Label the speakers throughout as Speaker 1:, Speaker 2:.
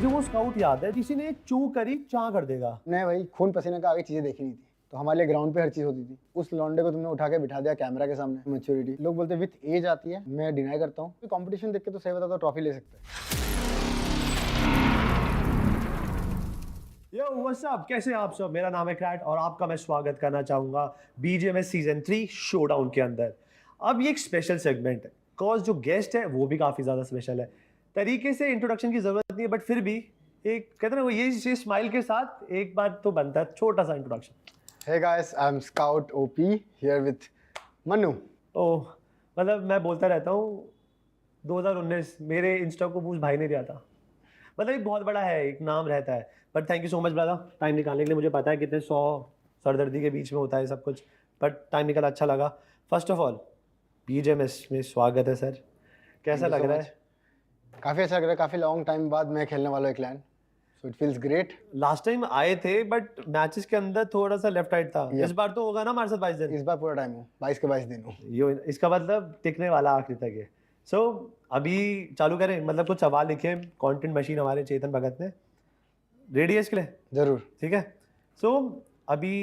Speaker 1: मुझे वो स्काउट याद है, किसी ने चू करी चा कर देगा।
Speaker 2: नहीं भाई, खून पसीने का आगे चीजें देखी नहीं थी, तो हमारे लिए ग्राउंड पे हर चीज होती थी। उस लौंडे को तुमने उठा के बिठा दिया कैमरा के सामने। मैच्योरिटी लोग बोलते विथ एज आती है, मैं डिनाई करता हूँ। कंपटीशन देख के तो सही बता तो ट्रॉफी ले सकते हैं।
Speaker 1: यो व्हाट्स अप, कैसे हैं आप सब? मेरा नाम है क्रैट और आपका मैं स्वागत करना चाहूंगा BGMS सीजन 3 शोडाउन के अंदर। अब ये एक स्पेशल सेगमेंट है, कॉज जो गेस्ट है वो भी काफी ज्यादा स्पेशल है। तरीके से इंट्रोडक्शन की जरूरत नहीं है, बट फिर भी एक कहते हैं ना वो ये स्माइल के साथ एक बार तो बनता है छोटा सा introduction.
Speaker 2: Hey guys, I'm Scout OP here with Manu.
Speaker 1: Oh, मतलब मैं बोलता रहता हूँ 2019 मेरे इंस्टा को बूस्ट भाई ने दिया था। मतलब एक बहुत बड़ा है, एक नाम रहता है। But thank you so much brother, time निकालने के लिए। मुझे पता है कितने 100 सरदर्दी के बीच में होता है सब कुछ, बट टाइम निकाला, अच्छा लगा। फर्स्ट ऑफ ऑल BGMS में स्वागत है सर, कैसा लग रहा है?
Speaker 2: काफी अच्छा लग रहा है, काफी लॉन्ग टाइम बाद मैं खेलने वाला हूँ एक LAN, so it feels great.
Speaker 1: Last time आए थे बट मैचेस के अंदर थोड़ा सा लेफ्ट राइट था। इस बार तो होगा ना हमारे साथ 22 दिन?
Speaker 2: इस बार पूरा टाइम हो, 22 के 22 दिन हो।
Speaker 1: यो इसका मतलब टिकने वाला आखिरी तक है। सो अभी चालू करें, मतलब कुछ सवाल लिखे कंटेंट मशीन हमारे चेतन भगत ने, रेडी है इसके लिए?
Speaker 2: जरूर,
Speaker 1: ठीक है। सो अभी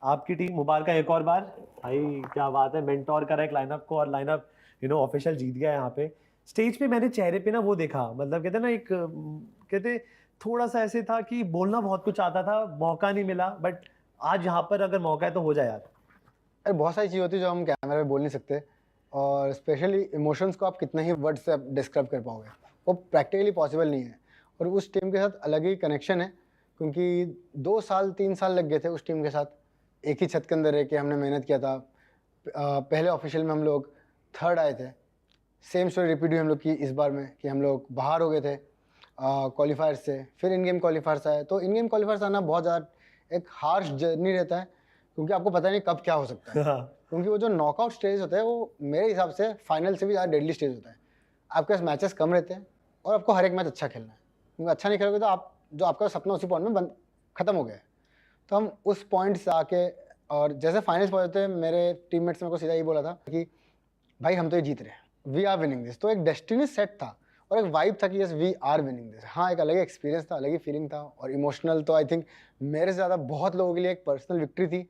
Speaker 1: आपकी टीम मुबारक है एक और बार भाई, क्या बात है। मेंटोर करा एक लाइनअप को और लाइनअप ऑफिशियल जीत गया यहाँ पे। स्टेज पे मैंने चेहरे पे ना वो देखा, मतलब कहते ना एक कहते थोड़ा सा ऐसे था कि बोलना बहुत कुछ आता था, मौका नहीं मिला। बट आज यहाँ पर अगर मौका है तो हो जाए यार।
Speaker 2: अरे बहुत सारी चीज़ होती है जो हम कैमरे में बोल नहीं सकते, और स्पेशली इमोशंस को आप कितने ही वर्ड से डिस्क्राइब कर पाओगे, वो प्रैक्टिकली पॉसिबल नहीं है। और उस टीम के साथ अलग ही कनेक्शन है, क्योंकि 2 साल 3 साल लग गए थे उस टीम के साथ एक ही छत के अंदर रह के हमने मेहनत किया था। पहले ऑफिशियल में हम लोग 3rd आए थे। सेम स्टोरी रिपीट हुई हम लोग की इस बार में कि हम लोग बाहर हो गए थे क्वालिफायर से, फिर इन गेम क्वालिफायर्स आए। तो इन गेम क्वालिफायर्स आना बहुत ज़्यादा एक हार्श जर्नी रहता है, क्योंकि आपको पता नहीं कब क्या हो सकता है। क्योंकि वो जो नॉकआउट स्टेज होता है वो मेरे हिसाब से फाइनल से भी ज़्यादा डेडली स्टेज होता है। आपके पास मैचेस कम रहते हैं और आपको हर एक मैच अच्छा खेलना है, क्योंकि अच्छा नहीं खेलोगे तो आप जो आपका सपना उसी पॉइंट में बंद खत्म हो गया है। तो हम उस पॉइंट से आके, और जैसे फाइनल्स पहुंचे थे, मेरे टीममेट्स ने मेरे को सीधा यही बोला था कि भाई हम तो ये जीत रहे हैं, वी आर विनिंग दिस। तो एक डेस्टिनी सेट था और एक वाइब था कि yes we are winning this. हाँ, एक अलग एक्सपीरियंस था, अलग ही फीलिंग था। और इमोशनल तो आई थिंक मेरे से ज़्यादा बहुत लोगों के लिए एक पर्सनल विक्ट्री थी।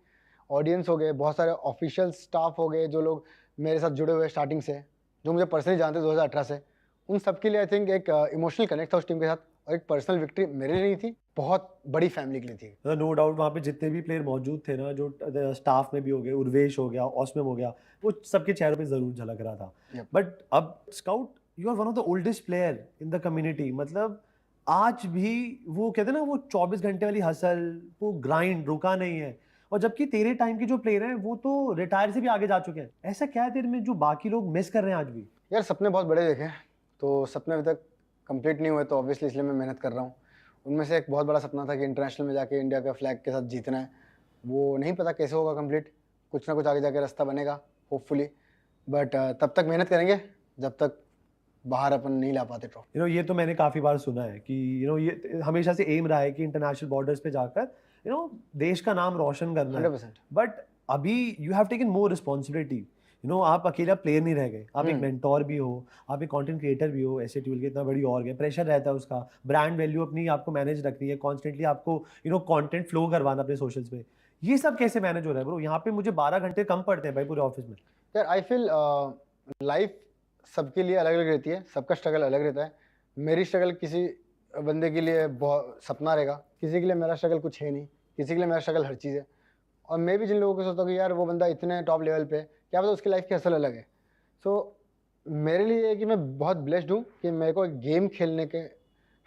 Speaker 2: ऑडियंस हो गए, बहुत सारे ऑफिशियल स्टाफ हो गए जो लोग मेरे साथ जुड़े हुए स्टार्टिंग से, जो मुझे पर्सनली जानते 2018 से, उन सब के लिए आई थिंक एक इमोशनल कनेक्ट था उस टीम के साथ। और एक पर्सनल विक्ट्री मेरे लिए नहीं थी, बहुत बड़ी फैमिली के लिए थी।
Speaker 1: नो डाउट वहाँ पे जितने भी प्लेयर मौजूद थे ना, जो स्टाफ में भी हो गए, उर्वेश हो गया, ऑस्मिम हो गया, वो सबके चेहरों पे जरूर झलक रहा था। बट अब Scout, you are one of the oldest player in the community. मतलब आज भी वो कहते हैं ना वो 24 घंटे वाली हसल, वो ग्राइंड रुका नहीं है। और जबकि तेरे टाइम के जो प्लेयर हैं वो तो रिटायर से भी आगे जा चुके हैं। ऐसा क्या है तेरे में जो बाकी लोग मिस कर रहे हैं आज भी?
Speaker 2: यार सपने बहुत बड़े देखे, तो सपने अभी तक कंप्लीट नहीं हुए, तो ऑब्वियसली इसलिए मैं मेहनत कर रहा हूँ। उनमें से एक बहुत बड़ा सपना था कि इंटरनेशनल में जाके इंडिया का फ्लैग के साथ जीतना है। वो नहीं पता कैसे होगा कंप्लीट, कुछ ना कुछ आगे जाके रास्ता बनेगा होपफुली। बट तब तक मेहनत करेंगे जब तक बाहर अपन नहीं ला पाते ट्रॉफी।
Speaker 1: ये तो मैंने काफ़ी बार सुना है कि ये हमेशा से एम रहा है कि इंटरनेशनल बॉर्डर्स पे जाकर देश का नाम रोशन करना है।
Speaker 2: 100%।
Speaker 1: बट अभी you have taken more responsibility. आप अकेला प्लेयर नहीं रह गए, आप एक मेंटोर भी हो, आप एक कंटेंट क्रिएटर भी हो। ऐसे ट्यूल के इतना बड़ी ऑर्ग है, प्रेशर रहता है उसका, ब्रांड वैल्यू अपनी आपको मैनेज रखनी है, कॉन्स्टेंटली आपको कंटेंट फ्लो करवाना अपने सोशल्स पे। ये सब कैसे मैनेज हो रहा है ब्रो? यहाँ पे मुझे 12 घंटे कम पड़ते हैं भाई पूरे ऑफिस में।
Speaker 2: यार आई फील लाइफ सबके लिए अलग अलग रहती है, सबका स्ट्रगल अलग रहता है। मेरी स्ट्रगल किसी बंदे के लिए बहुत सपना रहेगा, किसी के लिए मेरा स्ट्रगल कुछ है नहीं, किसी के लिए मेरा स्ट्रगल हर चीज़ है। और मैं भी जिन लोगों को सोचता हूँ कि यार वो बंदा इतने टॉप लेवल पे, क्या पता उसकी लाइफ की हसल अलग है। सो मेरे लिए है कि मैं बहुत ब्लेस्ड हूँ कि मेरे को एक गेम खेलने के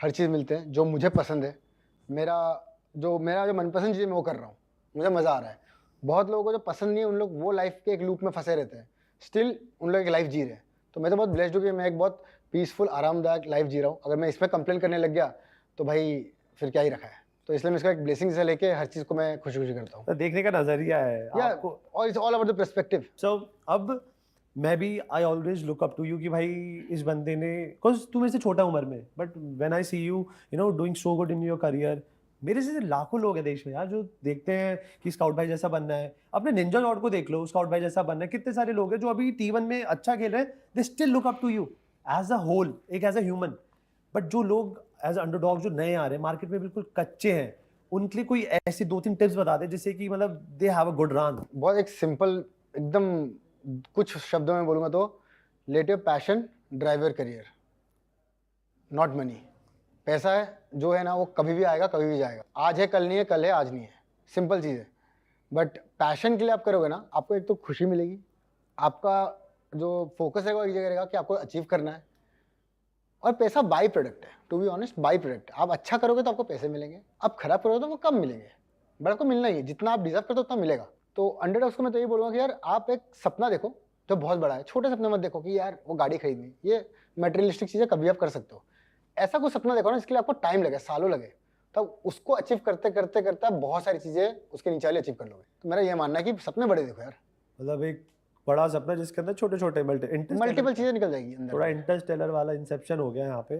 Speaker 2: हर चीज़ मिलते हैं जो मुझे पसंद है। मेरा जो मनपसंद चीज़ मैं वो कर रहा हूँ, मुझे मज़ा आ रहा है। बहुत लोगों को जो पसंद नहीं है, उन लोग वो लाइफ के एक लूप में फंसे रहते हैं, स्टिल उन लोग एक लाइफ जी रहे हैं। तो मैं तो बहुत ब्लेस्ड हूँ कि मैं एक बहुत पीसफुल आरामदायक लाइफ जी रहा हूँ। अगर मैं इसमें कंप्लेन करने लग गया तो भाई फिर क्या ही रखा है। तो इसलिए मैं इसका एक ब्लेसिंग से लेके हर चीज़ को मैं खुशी खुशी करता हूँ।
Speaker 1: तो देखने का नजरिया है आपको,
Speaker 2: और it's all about the perspective.
Speaker 1: So अब मैं भी I always look up to you कि भाई इस बंदे ने, बिकॉज तू मेरे से छोटा उम्र में, but when I see you doing so good in your career, मेरे से लाखों लोग हैं देश में यार जो देखते हैं कि स्काउट भाई जैसा बनना है। अपने निंजा लॉर्ड को देख लो, स्काउट भाई जैसा बनना है। कितने सारे लोग हैं जो अभी T1 में अच्छा खेल रहे हैं, they still look up to you as a whole, एक एज अ ह्यूमन। बट जो लोग एज अंडरडॉग जो नए आ रहे हैं मार्केट में, बिल्कुल कच्चे हैं, उनके लिए कोई ऐसी 2-3 टिप्स बता दे जिससे कि मतलब they have a good run?
Speaker 2: बहुत एक सिंपल एकदम कुछ शब्दों में बोलूँगा तो let your passion drive your career, not money. पैसा है जो है ना वो कभी भी आएगा कभी भी जाएगा, आज है कल नहीं है, कल है आज नहीं है, सिंपल चीज़ है। बट पैशन के लिए आप करोगे ना, आपको एक तो खुशी मिलेगी, आपका जो फोकस है वो एक जगह रहेगा कि आपको अचीव करना है। और पैसा बाई प्रोडक्ट है, to be honest by product. आप अच्छा करोगे तो आपको पैसे मिलेंगे, आप खराब करोगे तो वो कम मिलेंगे, बट आपको मिलना ही है, जितना आप डिजर्व करते हो उतना मिलेगा। तो अंडरडॉग्स को मैं तो ये बोलूँगा कि यार आप एक सपना देखो जो बहुत बड़ा है, छोटे सपने मत देखो कि यार वो गाड़ी खरीदनी, ये मटेरियलिस्टिक चीज़ें कभी आप कर सकते हो। ऐसा कोई सपना देखो ना जिसके लिए आपको टाइम लगे, सालों लगे, तब उसको अचीव करते करते करते आप बहुत सारी चीज़ें उसके नीचे वाली अचीव कर लोगे। तो मेरा ये मानना है कि सपने बड़े देखो यार,
Speaker 1: मतलब एक बड़ा सपना जिसके अंदर छोटे-छोटे
Speaker 2: मल्टीपल चीज़ें निकल जाएगी अंदर।
Speaker 1: थोड़ा इंटरस्टेलर वाला इंसेप्शन हो गया यहाँ पे।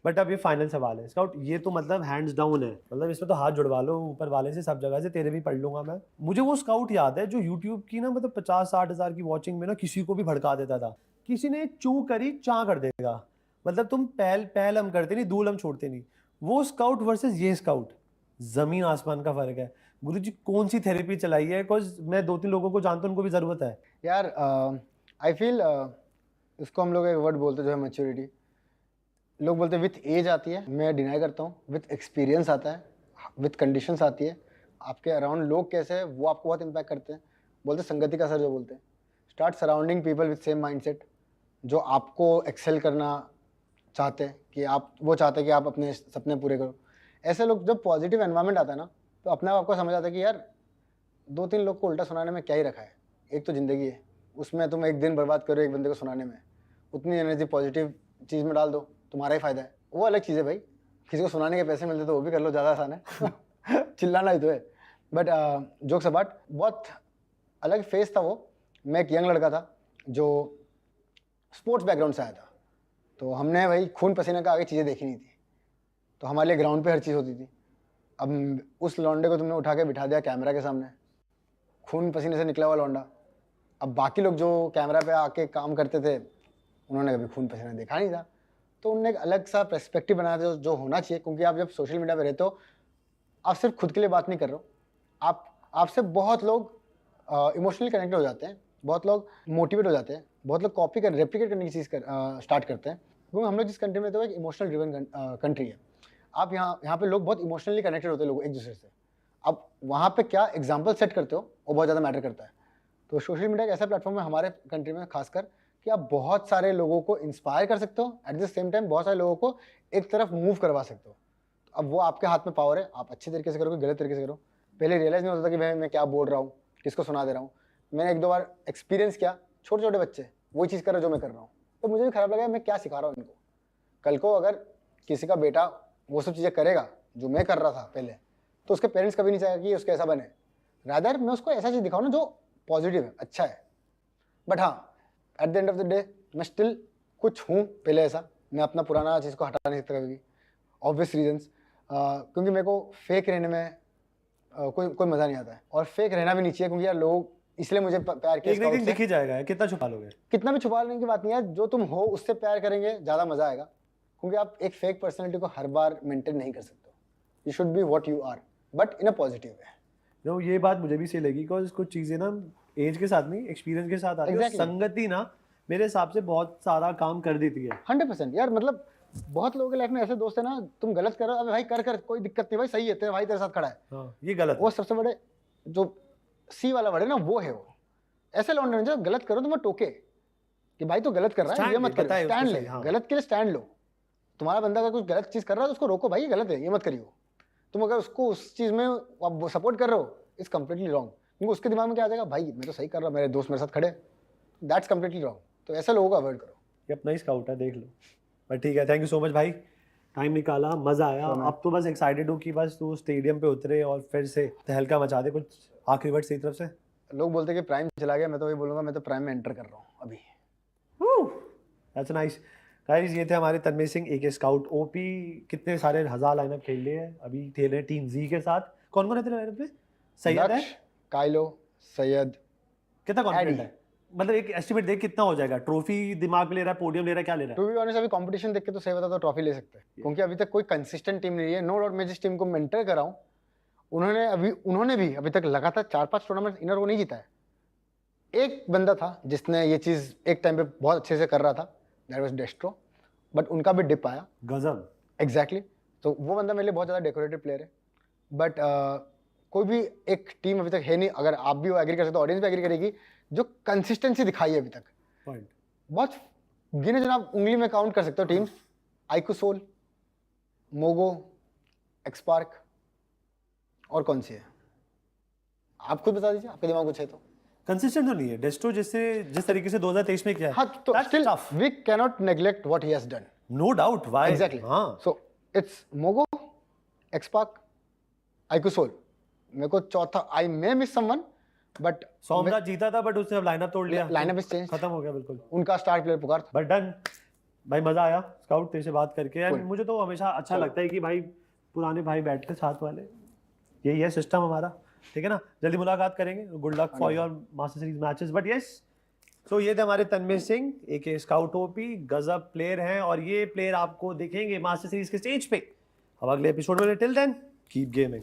Speaker 1: बट अब ये फाइनल सवाल है स्काउट, ये तो मतलब हैंड्स डाउन है, मतलब इसमें तो हाथ जुड़वा लो ऊपर वाले से, सब जगह से तेरे भी पढ़ लूंगा मैं। मुझे वो स्काउट याद है जो यूट्यूब की ना मतलब 50-60 हज़ार की वॉचिंग में ना किसी को भी भड़का देता था, किसी ने चू करी चा कर देगा, मतलब तुम पहल हम करते नहीं, दूल हम छोड़ते नहीं। वो स्काउट वर्सेस ये स्काउट, जमीन आसमान का फर्क है। गुरुजी कौन सी थेरेपी चलाई है? बिकॉज मैं 2-3 लोगों को जानता हूं, उनको भी जरूरत है
Speaker 2: यार। आई फील इसको हम लोग एक वर्ड बोलते हैं जो है मैच्योरिटी। लोग बोलते हैं विथ एज आती है, मैं डिनाई करता हूँ। विथ एक्सपीरियंस आता है, विथ कंडीशंस आती है। आपके अराउंड लोग कैसे हैं वो आपको बहुत इम्पैक्ट करते हैं। बोलते हैं संगति का असर, जो बोलते हैं start surrounding people with same mindset, जो आपको एक्सेल करना चाहते हैं, कि आप वो चाहते हैं कि आप अपने सपने पूरे करो। ऐसे लोग, जब पॉजिटिव एनवायरनमेंट आता है ना, तो अपने आप आपको समझ आता है कि यार 2-3 लोग को उल्टा सुनाने में क्या ही रखा है, एक तो ज़िंदगी है, उसमें तुम एक दिन बर्बाद करो एक बंदे को सुनाने में, उतनी एनर्जी पॉजिटिव चीज़ में डाल दो, तुम्हारा ही फायदा है। वो अलग चीज़ है भाई, किसी को सुनाने के पैसे मिलते तो वो भी कर लो, ज़्यादा आसान है चिल्लाना ही तो है। बट जोक्स अपार्ट, बहुत अलग फेस था वो। मैं एक यंग लड़का था जो स्पोर्ट्स बैकग्राउंड से आया था, तो हमने भाई खून पसीने का आगे चीज़ें देखी नहीं थी, तो हमारे लिए ग्राउंड पे हर चीज़ होती थी। अब उस लौंडे को तुमने उठा के बिठा दिया कैमरा के सामने, खून पसीने से निकला हुआ लौंडा। अब बाकी लोग जो कैमरा पे आके काम करते थे, उन्होंने कभी खून पसीना देखा नहीं था, तो उन्होंने एक अलग सा पर्सपेक्टिव बनाया था जो होना चाहिए। क्योंकि आप जब सोशल मीडिया पे रहते हो, आप सिर्फ खुद के लिए बात नहीं कर रहे हो, आपसे बहुत लोग इमोशनली कनेक्ट हो जाते हैं, बहुत लोग मोटिवेट हो जाते हैं, बहुत लोग कॉपी कर रेप्लिकेट करने की चीज़ स्टार्ट करते हैं। क्योंकि हम लोग जिस कंट्री में रहते हैं वो एक इमोशनल ड्रिवन कंट्री है। आप यहाँ पे लोग बहुत इमोशनली कनेक्टेड होते हैं लोग एक दूसरे से। अब वहाँ पे क्या एग्जाम्पल सेट करते हो वो बहुत ज़्यादा मैटर करता है। तो सोशल मीडिया एक ऐसा प्लेटफॉर्म है हमारे कंट्री में खासकर, कि आप बहुत सारे लोगों को इंस्पायर कर सकते हो, एट द सेम टाइम बहुत सारे लोगों को एक तरफ मूव करवा सकते हो। अब वो आपके हाथ में पावर है, आप अच्छे तरीके से करो कि गलत तरीके से करो। पहले रियलाइज नहीं होता था कि भाई मैं क्या बोल रहा हूँ, किसको सुना दे रहा हूँ। मैंने 1-2 बार एक्सपीरियंस किया, छोटे छोटे बच्चे वही चीज़ कर रहे जो मैं कर रहा हूँ, तो मुझे भी खराब लगा मैं क्या सिखा रहा हूँ इनको। कल को अगर किसी का बेटा वो सब चीज़ें करेगा जो मैं कर रहा था पहले, तो उसके पेरेंट्स कभी नहीं चाहेगा कि उसके ऐसा बने। रादर मैं उसको ऐसा चीज़ दिखाऊँ ना जो पॉजिटिव है, अच्छा है। बट हाँ, eight the end of the day मैं स्टिल कुछ हूँ पहले ऐसा, मैं अपना पुराना चीज़ को हटा नहीं सकता कभी, ऑब्वियस रीजंस। क्योंकि मेरे को फेक रहने में कोई मज़ा नहीं आता है, और फेक रहना भी नहीं चाहिए। क्योंकि यार लोग इसलिए मुझे प्यार किया,
Speaker 1: एक ना एक दिन दिख ही जाएगा, कितना छुपा लोगे।
Speaker 2: कितना भी छुपाने की बात नहीं है, जो तुम हो उससे प्यार करेंगे ज़्यादा मज़ा आएगा। क्योंकि आप एक फेक पर्सनैलिटी को हर बार मेंटेन नहीं कर सकते। You should be what you are, but in a positive way.
Speaker 1: No, ये बात मुझे भी सही लगी, बिकॉज कुछ चीज़ें ना एज के साथ नहीं, एक्सपीरियंस के साथ आती है।
Speaker 2: Exactly.
Speaker 1: संगति ना मेरे हिसाब से बहुत सारा काम कर देती है।
Speaker 2: 100% यार, मतलब बहुत लोगों के लाइफ में ऐसे दोस्त है ना, तुम गलत करो, अबे भाई कर कोई दिक्कत नहीं भाई, सही है तेरे भाई तेरे साथ खड़ा है।
Speaker 1: हाँ, ये गलत
Speaker 2: वो सबसे बड़े जो सी वाला वर्ड है ना, वो है वो। ऐसे लौंडे जो गलत करो तो मैं टोके कि भाई तू गलत कर रहा है, ये मत कर, स्टैंड ले, गलत के लिए स्टैंड लो। तुम्हारा बंदा अगर कुछ गलत चीज़ कर रहा है तो उसको रोको, भाई ये गलत है, ये मत करियो। तुम अगर उसको उस चीज़ में आप सपोर्ट कर रहे हो, इट्स कंप्लीटली रॉन्ग। क्योंकि उसके दिमाग में क्या आ जाएगा, भाई मैं तो सही कर रहा हूँ, मेरे दोस्त मेरे साथ खड़े, दैट्स कंप्लीटली रॉन्ग। तो ऐसे लोगों को अवॉइड करो।
Speaker 1: ये अपना ही स्काउट है, देख लो। बट ठीक है, थैंक यू सो मच भाई, टाइम निकाला, मज़ा आया। अब तो बस एक्साइटेड हूँ कि बस तू स्टेडियम पे उतरे और फिर से तहलका मचा दे। कुछ आखिरी वर्ड तेरी तरफ से?
Speaker 2: लोग बोलते हैं कि प्राइम चला गया, मैं तो वही बोलूँगा, मैं तो प्राइम में एंटर कर रहा हूँ अभी।
Speaker 1: That's nice guys. ये थे हमारे तन्मय सिंह एके स्काउट ओपी। कितने सारे 1000 लाइनअप खेल लिए हैं, अभी खेल रहे हैं टीम जी के साथ। कौन कौन है तेरे लाइनअप में? सैयद है,
Speaker 2: काइलो, सैयद,
Speaker 1: कितना कॉन्फिडेंट है? मतलब एक एस्टिमेट देख कितना हो जाएगा, ट्रॉफी दिमाग में ले रहा है, पोडियम ले रहा है, क्या ले रहा है?
Speaker 2: टू बी ऑनेस्ट अभी कंपटीशन देख के तो सही बता तो ट्रॉफी ले सकते हैं, क्योंकि अभी तक कोई कंसिस्टेंट टीम नहीं है। नो डाउट मैं जिस टीम को मेंटर कर रहा हूँ उन्होंने भी अभी तक लगातार 4-5 टूर्नामेंट इन रो नहीं जीता है। एक बंदा था जिसने ये चीज एक टाइम पे बहुत अच्छे से कर रहा था, दैट वाज डेस्ट्रो, बट उनका भी डिप आया।
Speaker 1: गजब।
Speaker 2: एग्जैक्टली तो वो बंदा मेरे लिए बहुत ज़्यादा डेकोरेटिव प्लेयर है। बट कोई भी एक टीम अभी तक है नहीं, अगर आप भी वो एग्री कर सकते हो, ऑडियंस भी एग्री करेगी, जो कंसिस्टेंसी दिखाई है अभी तक।
Speaker 1: पॉइंट।
Speaker 2: बहुत गिने जनाब उंगली में काउंट कर सकते हो टीम्स, आइकोसोल, मोगो, एक्सपार्क, और कौन सी है आप खुद बता दीजिए, आपके दिमाग में कुछ है तो।
Speaker 1: कंसिस्टेंट तो नहीं है डेस्ट्रो, जिस तरीके से 2023 में किया है।
Speaker 2: हाँ तो
Speaker 1: That's
Speaker 2: still
Speaker 1: tough.
Speaker 2: We can not neglect what he has done.
Speaker 1: No doubt, why?
Speaker 2: Exactly
Speaker 1: हाँ।
Speaker 2: So it's Mogo, Xpark, Icosol. मेरे को चौथा, I may miss someone, but
Speaker 1: Somraj जीता था, बट उसने अब लाइनअप तोड़ लिया,
Speaker 2: लाइनअप इज चेंज,
Speaker 1: खत्म हो गया बिल्कुल।
Speaker 2: उनका स्टार प्लेयर पुकार था।
Speaker 1: बट डन भाई, मजा आया स्काउट तेरे से बात करके। एंड मुझे तो हमेशा अच्छा लगता है कि भाई पुराने भाई बैठते साथ वाले, यही है सिस्टम हमारा, ठीक है ना। जल्दी मुलाकात करेंगे, good luck for your master series matches. But yes, so ये थे हमारे तन्मय सिंह एक स्काउट ओपी, गजब प्लेयर हैं, और ये प्लेयर आपको दिखेंगे मास्टर सीरीज के स्टेज पे अब अगले एपिसोड में। Till then keep gaming.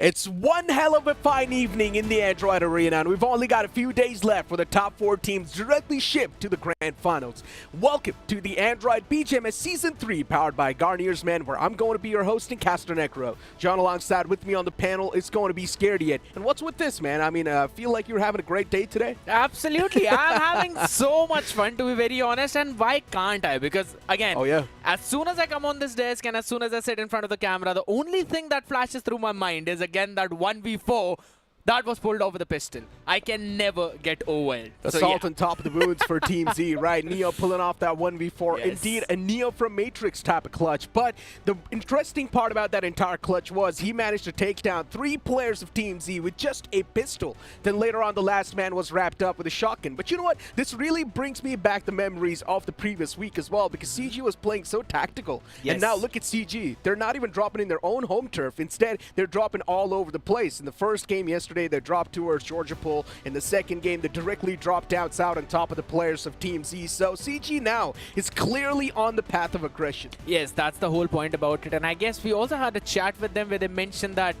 Speaker 3: It's one hell of a fine evening in the Android Arena, and we've only got a few days left for the top 4 teams directly shipped to the Grand Finals. Welcome to the Android BGMS Season 3, powered by Garnier's Men, where I'm going to be your host and caster Necro. John alongside with me on the panel is going to be Scared Yet. And what's with this, man? I mean, I feel like you're having a great day today.
Speaker 4: Absolutely. I'm having so much fun, to be very honest, and why can't I? Because, again, as soon as I come on this desk and as soon as I sit in front of the camera, the only thing that flashes through my mind is, again, that 1v4 that was pulled off with a pistol. I can never get over it.
Speaker 3: Assault on top of the wounds for Team Z, right? Neo pulling off that 1v4.
Speaker 4: Yes.
Speaker 3: Indeed, a Neo from Matrix type of clutch. But the interesting part about that entire clutch was he managed to take down 3 players of Team Z with just a pistol. Then later on, the last man was wrapped up with a shotgun. But you know what? This really brings me back the memories of the previous week as well, because CG was playing so tactical.
Speaker 4: Yes.
Speaker 3: And now look at CG. They're not even dropping in their own home turf. Instead, they're dropping all over the place. In the first game yesterday, they dropped towards Georgia Pool. In the second game, they directly dropped down south on top of the players of Team Z. So CG now is clearly on the path of aggression.
Speaker 4: Yes, that's the whole point about it. And I guess we also had a chat with them where they mentioned that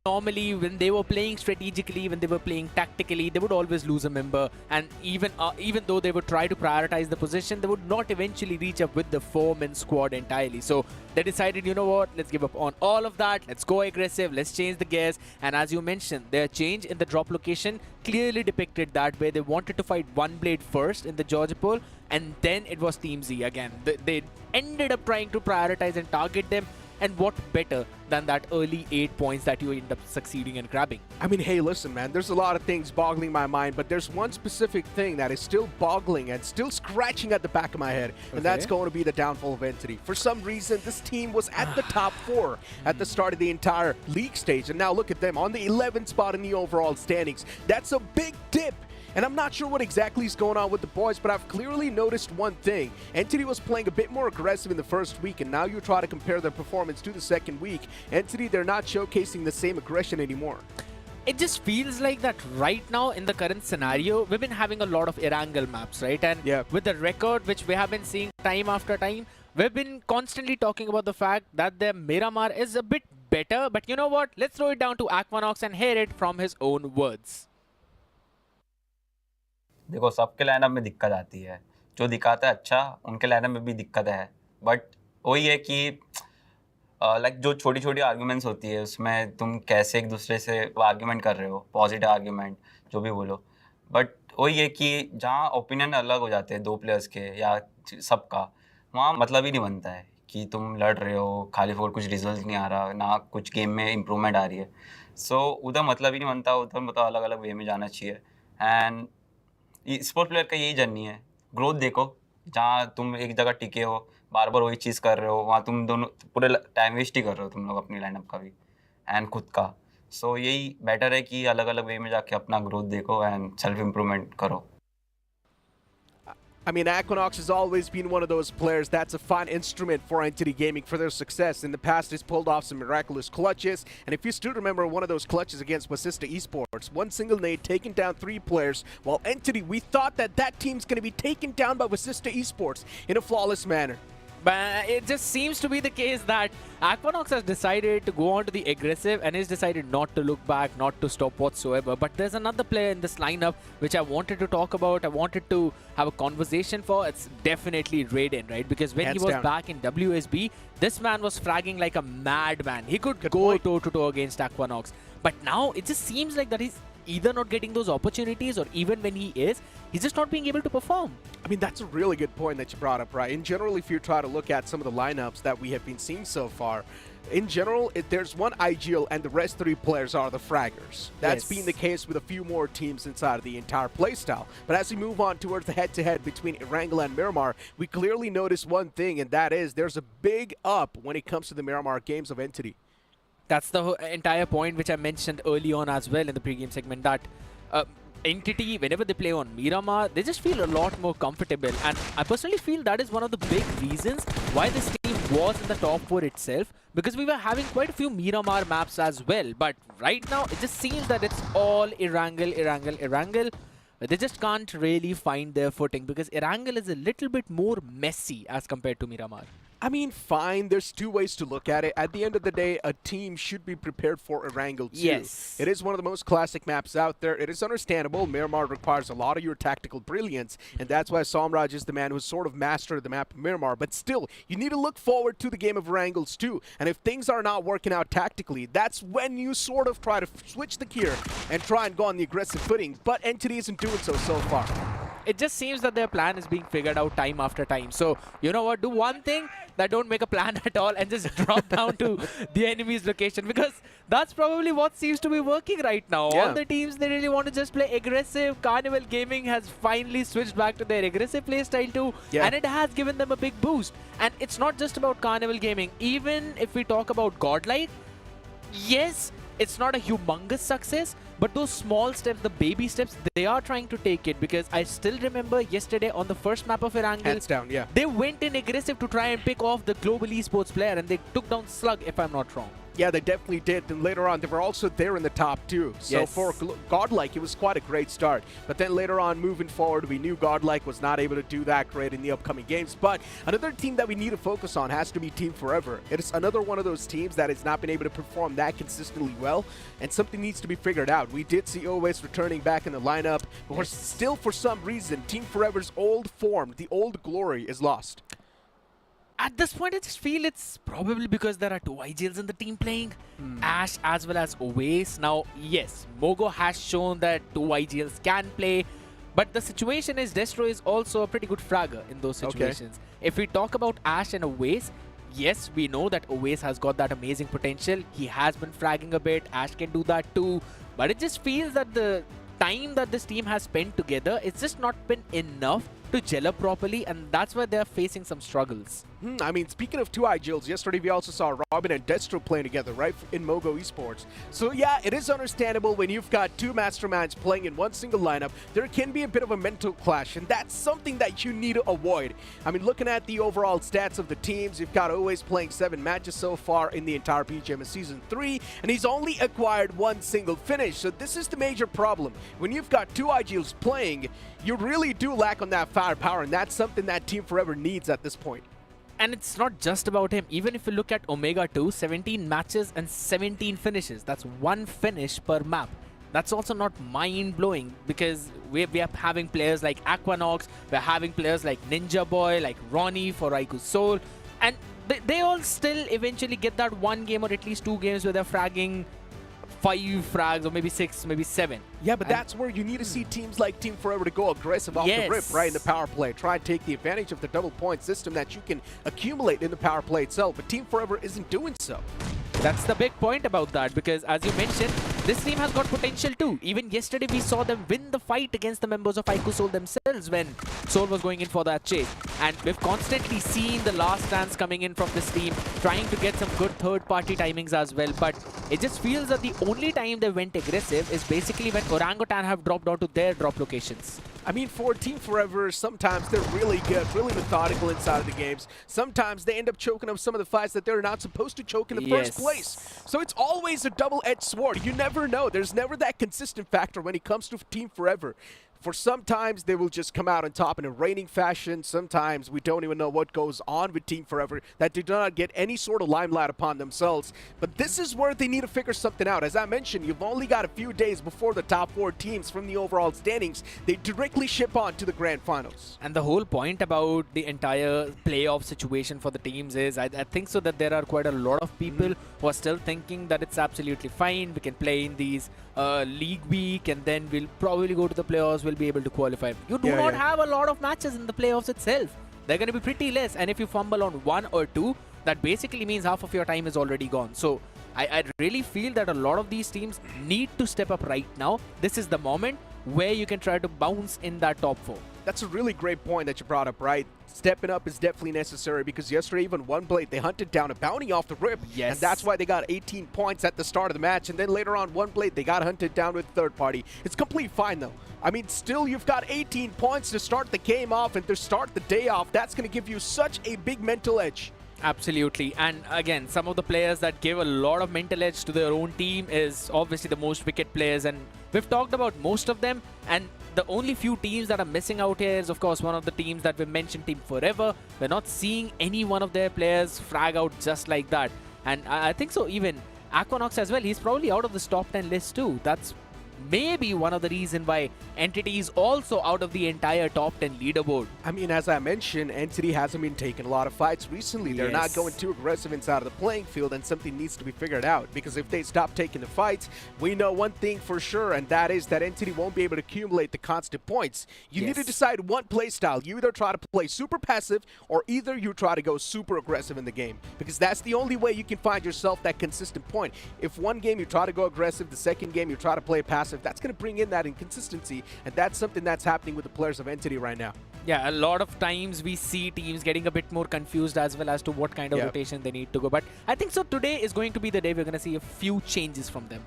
Speaker 4: normally when they were playing strategically, when they were playing tactically, they would always lose a member. And even though they would try to prioritize the position, they would not eventually reach up with the 4-man squad entirely. So they decided, you know what, let's give up on all of that. Let's go aggressive. Let's change the gears. And as you mentioned, their change in the drop location clearly depicted that way. They wanted to fight one blade first in the Georgia Pool, and then it was Team Z again. They ended up trying to prioritize and target them. And what better than that early 8 points that you end up succeeding and grabbing?
Speaker 3: I mean, hey, listen, man, there's a lot of things boggling my mind, but there's one specific thing that is still boggling and still scratching at the back of my head, and that's going to be the downfall of Entity. For some reason, this team was at the top 4 at the start of the entire league stage, and now look at them on the 11th spot in the overall standings. That's a big dip. And I'm not sure what exactly is going on with the boys, but I've clearly noticed one thing. Entity was playing a bit more aggressive in the first week, and now you try to compare their performance to the second week. Entity, they're not showcasing the same aggression anymore.
Speaker 4: It just feels like that right now in the current scenario, we've been having a lot of Erangel maps, right? And with the record which we have been seeing time after time, we've been constantly talking about the fact that their Miramar is a bit better. But you know what? Let's throw it down to Aquanox and hear it from his own words.
Speaker 5: देखो, सबके lineup में दिक्कत आती है. जो दिखाता है अच्छा, उनके लाइनअप में भी दिक्कत है. बट वही है कि लाइक जो छोटी छोटी आर्ग्यूमेंट्स होती है उसमें तुम कैसे एक दूसरे से आर्ग्यूमेंट कर रहे हो, पॉजिटिव आर्ग्यूमेंट जो भी बोलो. बट वही है कि जहाँ ओपिनियन अलग हो जाते हैं 2 प्लेयर्स के या सबका, वहाँ मतलब ही नहीं बनता है कि तुम लड़ रहे हो, खाली फोर कुछ रिजल्ट नहीं आ रहा, ना कुछ गेम में इम्प्रूवमेंट आ रही है. सो उधर मतलब ही नहीं बनता, उधर मतलब अलग अलग वे में जाना चाहिए. एंड स्पोर्ट प्लेयर का यही जर्नी है. ग्रोथ देखो, जहाँ तुम एक जगह टिके हो, बार बार वही चीज़ कर रहे हो, वहाँ तुम दोनों पूरे टाइम वेस्ट ही कर रहे हो तुम लोग अपनी लाइनअप का भी एंड खुद का. सो यही बेटर है कि अलग अलग वे में जाके अपना ग्रोथ देखो एंड सेल्फ इम्प्रूवमेंट करो.
Speaker 3: I mean, Aquanox has always been one of those players that's a fine instrument for Entity Gaming for their success. In the past, he's pulled off some miraculous clutches, and if you still remember one of those clutches against Basista Esports, one single nade taking down 3 players, while Entity, we thought that that team's going to be taken down by Basista Esports in a flawless manner.
Speaker 4: But it just seems to be the case that Aquanox has decided to go on to the aggressive and has decided not to look back, not to stop whatsoever. But there's another player in this lineup which I wanted to talk about, I wanted to have a conversation for. It's definitely Raiden, right? Because when he was back in WSB, this man was fragging like a madman. He could go toe-to-toe against Aquanox. But now it just seems like that he's either not getting those opportunities, or even when he is, he's just not being able to perform.
Speaker 3: I mean, that's a really good point that you brought up, right? In general, if you try to look at some of the lineups that we have been seeing so far, in general, there's one IGL and the rest 3 players are the fraggers. That's been the case with a few more teams inside of the entire playstyle. But as we move on towards the head-to-head between Erangel and Miramar, we clearly notice one thing, and that is there's a big up when it comes to the Miramar games of Entity.
Speaker 4: That's the entire point which I mentioned early on as well in the pregame segment, that Entity, whenever they play on Miramar, they just feel a lot more comfortable. And I personally feel that is one of the big reasons why this team was in the top 4 itself, because we were having quite a few Miramar maps as well. But right now, it just seems that it's all Erangel. They just can't really find their footing, because Erangel is a little bit more messy as compared to Miramar.
Speaker 3: I mean, fine. There's two ways to look at it. At the end of the day, a team should be prepared for Erangel too.
Speaker 4: Yes.
Speaker 3: It is one of the most classic maps out there. It is understandable. Miramar requires a lot of your tactical brilliance, and that's why Somraj is the man who's sort of mastered the map of Miramar. But still, you need to look forward to the game of Erangels too. And if things are not working out tactically, that's when you sort of try to switch the gear and try and go on the aggressive footing. But Entity isn't doing so far.
Speaker 4: It just seems that their plan is being figured out time after time. So, you know what? Do one thing that don't make a plan at all and just drop down to the enemy's location, because that's probably what seems to be working right now.
Speaker 3: Yeah.
Speaker 4: All the teams, they really want to just play aggressive. Carnival Gaming has finally switched back to their aggressive playstyle too, and it has given them a big boost. And it's not just about Carnival Gaming. Even if we talk about Godlike, yes, it's not a humongous success, but those small steps, the baby steps, they are trying to take it. Because I still remember yesterday on the first map of Erangel,
Speaker 3: Hands down, yeah.
Speaker 4: they went in aggressive to try and pick off the global esports player, and they took down Slug, if I'm not wrong.
Speaker 3: Yeah, they definitely did. And later on, they were also there in the top too. So
Speaker 4: Yes.
Speaker 3: for Godlike, it was quite a great start. But then later on, moving forward, we knew Godlike was not able to do that great in the upcoming games. But another team that we need to focus on has to be Team Forever. It is another one of those teams that has not been able to perform that consistently well, and something needs to be figured out. We did see Always returning back in the lineup, but we're still, for some reason, Team Forever's old form, the old glory, is lost.
Speaker 4: At this point, I just feel it's probably because there are two IGLs in the team playing, Ash as well as Oasis. Now, yes, Mogo has shown that two IGLs can play, but the situation is Destro is also a pretty good fragger in those situations. If we talk about Ash and Oasis, yes, we know that Oasis has got that amazing potential. He has been fragging a bit. Ash can do that too. But it just feels that the time that this team has spent together, it's just not been enough to gel up properly, and that's why they're facing some struggles.
Speaker 3: I mean, speaking of two IGLs, yesterday we also saw Robin and Destro playing together, right, in Mogo Esports. So yeah, it is understandable when you've got two masterminds playing in one single lineup, there can be a bit of a mental clash, and that's something that you need to avoid. I mean, looking at the overall stats of the teams, you've got Always playing 7 matches so far in the entire BGMS Season 3, and he's only acquired one single finish. So this is the major problem. When you've got two IGLs playing, you really do lack on that firepower, and that's something that Team Forever needs at this point.
Speaker 4: And it's not just about him. Even if you look at Omega 2, 17 matches and 17 finishes. That's one finish per map. That's also not mind-blowing, because we are having players like Aquanox, we're having players like Ninja Boy, like Ronnie for Raikou Soul, and they all still eventually get that one game or at least 2 games where they're fragging 5 frags or maybe 6, maybe 7.
Speaker 3: Yeah, but that's where you need to see teams like Team Forever to go aggressive off the rip, right, in the power play. Try and take the advantage of the double point system that you can accumulate in the power play itself, but Team Forever isn't doing so.
Speaker 4: That's the big point about that, because as you mentioned, this team has got potential too. Even yesterday we saw them win the fight against the members of Raikou Soul themselves when Soul was going in for that chase. And we've constantly seen the last dance coming in from this team, trying to get some good third-party timings as well. But it just feels that the only time they went aggressive is basically when Orangutan have dropped down to their drop locations.
Speaker 3: I mean, for Team Forever, sometimes they're really good, really methodical inside of the games. Sometimes they end up choking up some of the fights that they're not supposed to choke in the first place. So it's always a double-edged sword. You never know. There's never that consistent factor when it comes to Team Forever. For sometimes they will just come out on top in a reigning fashion. Sometimes we don't even know what goes on with Team Forever, that they do not get any sort of limelight upon themselves. But this is where they need to figure something out. As I mentioned, you've only got a few days before the top 4 teams from the overall standings, they directly ship on to the grand finals.
Speaker 4: And the whole point about the entire playoff situation for the teams is, I think so that there are quite a lot of people who are still thinking that it's absolutely fine. We can play in these league week, and then we'll probably go to the playoffs, we'll be able to qualify. You do not have a lot of matches in the playoffs itself. They're going to be pretty less, and if you fumble on 1 or 2, that basically means half of your time is already gone. So I really feel that a lot of these teams need to step up right now. This is the moment where you can try to bounce in that top 4.
Speaker 3: That's a really great point that you brought up, right? Stepping up is definitely necessary, because yesterday even OneBlade, they hunted down a bounty off the rip.
Speaker 4: Yes.
Speaker 3: And that's why they got 18 points at the start of the match. And then later on, OneBlade, they got hunted down with third party. It's complete fine though. I mean, still you've got 18 points to start the game off and to start the day off. That's going to give you such a big mental edge.
Speaker 4: Absolutely. And again, some of the players that give a lot of mental edge to their own team is obviously the most wicked players. And we've talked about most of them. And the only few teams that are missing out here is, of course, one of the teams that we mentioned, Team Forever. We're not seeing any one of their players frag out just like that. And I think so even Aquanox as well. He's probably out of this top 10 list too. That's maybe one of the reasons why Entity is also out of the entire top 10 leaderboard.
Speaker 3: I mean, as I mentioned, Entity hasn't been taking a lot of fights recently. They're not going too aggressive inside of the playing field, and something needs to be figured out. Because if they stop taking the fights, we know one thing for sure, and that is that Entity won't be able to accumulate the constant points. You need to decide one play style. You either try to play super passive, or either you try to go super aggressive in the game. Because that's the only way you can find yourself that consistent point. If one game you try to go aggressive, the second game you try to play passive, that's going to bring in that inconsistency, and that's something that's happening with the players of Entity right now.
Speaker 4: Yeah, a lot of times we see teams getting a bit more confused as well as to what kind of rotation they need to go. But I think so today is going to be the day we're going to see a few changes from them.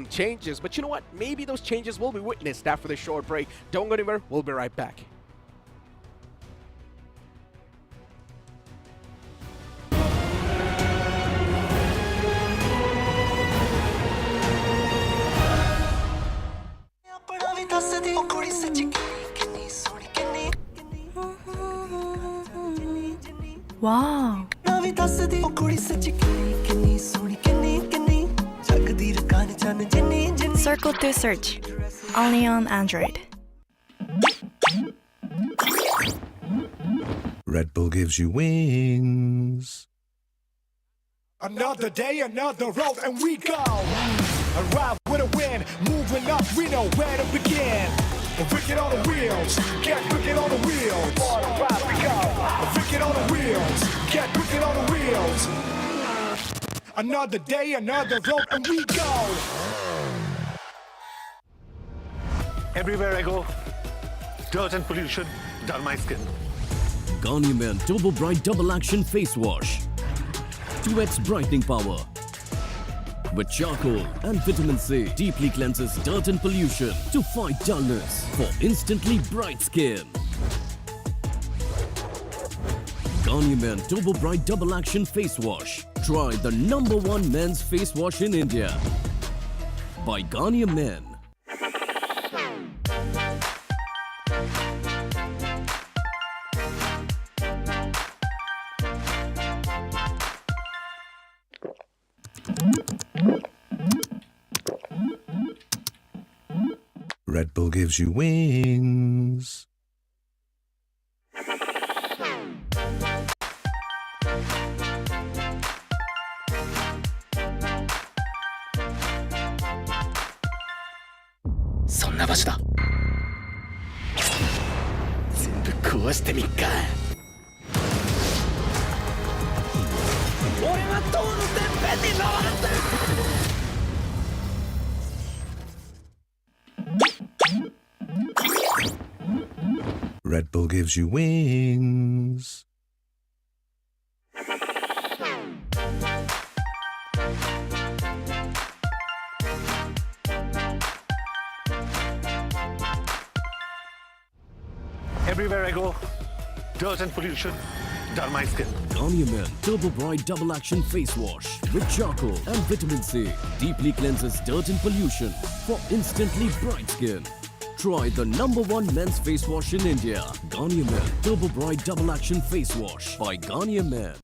Speaker 3: Changes. But you know what? Maybe those changes will be witnessed after this short break. Don't go anywhere. We'll be right back.
Speaker 6: Wow. Circle to search. Only on Android.
Speaker 7: Red Bull gives you wings.
Speaker 8: Another day, another road, and we go. Arrive with a win, moving up, we know where to begin. Wicked on the wheels, get wicked on the wheels. Arrive we go. Wicked on the wheels, get wicked on the wheels. Another day, another road, and we go.
Speaker 9: Everywhere I go, dirt and pollution dull my skin.
Speaker 10: Garnier Turbo Bright Double Action Face Wash. 2x brightening power. With charcoal and vitamin C, deeply cleanses dirt and pollution to fight dullness for instantly bright skin. Garnier Men Turbo Bright Double Action Face Wash. Try the #1 men's face wash in India. By Garnier Men.
Speaker 7: Red Bull gives you wings. Red Bull gives you wings.
Speaker 9: Everywhere I go, dirt and pollution dull my skin.
Speaker 10: Garnier Men Turbo Bright Double Action Face Wash with charcoal and vitamin C. Deeply cleanses dirt and pollution for instantly bright skin. Try the #1 men's face wash in India. Garnier Men Turbo Bright Double Action Face Wash by Garnier Men.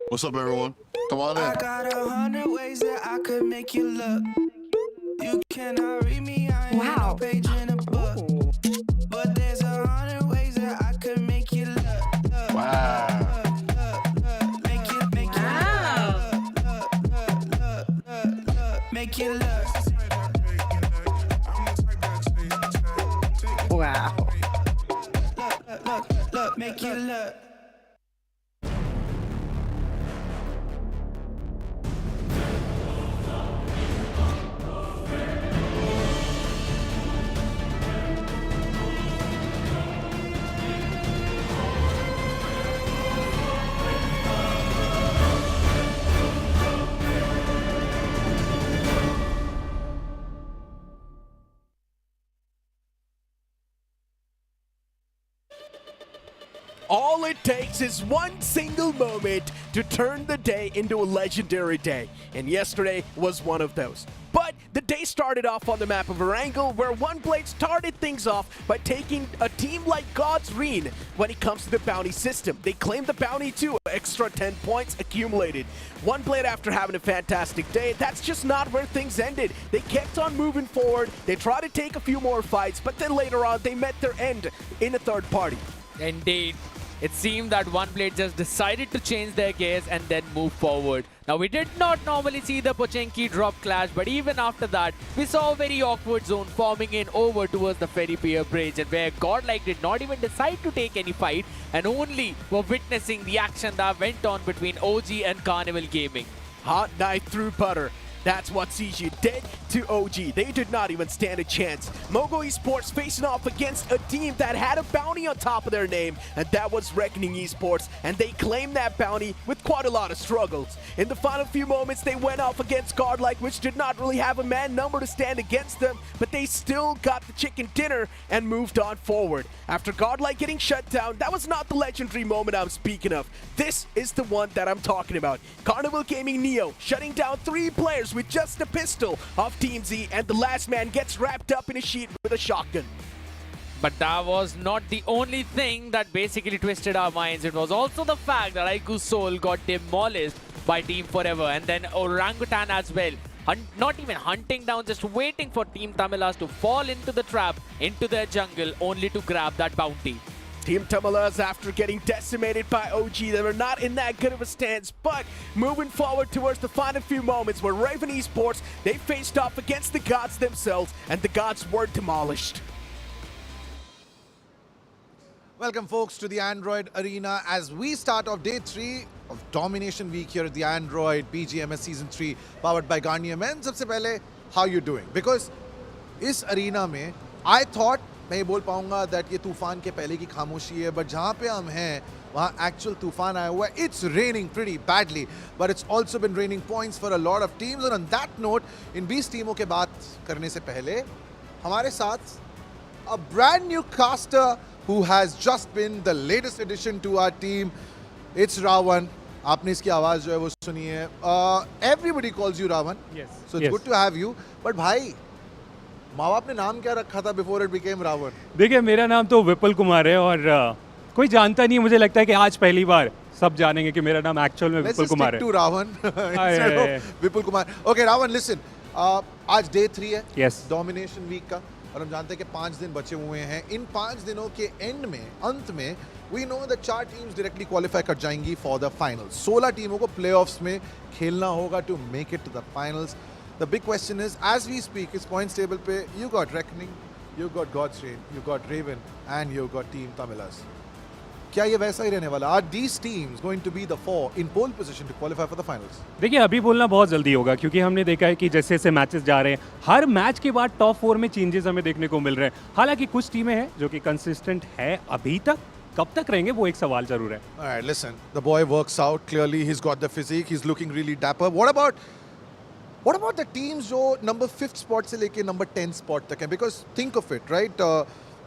Speaker 11: What's up, everyone? Come on in.
Speaker 12: I got 100 ways that I could make you look. You cannot read me, I ain't no page in a book. But there's 100 ways that I could make you look.
Speaker 11: Wow.
Speaker 12: Make you look.
Speaker 2: Wow.
Speaker 12: Look, make you look.
Speaker 3: All it takes is one single moment to turn the day into a legendary day. And yesterday was one of those. But the day started off on the map of Erangel, where OneBlade started things off by taking a team like God's Reen when it comes to the bounty system. They claimed the bounty too, extra 10 points accumulated. OneBlade, after having a fantastic day, that's just not where things ended. They kept on moving forward, they tried to take a few more fights, but then later on they met their end in a third party.
Speaker 4: Indeed. It seemed that OneBlade just decided to change their gears and then move forward. Now, we did not normally see the Pochenki drop clash, but even after that, we saw a very awkward zone forming in over towards the Ferry Pier Bridge, and where Godlike did not even decide to take any fight and only were witnessing the action that went on between OG and Carnival Gaming.
Speaker 3: Hot knife through butter. That's what CG did to OG. They did not even stand a chance. Mogo Esports facing off against a team that had a bounty on top of their name, and that was Reckoning Esports, and they claimed that bounty with quite a lot of struggles. In the final few moments, they went off against Godlike, which did not really have a man number to stand against them, but they still got the chicken dinner and moved on forward. After Godlike getting shut down, that was not the legendary moment I'm speaking of. This is the one that I'm talking about. Carnival Gaming Neo shutting down 3 players with just a pistol of Team Z, and the last man gets wrapped up in a sheet with a shotgun.
Speaker 4: But that was not the only thing that basically twisted our minds. It was also the fact that Aiku's soul got demolished by Team Forever, and then Orangutan as well. Not even hunting down, just waiting for Team Tamilas to fall into the trap, into their jungle, only to grab that bounty.
Speaker 3: Team Tamilas, after getting decimated by OG, they were not in that good of a stance, but moving forward towards the final few moments where Raven Esports, they faced off against the gods themselves, and the gods were demolished.
Speaker 13: Welcome folks to the Android Arena as we start off day 3 of Domination Week here at the Android BGMS Season 3 powered by Garnier Men. सबसे पहले, how you doing? Because इस arena में, I thought मैं ये बोल पाऊंगा that ये तूफान के पहले की खामोशी है, but जहाँ पे हम हैं वहाँ actual तूफान आया हुआ है. It's raining pretty badly, but it's also been raining points for a lot of teams. And on that note, इन 20 टीमों के बात करने से पहले हमारे साथ a brand new caster who has just been the latest addition to our team. It's Ravan. आपने इसकी आवाज़ जो है वो सुनी है. Everybody calls you Ravan.
Speaker 14: Yes.
Speaker 13: So it's good to have you. But भाई, माँ बाप ने नाम क्या रखा था before it became Ravan?
Speaker 14: देखिए, मेरा नाम तो विपुल कुमार है और कोई जानता नहीं है. मुझे लगता है कि आज पहली बार सब जानेंगे कि मेरा नाम एक्चुअल में विपुल कुमार है.
Speaker 13: Let's stick to Ravan instead of Vipul Kumar. Okay, Ravan, listen. आज day 3 है.
Speaker 14: Yes.
Speaker 13: Domination week का. और हम जानते हैं कि 5 दिन बचे हुए हैं. इन 5 दिनों के एंड में, अंत में, we know that 4 teams directly qualify कर जाएंगी for the finals. 16 टीमों को playoffs में खेलना होगा to make it to the finals. The big question is, as we speak, इस points table पे you got Reckoning, you got God's Reign, you got Raven, and you got Team Tamilas. क्या ये वैसा ही रहने वाला? Are these teams going to be the 4 in pole position to qualify for the finals?
Speaker 14: देखिए, अभी बोलना बहुत जल्दी होगा क्योंकि हमने देखा है कि जैसे जैसे मैचेस जा रहे हैं, हर मैच के बाद टॉप 4 में चेंजेस हमें देखने को मिल रहे हैं. हालांकि कुछ टीमें हैं जो कि कंसिस्टेंट है अभी तक. कब तक रहेंगे वो एक सवाल जरूर है.
Speaker 13: All right, listen, the boy works out. Clearly, he's got the physique. He's looking really dapper. What about the teams जो number 5th spot से लेके number 10th spot तक हैं? Because think of it, right?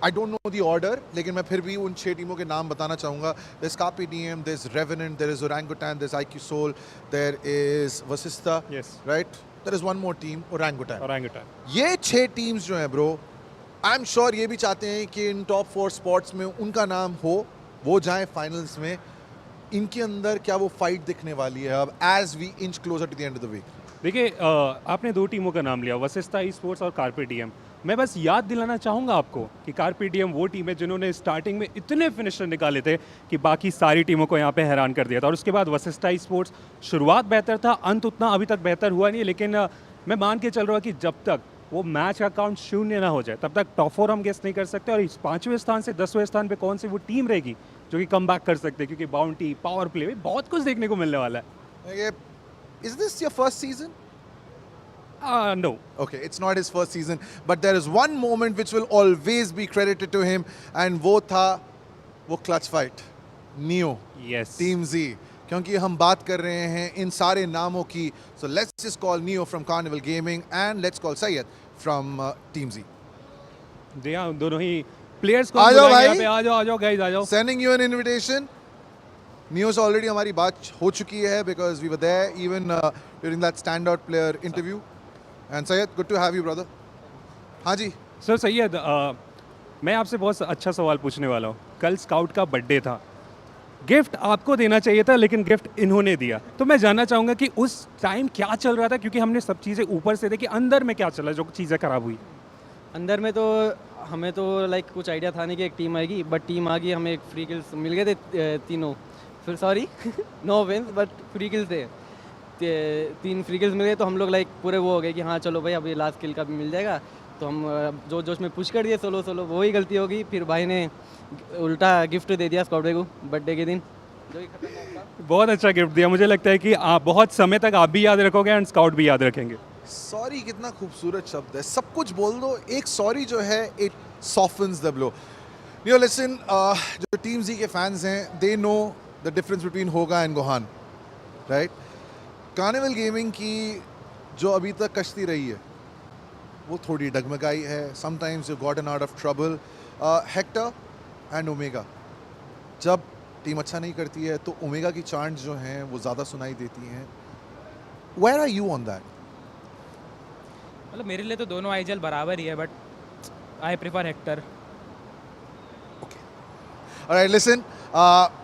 Speaker 13: I don't know the order, लेकिन मैं फिर भी उन 6 टीमों के नाम बताना चाहूँगा. There's Carpe Diem, there's Revenant, there is Orangutan, there's IQ Soul, there is Vasista,
Speaker 14: Yes.
Speaker 13: right? There is one more team, Orangutan. ये 6 teams जो हैं bro, I'm sure ये भी चाहते हैं कि इन top 4 spots में उनका नाम हो, वो जाएं finals में. इनके अंदर क्या वो fight दिखने वाली है अब as we inch closer to the end of the week?
Speaker 14: देखिए, आपने 2 टीमों का नाम लिया, वसिस्ता ई स्पोर्ट्स और कार्पे डीएम. मैं बस याद दिलाना चाहूँगा आपको कि कार्पे डीएम वो टीम है जिन्होंने स्टार्टिंग में इतने फिनिशर निकाले थे कि बाकी सारी टीमों को यहाँ पे हैरान कर दिया था. और उसके बाद वसिस्ता ई स्पोर्ट्स शुरुआत बेहतर था, अंत उतना अभी तक बेहतर हुआ नहीं है. लेकिन मैं मान के चल रहा हूँ कि जब तक वो मैच का काउंट 0 ना हो जाए तब तक टॉप 4 हम गेस नहीं कर सकते. और इस 5वें स्थान से 10वें स्थान पे कौन सी वो टीम रहेगी जो कि कम बैक कर सकते हैं, क्योंकि बाउंटी, पावर प्ले में बहुत कुछ देखने को मिलने वाला है.
Speaker 13: Is this your first season?
Speaker 14: No.
Speaker 13: Okay, it's not his first season, but there is one moment which will always be credited to him, and वो clutch fight, Neo,
Speaker 14: yes,
Speaker 13: Team Z. क्योंकि हम बात कर रहे हैं इन सारे नामों की, so let's just call Neo from Carnival Gaming and let's call Syed from Team Z.
Speaker 14: जी हाँ, दोनों ही प्लेयर्स को
Speaker 13: आ जाओ
Speaker 14: बुलाएंगे यहाँ
Speaker 13: भाई।
Speaker 14: पे, आ जाओ गाइस, आ जाओ।
Speaker 13: Sending you an invitation. Neo से ऑलरेडी हमारी बात हो चुकी है because we were there even during that standout player interview. And Syed, good to have you, brother. हाँ जी.
Speaker 14: सर सैयद, मैं आपसे बहुत अच्छा सवाल पूछने वाला हूँ। कल स्काउट का बर्थडे था, गिफ्ट आपको देना चाहिए था लेकिन गिफ्ट इन्होंने दिया। तो मैं जानना चाहूँगा कि उस टाइम क्या चल रहा था, क्योंकि हमने सब चीज़ें ऊपर से देखी, अंदर में क्या चला जो चीज़ें खराब हुई?
Speaker 15: अंदर में तो हमें तो लाइक कुछ आइडिया था नहीं कि एक टीम आएगी, बट टीम आ गई, हमें एक फ्री किल्स मिल गए थे तीनों, फिर sorry no wins but free kills थे, 3 फ्री किल्स मिल गए। तो हम लोग लाइक पूरे वो हो गए कि हाँ चलो भाई अब ये लास्ट किल का भी मिल जाएगा। तो हम जो जोश में पुश कर दिए सोलो, वही गलती होगी। फिर भाई ने उल्टा गिफ्ट दे दिया स्काउट को बर्थडे के दिन, जो ही खतरनाक था।
Speaker 14: बहुत अच्छा गिफ्ट दिया। मुझे लगता है कि आप बहुत समय तक आप भी याद रखोगे एंड स्काउट भी याद रखेंगे।
Speaker 13: सॉरी कितना खूबसूरत शब्द है, सब कुछ बोल दो, एक सॉरी जो है it softens the blow. Yo, listen, जो टीम जी के फैंस हैं, they know the difference between होगा and Gohan, right? Carnival gaming की जो अभी तक कश्ती रही है वो थोड़ी डगमगाई है। Sometimes you gotten out of trouble. Hector and omega, जब टीम अच्छा नहीं करती है तो ओमेगा की चांट्स जो हैं वो ज़्यादा सुनाई देती हैं। Where are you on that?
Speaker 16: मतलब मेरे लिए तो दोनों आईजल बराबर ही है, but I prefer Hector.
Speaker 13: Alright, listen,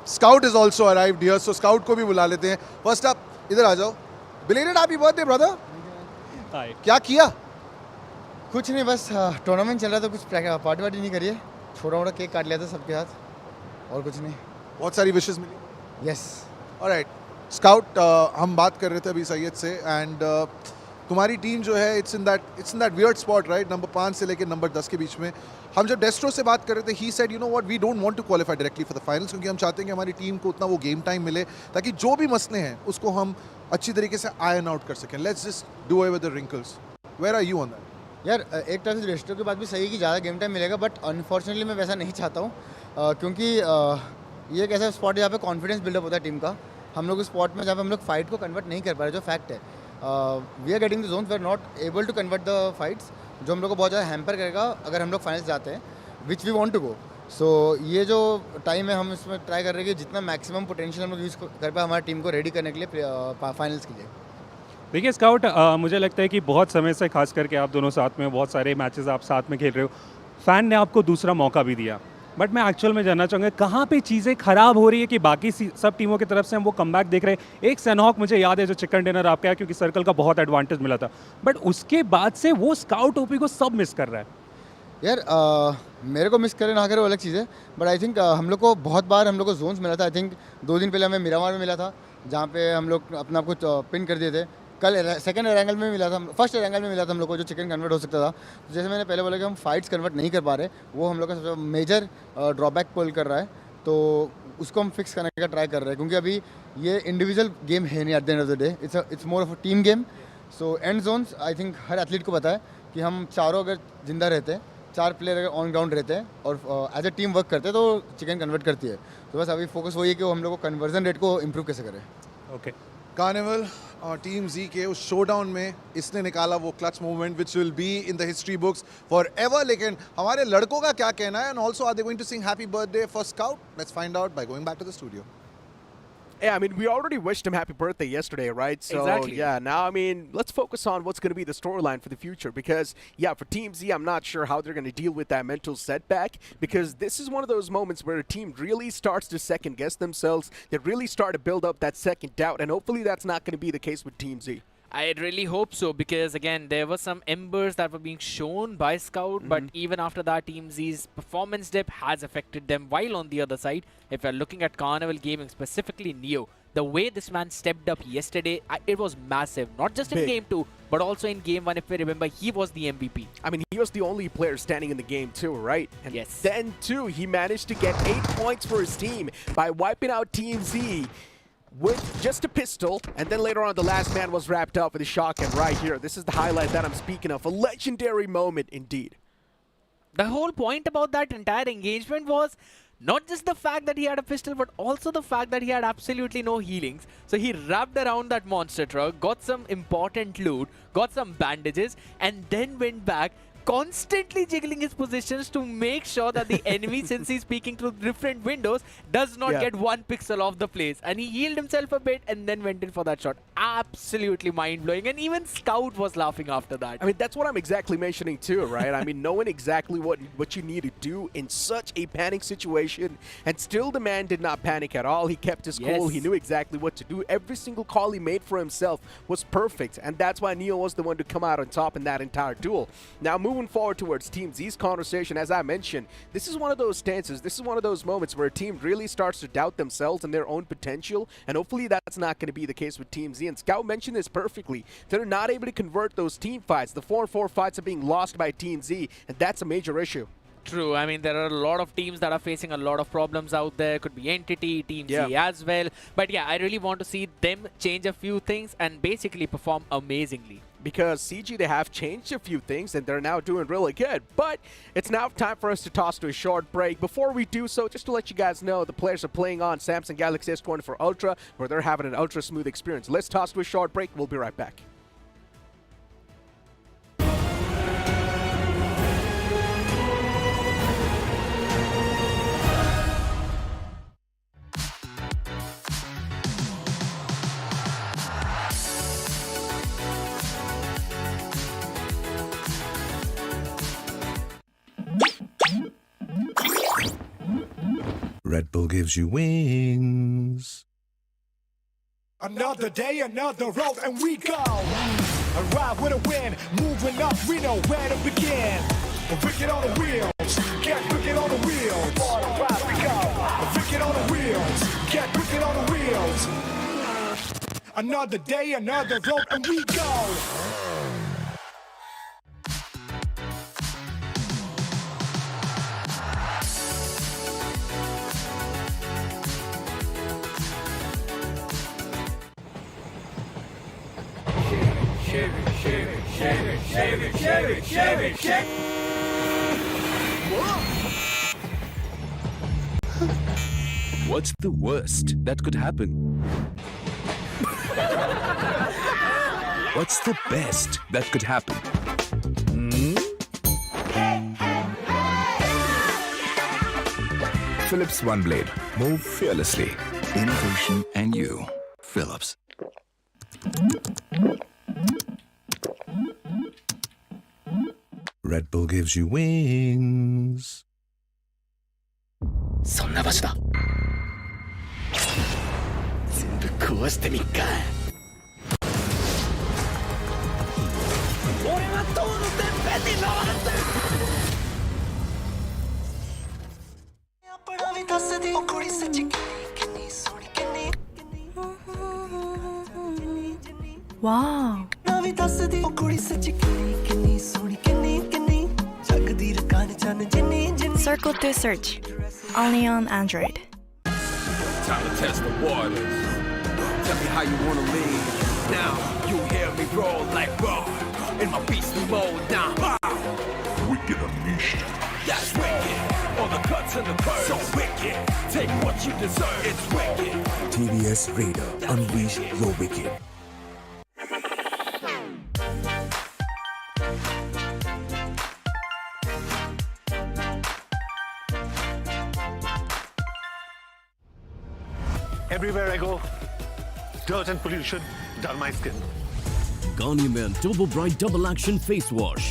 Speaker 13: Scout is also arrived here, so Scout को भी बुला लेते हैं। First up, इधर आ जाओ। Belated happy birthday, brother.
Speaker 14: Hi.
Speaker 13: क्या किया?
Speaker 2: कुछ नहीं, बस टूर्नामेंट चल रहा था, कुछ पार्टी वार्टी नहीं करिए, छोटा मोटा केक काट लिया था सबके साथ, और कुछ नहीं।
Speaker 13: बहुत सारी विशेस मिली।
Speaker 2: यस।
Speaker 13: ऑलराइट स्काउट, हम बात कर रहे थे अभी सैयद से, एंड तुम्हारी टीम जो है it's in that weird spot, right? Number 5 से लेकर नंबर 10 के बीच में। हम जब डेस्ट्रो से बात कर रहे थे, he said you know what, we don't want to qualify directly for the finals, क्योंकि हम चाहते हैं कि हमारी टीम को उतना वो गेम टाइम मिले ताकि जो भी मसले हैं उसको हम अच्छी तरीके से आयरन आउट कर सकें। Let's just do away with the wrinkles. Where are you on that?
Speaker 2: यार एक तरह से डेस्ट्रो की बात भी सही है कि ज़्यादा गेम टाइम मिलेगा, बट अनफॉर्चुनेटली मैं वैसा नहीं चाहता हूँ, क्योंकि ये एक ऐसा स्पॉट है जहाँ पे कॉन्फिडेंस बिल्डअप होता है टीम का। हम लोग इस स्पॉट में जहाँ पे हम लोग फाइट को कन्वर्ट नहीं कर पा रहे, जो फैक्ट है, we are getting the zones, we are not able to convert the fights, जो हम लोग को बहुत ज़्यादा हैम्पर करेगा अगर हम लोग फाइनल्स जाते हैं, which we want to go. So ये जो टाइम है हम इसमें ट्राई कर रहे हैं कि जितना मैक्सिमम पोटेंशियल हम लोग यूज़ कर पाए हमारी टीम को रेडी करने के लिए फाइनल्स के लिए।
Speaker 14: देखिए स्काउट, मुझे लगता है कि बहुत समय से, खास करके आप दोनों साथ में, बहुत सारे मैचेस आप साथ में खेल रहे हो, फ़ैन ने आपको दूसरा मौका भी दिया, बट मैं एक्चुअल में जानना चाहूँगा कहाँ पे चीज़ें ख़राब हो रही है कि बाकी सब टीमों की तरफ से हम वो कमबैक देख रहे हैं। एक सैनॉक मुझे याद है जो चिकन डिनर आपका है, क्योंकि सर्कल का बहुत एडवांटेज मिला था, बट उसके बाद से वो स्काउट ओपी को सब मिस कर रहा है।
Speaker 2: यार मेरे को मिस करे ना करे वो अलग चीज़ है, बट आई थिंक हम लोग को बहुत बार हम लोग को जोन्स मिला था। आई थिंक 2 दिन पहले हमें मिरामार में मिला था, जहाँ पे हम लोग अपना कुछ पिन कर दिए थे। कल सेकंड एंगल में मिला था, फर्स्ट एंगल में मिला था हम लोग को, जो चिकन कन्वर्ट हो सकता था। तो जैसे मैंने पहले बोला कि हम फाइट्स कन्वर्ट नहीं कर पा रहे, वो हम लोग का सबसे मेजर ड्रॉबैक पुल कर रहा है, तो उसको हम फिक्स करने का ट्राई कर रहे हैं, क्योंकि अभी ये इंडिविजुअल गेम है नहीं, at the end of the day it's more of a team game. So and zones I think हर एथलीट को पता है कि हम चारों अगर जिंदा रहते हैं, 4 प्लेयर अगर ऑन ग्राउंड रहते हैं और एज ए टीम वर्क करते हैं, तो चिकन कन्वर्ट करती है। तो बस अभी फोकस वही है कि वो हम लोग को कन्वर्जन रेट को इम्प्रूव कैसे करें।
Speaker 14: ओके,
Speaker 13: कार्निवल और टीम जी के उस शोडाउन में इसने निकाला वो clutch moment which will be in the history books forever. लेकिन हमारे लड़कों का क्या कहना है, and also are they going to sing happy birthday for Scout? Let's find out by going back to the studio.
Speaker 3: Yeah, I mean, we already wished him happy birthday yesterday, right? So,
Speaker 4: Exactly.
Speaker 3: yeah, now, I mean, let's focus on what's going to be the storyline for the future because, yeah, for Team Z, I'm not sure how they're going to deal with that mental setback because this is one of those moments where a team really starts to second-guess themselves. They really start to build up that second doubt, and hopefully that's not going to be the case with Team Z.
Speaker 4: I really hope so because again there were some embers that were being shown by Scout, but even after that Team Z's performance dip has affected them. While on the other side, if you're looking at Carnival Gaming, specifically Neo, the way this man stepped up yesterday, it was massive. Not just in
Speaker 3: Big.
Speaker 4: Game 2, but also in Game 1. If we remember, he was the MVP.
Speaker 3: I mean, he was the only player standing in the game too, right? And
Speaker 4: yes.
Speaker 3: Then too, he managed to get 8 points for his team by wiping out Team Z with just a pistol, and then later on the last man was wrapped up with a shotgun right here. This is the highlight that I'm speaking of. A legendary moment indeed.
Speaker 4: The whole point about that entire engagement was not just the fact that he had a pistol, but also the fact that he had absolutely no healings. So he wrapped around that monster truck, got some important loot, got some bandages, and then went back, constantly jiggling his positions to make sure that the enemy, since he's peeking through different windows, does not get 1 pixel off the place. And he healed himself a bit and then went in for that shot. Absolutely mind-blowing. And even Scout was laughing after that.
Speaker 3: I mean, that's what I'm exactly mentioning too, right? I mean, knowing exactly what you need to do in such a panic situation, and still the man did not panic at all. He kept his cool. He knew exactly what to do. Every single call he made for himself was perfect, and that's why Neo was the one to come out on top in that entire duel. Now, moving forward towards Team Z's conversation, as I mentioned, this is one of those stances, this is one of those moments where a team really starts to doubt themselves and their own potential, and hopefully that's not going to be the case with Team Z. And Scout mentioned this perfectly. They're not able to convert those team fights. The 4-4 fights are being lost by Team Z, and that's a major issue.
Speaker 4: True. I mean, there are a lot of teams that are facing a lot of problems out there. Could be Entity, Team Z as well. But yeah, I really want to see them change a few things and basically perform amazingly.
Speaker 3: Because CG, they have changed a few things and they're now doing really good. But it's now time for us to toss to a short break. Before we do so, just to let you guys know, the players are playing on Samsung Galaxy S24 Ultra, where they're having an ultra smooth experience. Let's toss to a short break. We'll be right back.
Speaker 7: Red Bull gives you wings.
Speaker 8: Another day, another road, and we go. Arrive with a win, moving up, we know where to begin. Wicked on the wheels, get wicked on the wheels. Arrive we go. Wicked on the wheels, get wicked on the wheels. Another day, another road, and we go.
Speaker 10: What's the worst that could happen? What's the best that could happen? Philips One Blade. Move fearlessly. Innovation and you. Philips.
Speaker 7: Red Bull gives you wings.
Speaker 17: そんな場所だ。全部壊してみっか。俺は塔のてっぺんに登るんだ。ਆਪਣਾ ਵੀ ਦੱਸ ਦੀ ਉਹ ਕੁੜੀ ਸੱਚੀ ਕਿੰਨੀ ਸੋਹਣੀ ਕਿੰਨੀ
Speaker 6: Wow.
Speaker 17: ਨਾ ਵੀ ਦੱਸ ਦੀ ਉਹ ਕੁੜੀ ਸੱਚੀ ਕਿੰਨੀ ਸੋਹਣੀ ਕਿੰਨੀ ਕਿੰਨੀ ਜਗਦੀ ਰਕਾਨ ਚੰਨ ਜਿੰਨੀ ਜਿੰਨੀ
Speaker 6: Circle to search. Only on Android.
Speaker 18: Time to test the waters. Tell me how you wanna leave. Now you hear me roll like raw in my beastly mode now. Wicked unleashed. That's wicked. All the cuts and the curves. So wicked. Take what you deserve. It's wicked.
Speaker 19: TVS Raider. Unleash your wicked.
Speaker 9: Everywhere I go, dirt and pollution dull my skin.
Speaker 10: Garnier Men Turbo Bright Double Action Face Wash.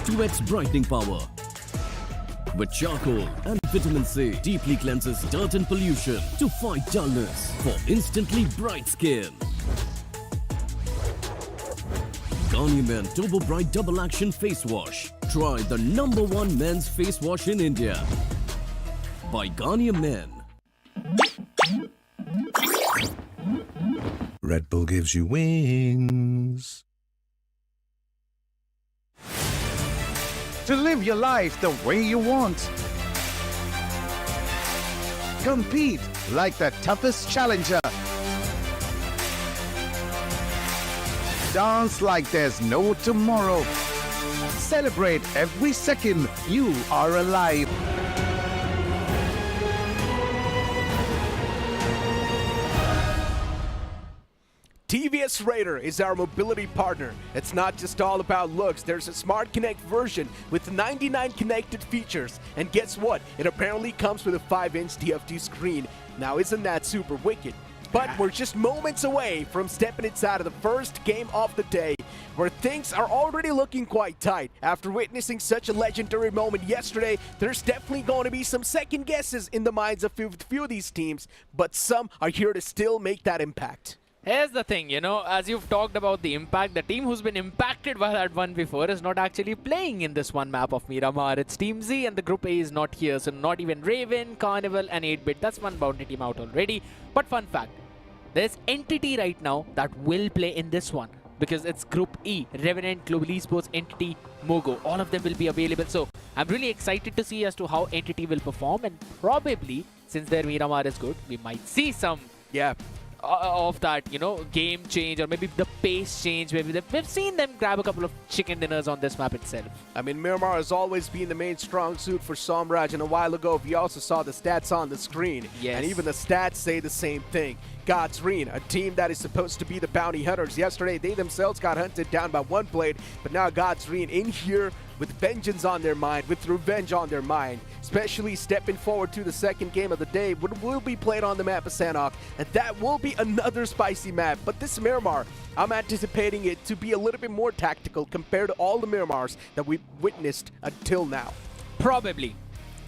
Speaker 10: 2x brightening power. With charcoal and vitamin C, deeply cleanses dirt and pollution to fight dullness for instantly bright skin. Garnier Men Turbo Bright Double Action Face Wash. Try the #1 men's face wash in India. By Garnier Men.
Speaker 7: Red Bull gives you wings.
Speaker 20: To live your life the way you want. Compete like the toughest challenger. Dance like there's no tomorrow. Celebrate every second you are alive.
Speaker 3: TVS Yes Raider is our mobility partner. It's not just all about looks. There's a Smart Connect version with 99 connected features. And guess what? It apparently comes with a 5-inch TFT screen. Now isn't that super wicked? But we're just moments away from stepping inside of the first game of the day, where things are already looking quite tight. After witnessing such a legendary moment yesterday, there's definitely going to be some second guesses in the minds of few of these teams, but some are here to still make that impact.
Speaker 4: Here's the thing, you know, as you've talked about the impact, the team who's been impacted by that one before is not actually playing in this one map of Miramar. It's Team Z and the Group A is not here, so not even Raven, Carnival and 8-Bit. That's one bounty team out already. But fun fact, there's Entity right now that will play in this one because it's Group E, Revenant, Global Esports, Entity, Mogo. All of them will be available. So I'm really excited to see as to how Entity will perform, and probably, since their Miramar is good, we might see some of that, you know, game change or maybe the pace change. Maybe we've seen them grab a couple of chicken dinners on this map itself.
Speaker 3: I mean, Miramar has always been the main strong suit for Somraj, and a while ago we also saw the stats on the screen.
Speaker 4: Yes.
Speaker 3: And even the stats say the same thing. God's Reen, a team that is supposed to be the bounty hunters. Yesterday, they themselves got hunted down by one blade, but now God's Reen in here with vengeance on their mind, with revenge on their mind, especially stepping forward to the second game of the day, which will be played on the map of Sanok, and that will be another spicy map. But this Miramar, I'm anticipating it to be a little bit more tactical compared to all the Miramars that we've witnessed until now.
Speaker 4: Probably.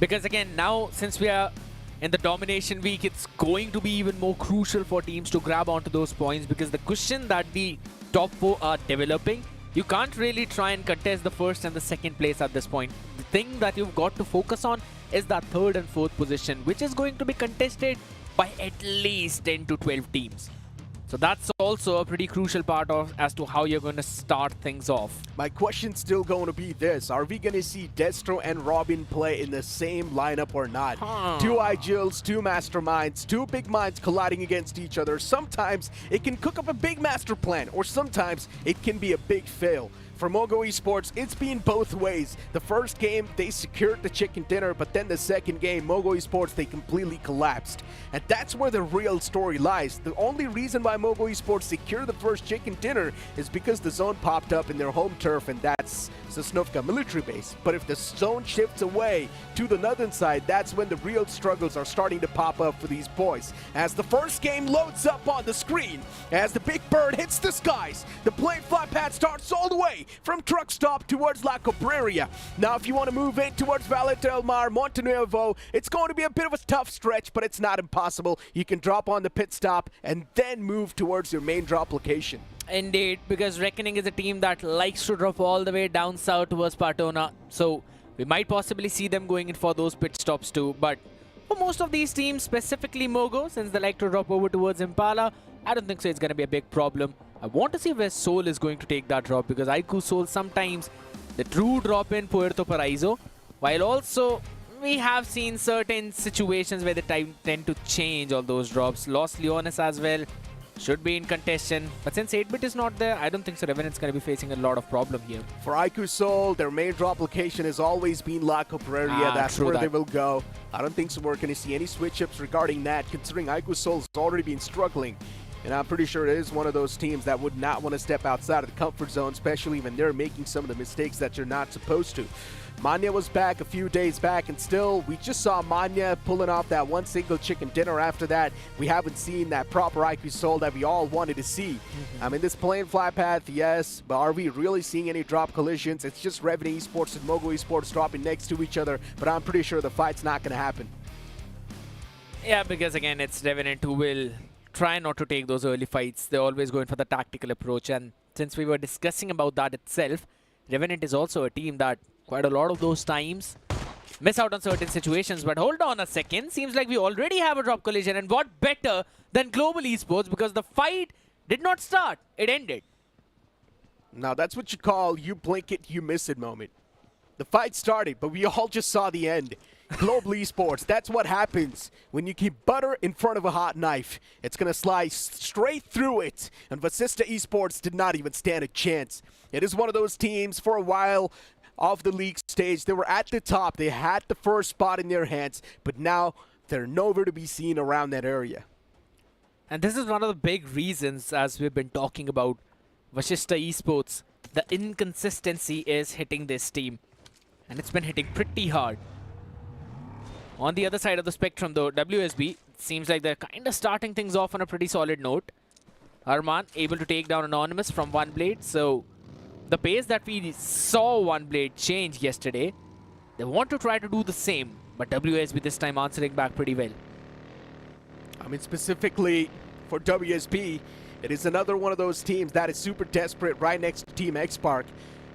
Speaker 4: Because again, now since we are in the Domination week, it's going to be even more crucial for teams to grab onto those points, because the cushion that the top 4 are developing, you can't really try and contest the first and the second place at this point. The thing that you've got to focus on is that third and fourth position, which is going to be contested by at least 10 to 12 teams. So that's also a pretty crucial part of as to how you're going to start things off.
Speaker 3: My question's still going to be this. Are we going to see Destro and Robin play in the same lineup or not? Two IGLs, two masterminds, two big minds colliding against each other. Sometimes it can cook up a big master plan, or sometimes it can be a big fail. For Mogo Esports, it's been both ways. The first game, they secured the chicken dinner, but then the second game, Mogo Esports, they completely collapsed. And that's where the real story lies. The only reason why Mogo Esports secured the first chicken dinner is because the zone popped up in their home turf, and that's Sosnovka military base. But if the zone shifts away to the northern side, that's when the real struggles are starting to pop up for these boys. As the first game loads up on the screen, as the big bird hits the skies, the plane flight pad starts all the way from truck stop towards La Cabrera. Now, if you want to move in towards Valle del Mar, Montenuevo, it's going to be a bit of a tough stretch, but it's not impossible. You can drop on the pit stop and then move towards your main drop location.
Speaker 4: Indeed, because Reckoning is a team that likes to drop all the way down south towards Patona, so we might possibly see them going in for those pit stops too. But for most of these teams, specifically Mogo, since they like to drop over towards Impala, I don't think so it's going to be a big problem. I want to see where Soul is going to take that drop, because IQ Soul sometimes the true drop in Puerto Paraiso, while also we have seen certain situations where they tend to change all those drops. Los Leones as well should be in contention, but since 8-Bit is not there, I don't think so Revenant's going to be facing a lot of problem here.
Speaker 3: For IQ Soul, their main drop location has always been La Cabrera. That's where they will go. I don't think so we're going to see any switch-ups regarding that, considering IQ Soul's already been struggling. And I'm pretty sure it is one of those teams that would not want to step outside of the comfort zone, especially when they're making some of the mistakes that you're not supposed to. Manya was back a few days back, and still, we just saw Manya pulling off that one single chicken dinner. After that, we haven't seen that proper IQ Soul that we all wanted to see. I mean, this plain flat path, yes, but are we really seeing any drop collisions? It's just Revenant Esports and Mogo Esports dropping next to each other, but I'm pretty sure the fight's not going to happen.
Speaker 4: Yeah, because again, it's Revenant who will try not to take those early fights. They're always going for the tactical approach, and since we were discussing about that itself, Revenant is also a team that quite a lot of those times miss out on certain situations. But hold on a second, seems like we already have a drop collision, and what better than Global Esports, because the fight did not start, it ended.
Speaker 3: Now that's what you call you blink it, you miss it moment. The fight started, but we all just saw the end. Global Esports, that's what happens when you keep butter in front of a hot knife. It's going to slice straight through it. And Vasista Esports did not even stand a chance. It is one of those teams for a while off the league stage. They were at the top. They had the first spot in their hands, but now they're nowhere to be seen around that area.
Speaker 4: And this is one of the big reasons, as we've been talking about Vashishta Esports, the inconsistency is hitting this team. And it's been hitting pretty hard. On the other side of the spectrum though, WSB seems like they're kind of starting things off on a pretty solid note. Arman able to take down Anonymous from One Blade. So the pace that we saw One Blade change yesterday, they want to try to do the same. But WSB this time answering back pretty well.
Speaker 3: I mean, specifically for WSB, it is another one of those teams that is super desperate right next to Team X-Spark.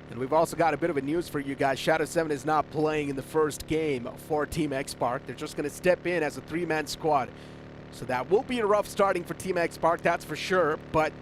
Speaker 3: And we've also got a bit of a news for you guys. Shadow 7 is not playing in the first game for Team X-Spark. They're just going to step in as a 3-man squad. So that will be a rough starting for Team X-Spark, that's for sure. But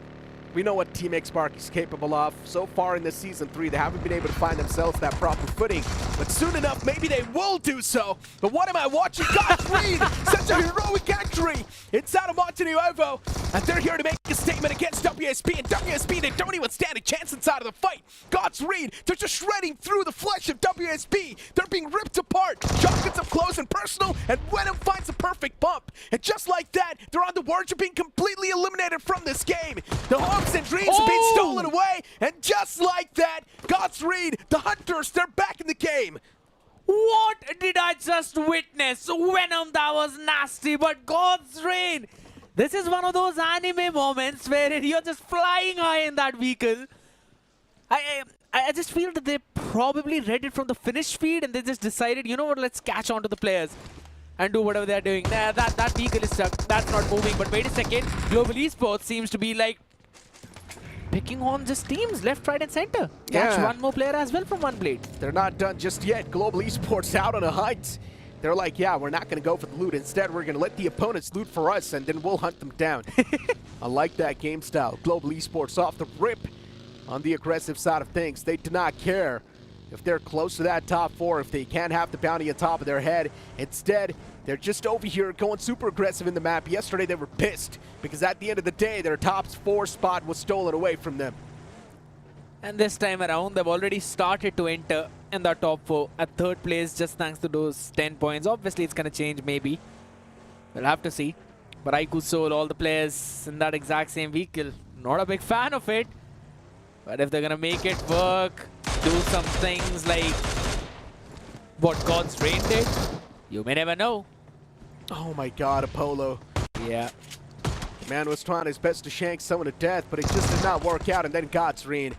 Speaker 3: we know what Team X-Spark is capable of. So far in this Season 3, they haven't been able to find themselves that proper footing. But soon enough, maybe they will do so. But what am I watching? God's Reed! Such a heroic entry inside of Montenegro. And they're here to make a statement against WSB. And WSB, they don't even stand a chance inside of the fight. God's Reed, they're just shredding through the flesh of WSB. They're being ripped apart. Shock gets up close and personal, and Venom finds the perfect bump. And just like that, they're on the verge of being completely eliminated from this game. The hopes and dreams have been stolen away, and just like that, God's Reed, the Hunters, they're back in the game.
Speaker 4: What did I just witness? Venom, that was nasty, but God's Reign. This is one of those anime moments where you're just flying high in that vehicle. I just feel that they probably read it from the finish feed and they just decided, you know what, let's catch on to the players and do whatever they're doing. Nah, that vehicle is stuck. That's not moving. But wait a second. Global Esports seems to be like picking on just teams left, right, and center. Catch one more player as well from One Blade.
Speaker 3: They're not done just yet. Global Esports out on a hunt. They're like, yeah, we're not going to go for the loot. Instead, we're going to let the opponents loot for us, and then we'll hunt them down. I like that game style. Global Esports off the rip on the aggressive side of things. They do not care if they're close to that top 4, if they can't have the bounty on top of their head. Instead, they're just over here going super aggressive in the map. Yesterday, they were pissed because at the end of the day, their top 4 spot was stolen away from them.
Speaker 4: And this time around, they've already started to enter in the top 4 at 3rd place just thanks to those 10 points. Obviously, it's going to change maybe. We'll have to see. But Aiku Soul, all the players in that exact same vehicle, not a big fan of it. But if they're going to make it work, do some things like what God's Reign did, you may never know.
Speaker 3: Oh my god, Apollo.
Speaker 4: Yeah.
Speaker 3: The man was trying his best to shank someone to death, but it just did not work out, and then God's Reign.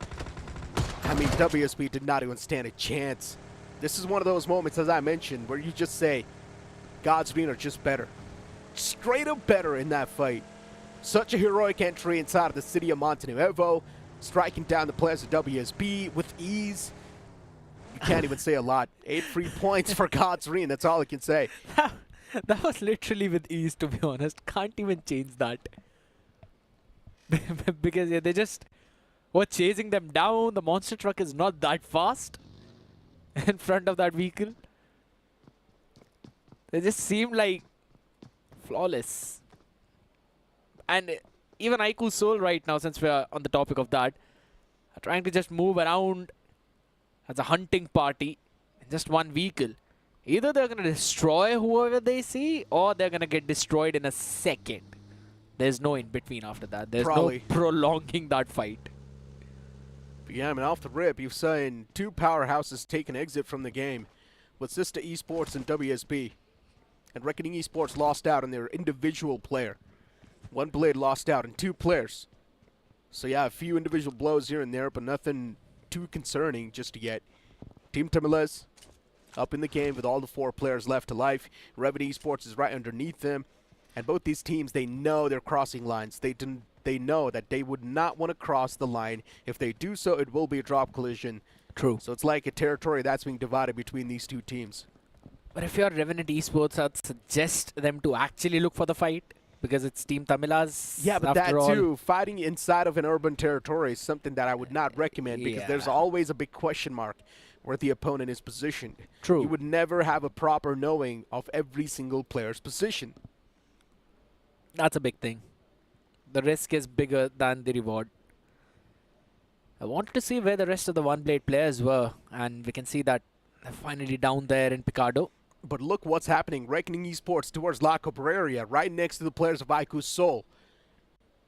Speaker 3: I mean, WSB did not even stand a chance. This is one of those moments, as I mentioned, where you just say, God's Reign are just better. Straight up better in that fight. Such a heroic entry inside of the city of Montenegro, striking down the players of WSB with ease. You can't even say a lot. 8 free points for God's Reign, that's all I can say.
Speaker 4: That was literally with ease, to be honest. Can't even change that. Because yeah, they just were chasing them down. The monster truck is not that fast in front of that vehicle. They just seem like flawless. And even Aiku Soul right now, since we are on the topic of that, are trying to just move around as a hunting party in just one vehicle. Either they're going to destroy whoever they see, or they're going to get destroyed in a second. There's no in between after that. There's no prolonging that fight.
Speaker 3: But yeah, I mean, off the rip, you've seen 2 powerhouses take an exit from the game with Sister Esports and WSB. And Reckoning Esports lost out on their individual player. One Blade lost out on 2 players. So yeah, a few individual blows here and there, but nothing too concerning just yet. Team Tamiles up in the game with all the 4 players left to life. Revenue Esports is right underneath them. And both these teams, they know they're crossing lines. They know that they would not want to cross the line. If they do so, it will be a drop collision.
Speaker 4: True.
Speaker 3: So it's like a territory that's being divided between these 2 teams.
Speaker 4: But if you're Revenant Esports, I'd suggest them to actually look for the fight. Because it's Team Tamilas.
Speaker 3: Yeah, but that too, fighting inside of an urban territory is something that I would not recommend because there's always a big question mark where the opponent is positioned.
Speaker 4: True.
Speaker 3: You would never have a proper knowing of every single player's position.
Speaker 4: That's a big thing. The risk is bigger than the reward. I wanted to see where the rest of the One Blade players were, and we can see that they're finally down there in Picardo.
Speaker 3: But look what's happening. Reckoning Esports towards La Cabrera, right next to the players of Aiku Soul.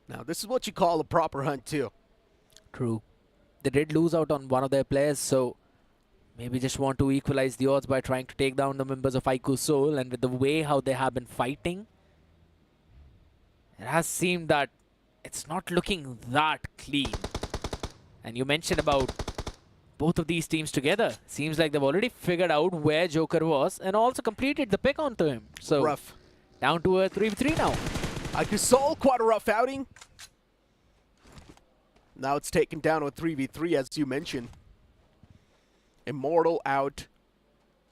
Speaker 3: Now, this is what you call a proper hunt, too.
Speaker 4: True. They did lose out on one of their players, so maybe just want to equalize the odds by trying to take down the members of Aiku Soul. And with the way how they have been fighting, it has seemed that it's not looking that clean. And you mentioned about both of these teams together. Seems like they've already figured out where Joker was and also completed the pick onto him. So
Speaker 3: rough.
Speaker 4: Down to a 3v3 now.
Speaker 3: Aiku Soul, quite a rough outing. Now it's taken down to a 3v3, as you mentioned. Immortal out.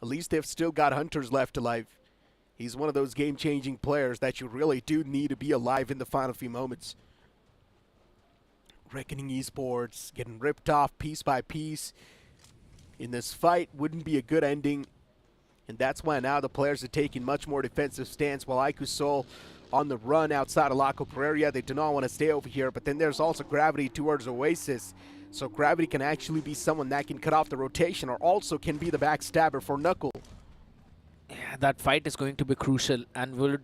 Speaker 3: At least they've still got Hunters left alive. He's one of those game-changing players that you really do need to be alive in the final few moments. Reckoning Esports getting ripped off piece by piece in this fight wouldn't be a good ending. And that's why now the players are taking much more defensive stance, while Aiku Soul on the run outside of La Correria. They do not want to stay over here, but then there's also Gravity towards Oasis. So Gravity can actually be someone that can cut off the rotation, or also can be the backstabber for Knuckle.
Speaker 4: Yeah, that fight is going to be crucial and will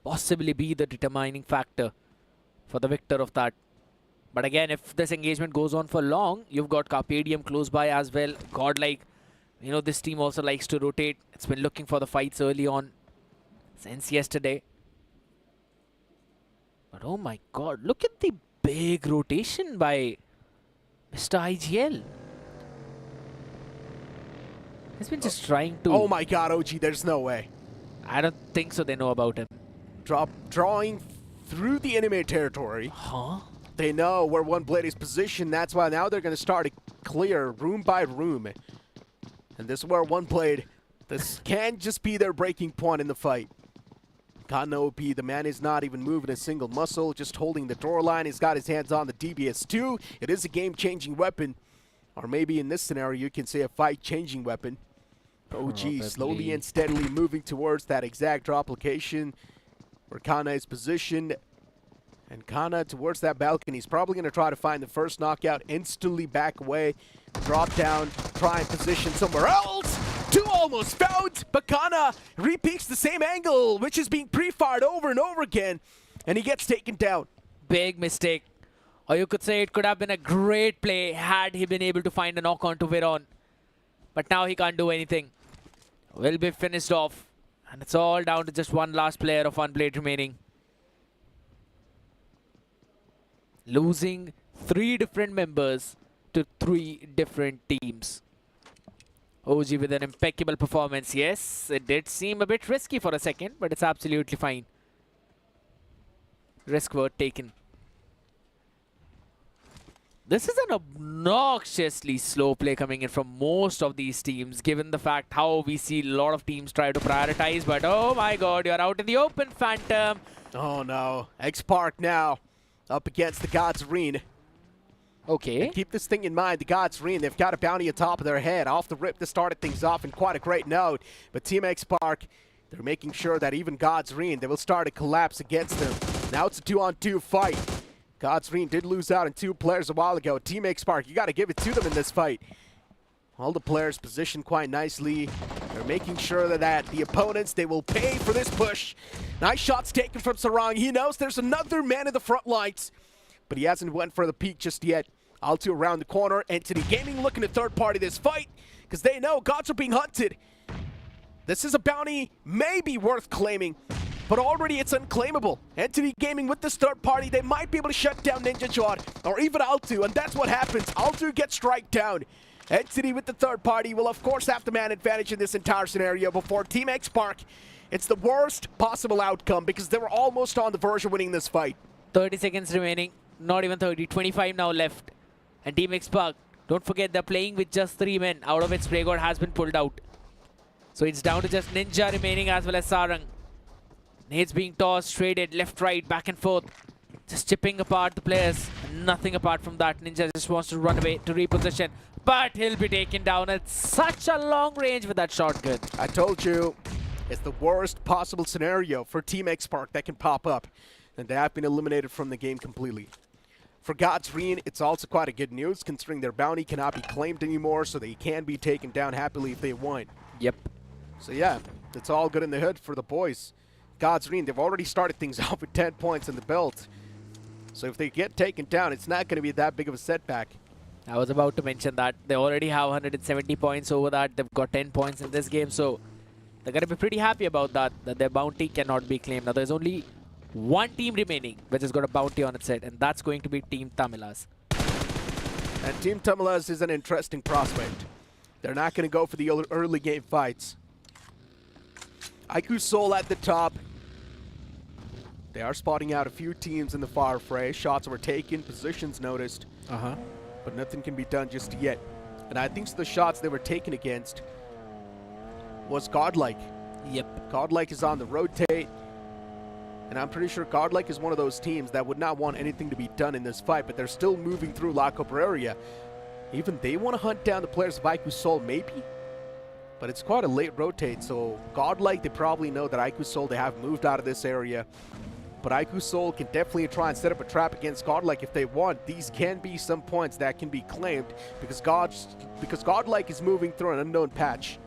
Speaker 4: possibly be the determining factor for the victor of that. But again, if this engagement goes on for long, you've got Carpe Diem close by as well. Godlike, you know, this team also likes to rotate. It's been looking for the fights early on since yesterday. But oh my god, look at the big rotation by Mr. IGL. He's been just trying to...
Speaker 3: Oh my god, OG, there's no way.
Speaker 4: I don't think so they know about him.
Speaker 3: Drawing through the enemy territory.
Speaker 4: Huh?
Speaker 3: They know where one blade is positioned. That's why now they're going to start to clear room by room. And this is where one blade, this can just be their breaking point in the fight. Got OP, the man is not even moving a single muscle, just holding the door line. He's got his hands on the DBS2. It is a game-changing weapon. Or maybe in this scenario, you can say a fight-changing weapon. OG slowly and steadily moving towards that exact drop location where Kana is positioned. And Kana towards that balcony. He's probably going to try to find the first knockout, instantly back away, drop down, try and position somewhere else. Two almost found, but Kana repeats the same angle, which is being pre-fired over and over again, and he gets taken down.
Speaker 4: Big mistake. Or you could say it could have been a great play had he been able to find a knock onto Viron. But now he can't do anything. Will be finished off. And it's all down to just one last player of one blade remaining. Losing 3 different members to 3 different teams. OG with an impeccable performance. Yes, it did seem a bit risky for a second, but it's absolutely fine. Risk worth taken. This is an obnoxiously slow play coming in from most of these teams, given the fact how we see a lot of teams try to prioritize. But oh my god, you're out in the open, Phantom.
Speaker 3: Oh no, X-Park now up against the God's Ring.
Speaker 4: Okay.
Speaker 3: And keep this thing in mind, the God's Ring, they've got a bounty atop of their head. Off the rip, this started things off in quite a great note. But Team X-Park, they're making sure that even God's Ring, they will start to collapse against them. Now it's a 2-on-2 fight. God's Ring did lose out in 2 players a while ago. Team X-Park, you got to give it to them in this fight. All the players positioned quite nicely. They're making sure that the opponents, they will pay for this push. Nice shots taken from Sarang. He knows there's another man in the front lines, but he hasn't went for the peak just yet. Altu around the corner. Entity Gaming looking to third party this fight because they know gods are being hunted. This is a bounty maybe worth claiming, but already it's unclaimable. Entity Gaming with this third party, they might be able to shut down Ninja Jod or even Altu, and that's what happens. Altu gets strike down. Entity with the third party will of course have the man advantage in this entire scenario before Team X-Park. It's the worst possible outcome because they were almost on the verge of winning this fight.
Speaker 4: 30 seconds remaining. Not even 30. 25 now left. And Team X-Park, don't forget they're playing with just 3 men. Out of which Spray God has been pulled out. So it's down to just Ninja remaining as well as Sarang. Nades being tossed, traded, left, right, back and forth. Just chipping apart the players. Nothing apart from that. Ninja just wants to run away to reposition. But he'll be taken down at such a long range with that shotgun.
Speaker 3: I told you, it's the worst possible scenario for Team X-Park that can pop up. And they have been eliminated from the game completely. For God's Ring, it's also quite a good news considering their bounty cannot be claimed anymore, so they can be taken down happily if they want.
Speaker 4: Yep.
Speaker 3: So yeah, it's all good in the hood for the boys. God's Ring, they've already started things off with 10 points in the belt. So if they get taken down, it's not going to be that big of a setback.
Speaker 4: I was about to mention that they already have 170 points over that. They've got 10 points in this game, so they're going to be pretty happy about that, that their bounty cannot be claimed. Now there's only one team remaining which has got a bounty on its head, and that's going to be Team Tamilas.
Speaker 3: And Team Tamilas is an interesting prospect. They're not going to go for the early game fights. IQ Soul at the top. They are spotting out a few teams in the far fray. Shots were taken, positions noticed. But nothing can be done just yet. And I think the shots they were taken against was Godlike.
Speaker 4: Yep.
Speaker 3: Godlike is on the rotate. And I'm pretty sure Godlike is one of those teams that would not want anything to be done in this fight, but they're still moving through La Cabrera. Even they want to hunt down the players of IQ Soul, maybe? But it's quite a late rotate, so Godlike, they probably know that IQ Soul, they have moved out of this area. But IQ Soul can definitely try and set up a trap against Godlike if they want. These can be some points that can be claimed because Godlike is moving through an unknown patch.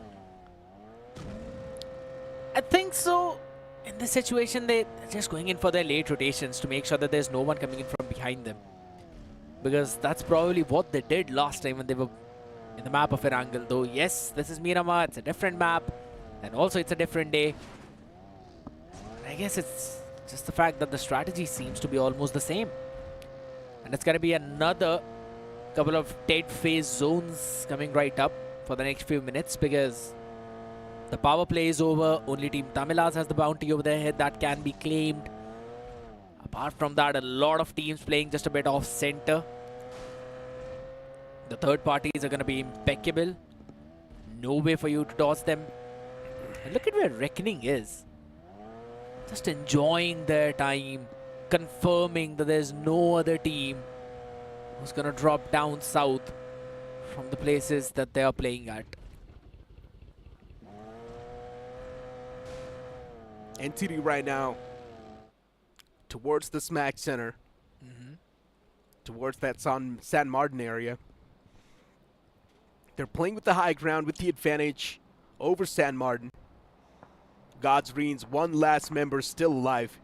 Speaker 4: I think so. In this situation, they're just going in for their late rotations to make sure that there's no one coming in from behind them. Because that's probably what they did last time when they were in the map of Erangel. Though, yes, this is Miramar, it's a different map, and also it's a different day. I guess it's just the fact that the strategy seems to be almost the same. And it's going to be another couple of dead phase zones coming right up for the next few minutes because the power play is over. Only Team Tamilas has the bounty over their head that can be claimed. Apart from that, a lot of teams playing just a bit off center. The third parties are going to be impeccable. No way for you to toss them. And look at where Reckoning is. Just enjoying their time, confirming that there's no other team who's going to drop down south from the places that they are playing at.
Speaker 3: NTD right now towards the smack center, towards that San Martin area. They're playing with the high ground with the advantage over San Martin. God's Green's one last member still alive.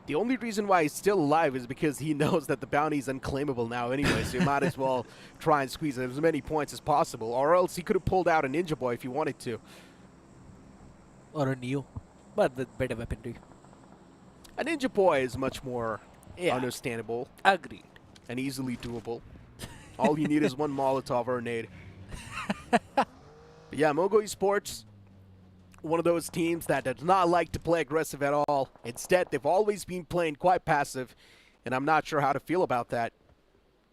Speaker 3: The only reason why he's still alive is because he knows that the bounty is unclaimable now anyway, so you might as well try and squeeze as many points as possible, or else he could have pulled out a Ninja Boy if he wanted to.
Speaker 4: Or a Neo, but with better weaponry.
Speaker 3: A Ninja Boy is much more understandable.
Speaker 4: Agreed.
Speaker 3: And easily doable. All you need is one Molotov or a nade. But yeah, Mogo Esports, one of those teams that does not like to play aggressive at all. Instead, they've always been playing quite passive, and I'm not sure how to feel about that.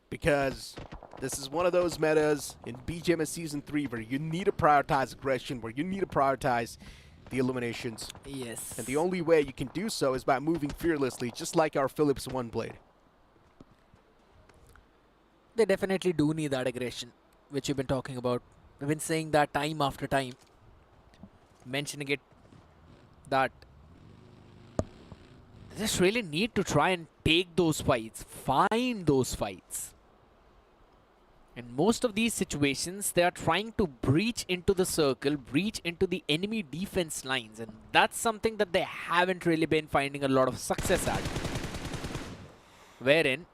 Speaker 3: Because this is one of those metas in BGMS Season 3 where you need to prioritize aggression, where you need to prioritize the eliminations.
Speaker 4: Yes.
Speaker 3: And the only way you can do so is by moving fearlessly, just like our Philips One Blade.
Speaker 4: They definitely do need that aggression, which you've been talking about. We've been saying that time after time. Mentioning it, that they just really need to try and take those fights, find those fights. In most of these situations, they are trying to breach into the circle, breach into the enemy defense lines, and that's something that they haven't really been finding a lot of success at. Wherein,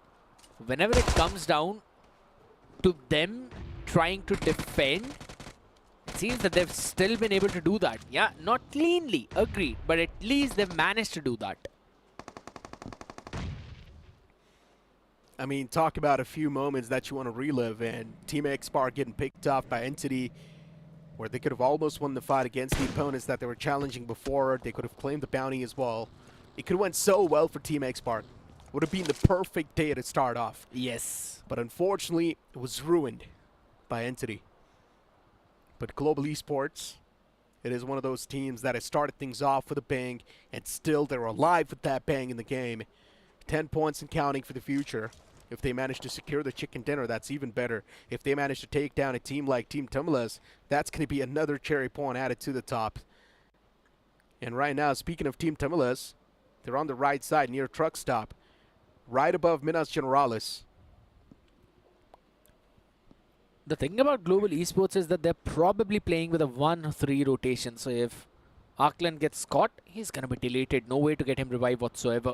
Speaker 4: whenever it comes down to them trying to defend, it seems that they've still been able to do that. Yeah, not cleanly, agreed, but at least they've managed to do that.
Speaker 3: I mean, talk about a few moments that you want to relive, and Team X-Bar getting picked off by Entity, where they could have almost won the fight against the opponents that they were challenging before. They could have claimed the bounty as well. It could have went so well for Team X-Bar. Would have been the perfect day to start off.
Speaker 4: Yes.
Speaker 3: But unfortunately, it was ruined by Entity. But Global Esports, it is one of those teams that has started things off with a bang, and still they're alive with that bang in the game. 10 points and counting for the future. If they manage to secure the chicken dinner, that's even better. If they manage to take down a team like Team Tamilas, that's going to be another cherry point added to the top. And right now, speaking of Team Tamilas, they're on the right side near truck stop, right above Minas Generalis.
Speaker 4: The thing about Global Esports is that they're probably playing with a 1-3 rotation. So if Arkland gets caught, he's going to be deleted. No way to get him revived whatsoever.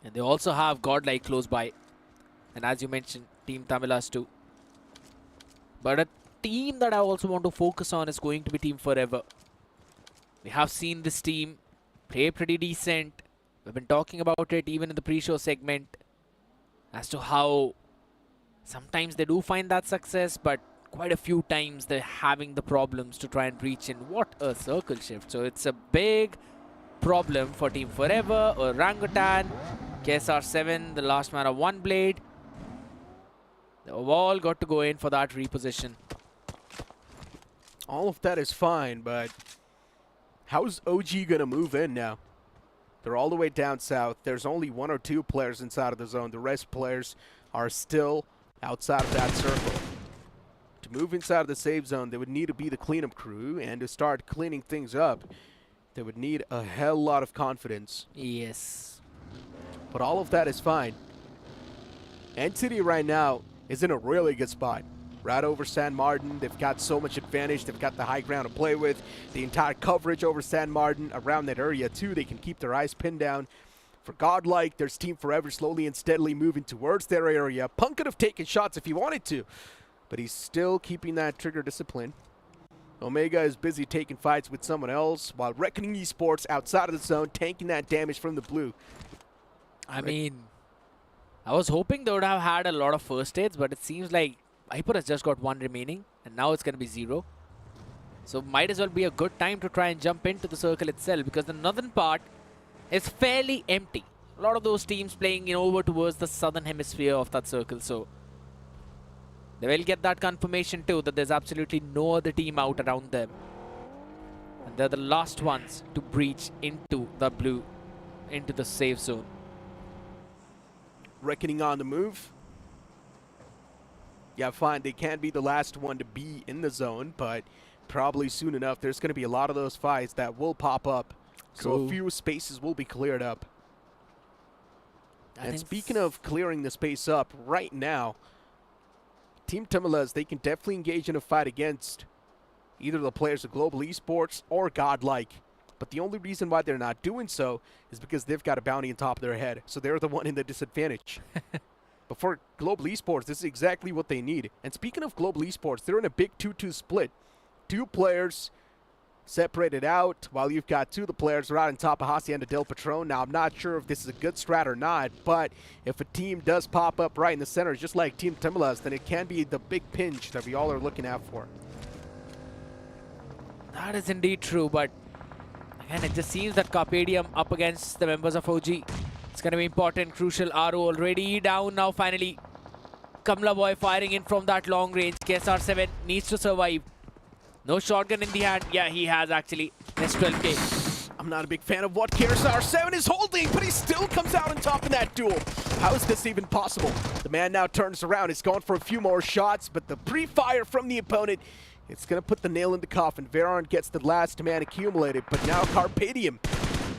Speaker 4: And they also have Godlike close by. And as you mentioned, Team Tamilas too. But a team that I also want to focus on is going to be Team Forever. We have seen this team play pretty decent. We've been talking about it even in the pre-show segment as to how sometimes they do find that success, but quite a few times they're having the problems to try and reach in. What a circle shift. So it's a big problem for Team Forever. Orangutan, KSR7, the last man of one blade. They've all got to go in for that reposition.
Speaker 3: All of that is fine, but how's OG gonna move in now? They're all the way down south. There's only 1 or 2 players inside of the zone. The rest players are still outside of that circle. To move inside of the safe zone, they would need to be the cleanup crew, and to start cleaning things up, they would need a hell lot of confidence.
Speaker 4: Yes.
Speaker 3: But all of that is fine. Entity right now is in a really good spot. Right over San Martin, they've got so much advantage. They've got the high ground to play with. The entire coverage over San Martin around that area too. They can keep their eyes pinned down. For Godlike, there's Team Forever slowly and steadily moving towards their area. Punk could have taken shots if he wanted to, but he's still keeping that trigger discipline. Omega is busy taking fights with someone else, while Reckoning Esports outside of the zone, tanking that damage from the blue.
Speaker 4: I mean, I was hoping they would have had a lot of first aids, but it seems like Hyper has just got 1 remaining, and now it's going to be 0. So might as well be a good time to try and jump into the circle itself, because the northern part is fairly empty. A lot of those teams playing over towards the southern hemisphere of that circle, so they will get that confirmation too that there's absolutely no other team out around them. And they're the last ones to breach into the blue, into the safe zone.
Speaker 3: Reckoning on the move. Yeah, fine, they can't be the last one to be in the zone, but probably soon enough there's going to be a lot of those fights that will pop up. So a few spaces will be cleared up. And speaking of clearing the space up, right now, Team Tamilas, they can definitely engage in a fight against either the players of Global Esports or Godlike. But the only reason why they're not doing so is because they've got a bounty on top of their head. So they're the one in the disadvantage. But for Global Esports, this is exactly what they need. And speaking of Global Esports, they're in a big 2-2 split. 2 players separated out, while you've got 2 of the players right on top of Hacienda del Patron. Now, I'm not sure if this is a good strat or not, but if a team does pop up right in the center, just like Team Tamilas, then it can be the big pinch that we all are looking out for.
Speaker 4: That is indeed true, but again, it just seems that Carpedium up against the members of OG. It's going to be important, crucial. Aru already down now, finally. Kamla Boy firing in from that long range. KSR7 needs to survive. No shotgun in the hand. Yeah, he has actually. That's 12k.
Speaker 3: I'm not a big fan of what KSR7 is holding, but he still comes out on top in that duel. How is this even possible? The man now turns around. He's going for a few more shots, but the pre-fire from the opponent, it's going to put the nail in the coffin. Veron gets the last man accumulated, but now Carpedium,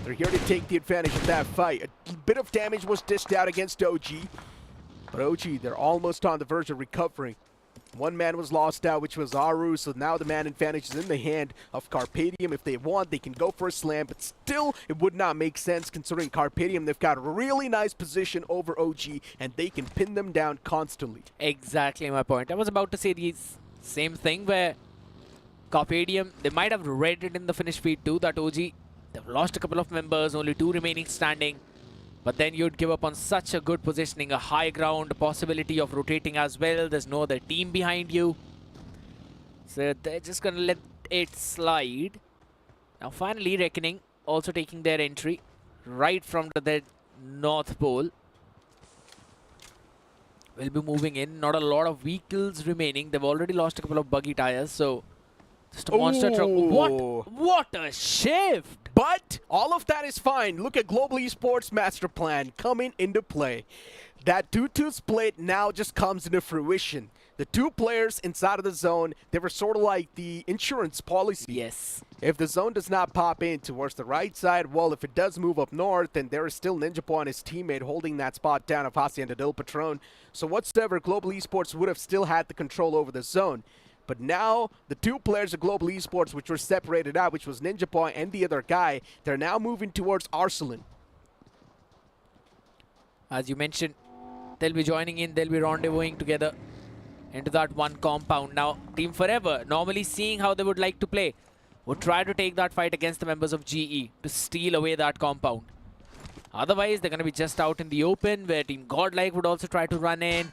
Speaker 3: they're here to take the advantage of that fight. A bit of damage was dished out against OG, but OG, they're almost on the verge of recovering. 1 man was lost out, which was Aru, so now the man advantage is in the hand of Carpedium. If they want, they can go for a slam, but still, it would not make sense considering Carpedium, they've got a really nice position over OG, and they can pin them down constantly.
Speaker 4: Exactly my point. I was about to say the same thing where Carpedium, they might have read it in the finish feed too, that OG, they've lost a couple of members, only 2 remaining standing. But then you'd give up on such a good positioning, a high ground, a possibility of rotating as well. There's no other team behind you. So they're just going to let it slide. Now finally Reckoning also taking their entry right from the North Pole. Will be moving in. Not a lot of vehicles remaining. They've already lost a couple of buggy tires. So just a monster truck. What a shift!
Speaker 3: But all of that is fine. Look at Global Esports master plan coming into play. That 2-2 split now just comes into fruition. The 2 players inside of the zone, they were sort of like the insurance policy.
Speaker 4: Yes.
Speaker 3: If the zone does not pop in towards the right side, well, if it does move up north, then there is still Ninja Boy and his teammate holding that spot down of Hacienda del Patron. So whatsoever, Global Esports would have still had the control over the zone. But now, the 2 players of Global Esports, which were separated out, which was Ninja Boy and the other guy, they're now moving towards Arsalan.
Speaker 4: As you mentioned, they'll be joining in, they'll be rendezvousing together into that one compound. Now, Team Forever, normally seeing how they would like to play, would try to take that fight against the members of GE to steal away that compound. Otherwise, they're going to be just out in the open, where Team Godlike would also try to run in.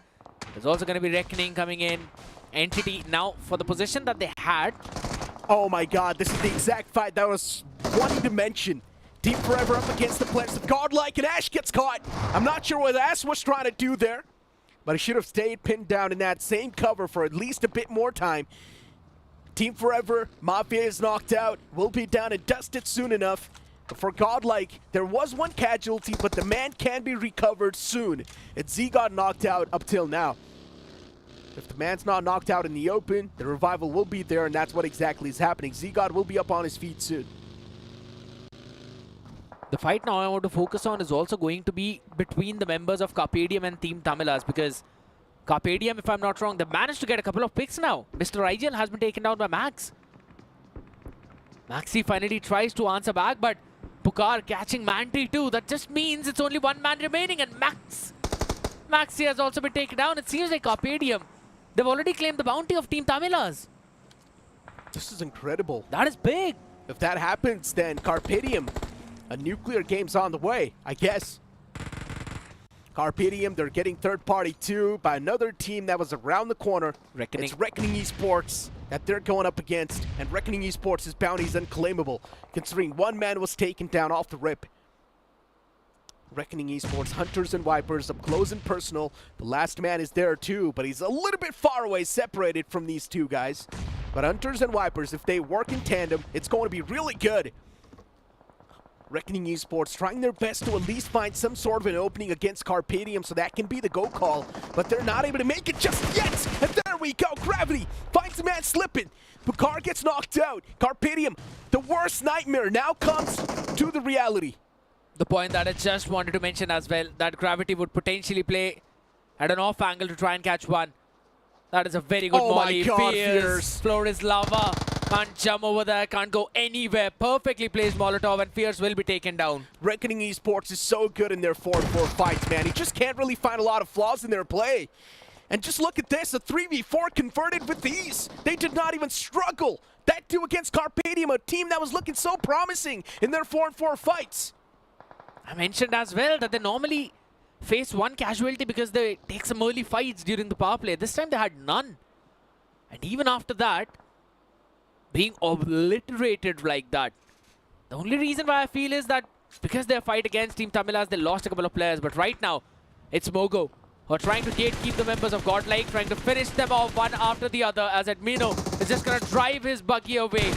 Speaker 4: There's also going to be Reckoning coming in. Entity now for the position that they had.
Speaker 3: Oh my god, this is the exact fight that was one dimension. Team Forever up against the players of Godlike, and Ash gets caught. I'm not sure what Ash was trying to do there, but he should have stayed pinned down in that same cover for at least a bit more time. Team Forever, Mafia is knocked out, will be down and dusted soon enough. But for Godlike, there was one casualty, but the man can be recovered soon. And Z got knocked out up till now. If the man's not knocked out in the open, the revival will be there, and that's what exactly is happening. Z-God will be up on his feet soon.
Speaker 4: The fight now I want to focus on is also going to be between the members of Carpedium and Team Tamilas, because Carpedium, if I'm not wrong, they managed to get a couple of picks now. Mr. Igel has been taken down by Max. Maxi finally tries to answer back, but Pukar catching Mantry too. That just means it's only one man remaining, and Maxi has also been taken down. It seems like Carpedium, they've already claimed the bounty of Team Tamilas.
Speaker 3: This is incredible.
Speaker 4: That is big.
Speaker 3: If that happens, then Carpedium, a nuclear game's on the way, I guess. Carpedium, they're getting third party too by another team that was around the corner. It's Reckoning Esports that they're going up against, and Reckoning Esports' bounty is unclaimable, considering one man was taken down off the rip. Reckoning Esports, Hunters and Wipers up close and personal. The last man is there too, but he's a little bit far away, separated from these two guys. But Hunters and Wipers, if they work in tandem, it's going to be really good. Reckoning Esports trying their best to at least find some sort of an opening against Carpedium, so that can be the go call, but they're not able to make it just yet. And there we go, Gravity finds the man slipping. Pukar gets knocked out. Carpedium, the worst nightmare now comes to the reality.
Speaker 4: The point that I just wanted to mention as well, that Gravity would potentially play at an off angle to try and catch one. That is a very good molly.
Speaker 3: My God,
Speaker 4: Fierce. Floor is lava. Can't jump over there, can't go anywhere. Perfectly placed Molotov, and Fierce will be taken down.
Speaker 3: Reckoning Esports is so good in their 4-4 fights, man. He just can't really find a lot of flaws in their play. And just look at this, a 3v4 converted with ease. They did not even struggle. That too against Carpedium, a team that was looking so promising in their 4-4 fights.
Speaker 4: I mentioned as well that they normally face one casualty because they take some early fights during the power play. This time they had none. And even after that, being obliterated like that. The only reason why I feel is that because their fight against Team Tamilas, they lost a couple of players. But right now, it's Mogo who are trying to gatekeep the members of Godlike, trying to finish them off one after the other, as Admino is just going to drive his buggy away.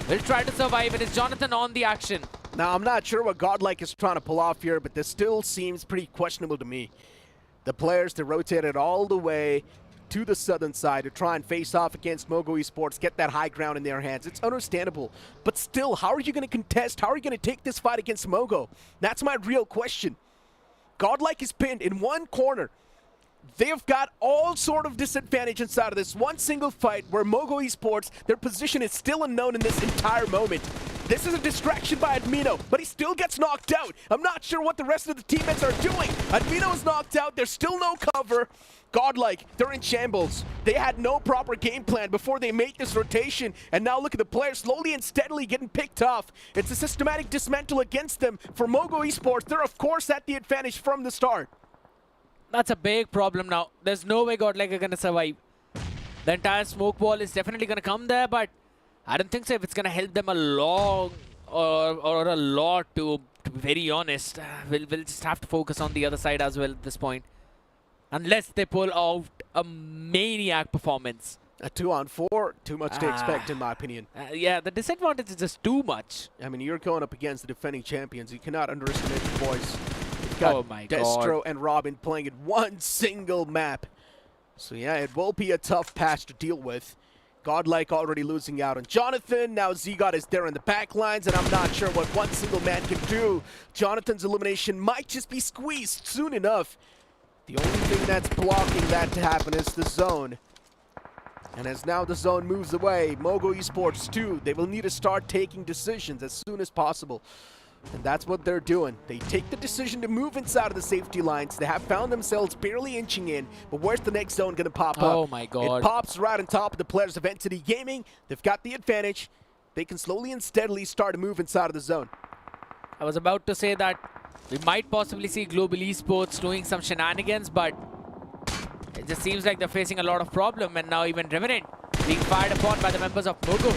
Speaker 4: Will try to survive, and it's Jonathan on the action.
Speaker 3: Now, I'm not sure what Godlike is trying to pull off here, but this still seems pretty questionable to me. The players, they rotated all the way to the southern side to try and face off against Mogo Esports, get that high ground in their hands. It's understandable, but still, how are you going to contest? How are you going to take this fight against Mogo? That's my real question. Godlike is pinned in one corner. They've got all sort of disadvantage inside of this one single fight where Mogo Esports, their position is still unknown in this entire moment. This is a distraction by Admino, but he still gets knocked out. I'm not sure what the rest of the teammates are doing. Admino is knocked out. There's still no cover. Godlike, they're in shambles. They had no proper game plan before they made this rotation, and now look at the players slowly and steadily getting picked off. It's a systematic dismantle against them. For Mogo Esports, they're of course at the advantage from the start.
Speaker 4: That's a big problem now. There's no way Godlike are going to survive. The entire smoke wall is definitely going to come there, but I don't think so if it's going to help them a long or a lot, to be very honest. We'll just have to focus on the other side as well at this point. Unless they pull out a maniac performance.
Speaker 3: A 2-on-4, too much to expect in my opinion.
Speaker 4: Yeah, the disadvantage is just too much.
Speaker 3: I mean, you're going up against the defending champions. You cannot underestimate the boys. You've got
Speaker 4: Oh my
Speaker 3: Destro
Speaker 4: God.
Speaker 3: and Robin playing in one single map. So yeah, it will be a tough patch to deal with. Godlike already losing out on Jonathan. Now Z-God is there in the back lines, and I'm not sure what one single man can do. Jonathan's elimination might just be squeezed soon enough. The only thing that's blocking that to happen is the zone. And as now the zone moves away, Mogo Esports too, they will need to start taking decisions as soon as possible. And that's what they're doing. They take the decision to move inside of the safety lines. They have found themselves barely inching in, but where's the next zone going to pop up?
Speaker 4: Oh my god.
Speaker 3: It pops right on top of the players of Entity Gaming. They've got the advantage. They can slowly and steadily start to move inside of the zone.
Speaker 4: I was about to say that we might possibly see Global Esports doing some shenanigans, but it just seems like they're facing a lot of problem, and now even Revenant being fired upon by the members of Mogo.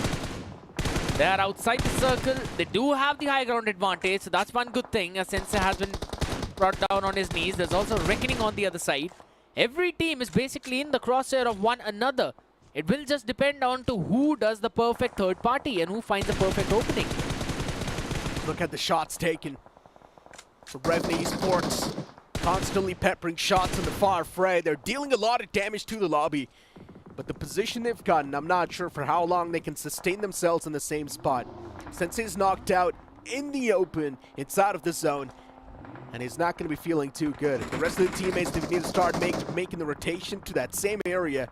Speaker 4: They are outside the circle. They do have the high ground advantage, so that's one good thing. As Sensei has been brought down on his knees. There's also Reckoning on the other side. Every team is basically in the crosshair of one another. It will just depend on to who does the perfect third party and who finds the perfect opening.
Speaker 3: Look at the shots taken. For Revenant Esports, constantly peppering shots in the far fray. They're dealing a lot of damage to the lobby. But the position they've gotten, I'm not sure for how long they can sustain themselves in the same spot. Sensei's knocked out in the open, inside of the zone, and he's not going to be feeling too good. The rest of the teammates need to start making the rotation to that same area,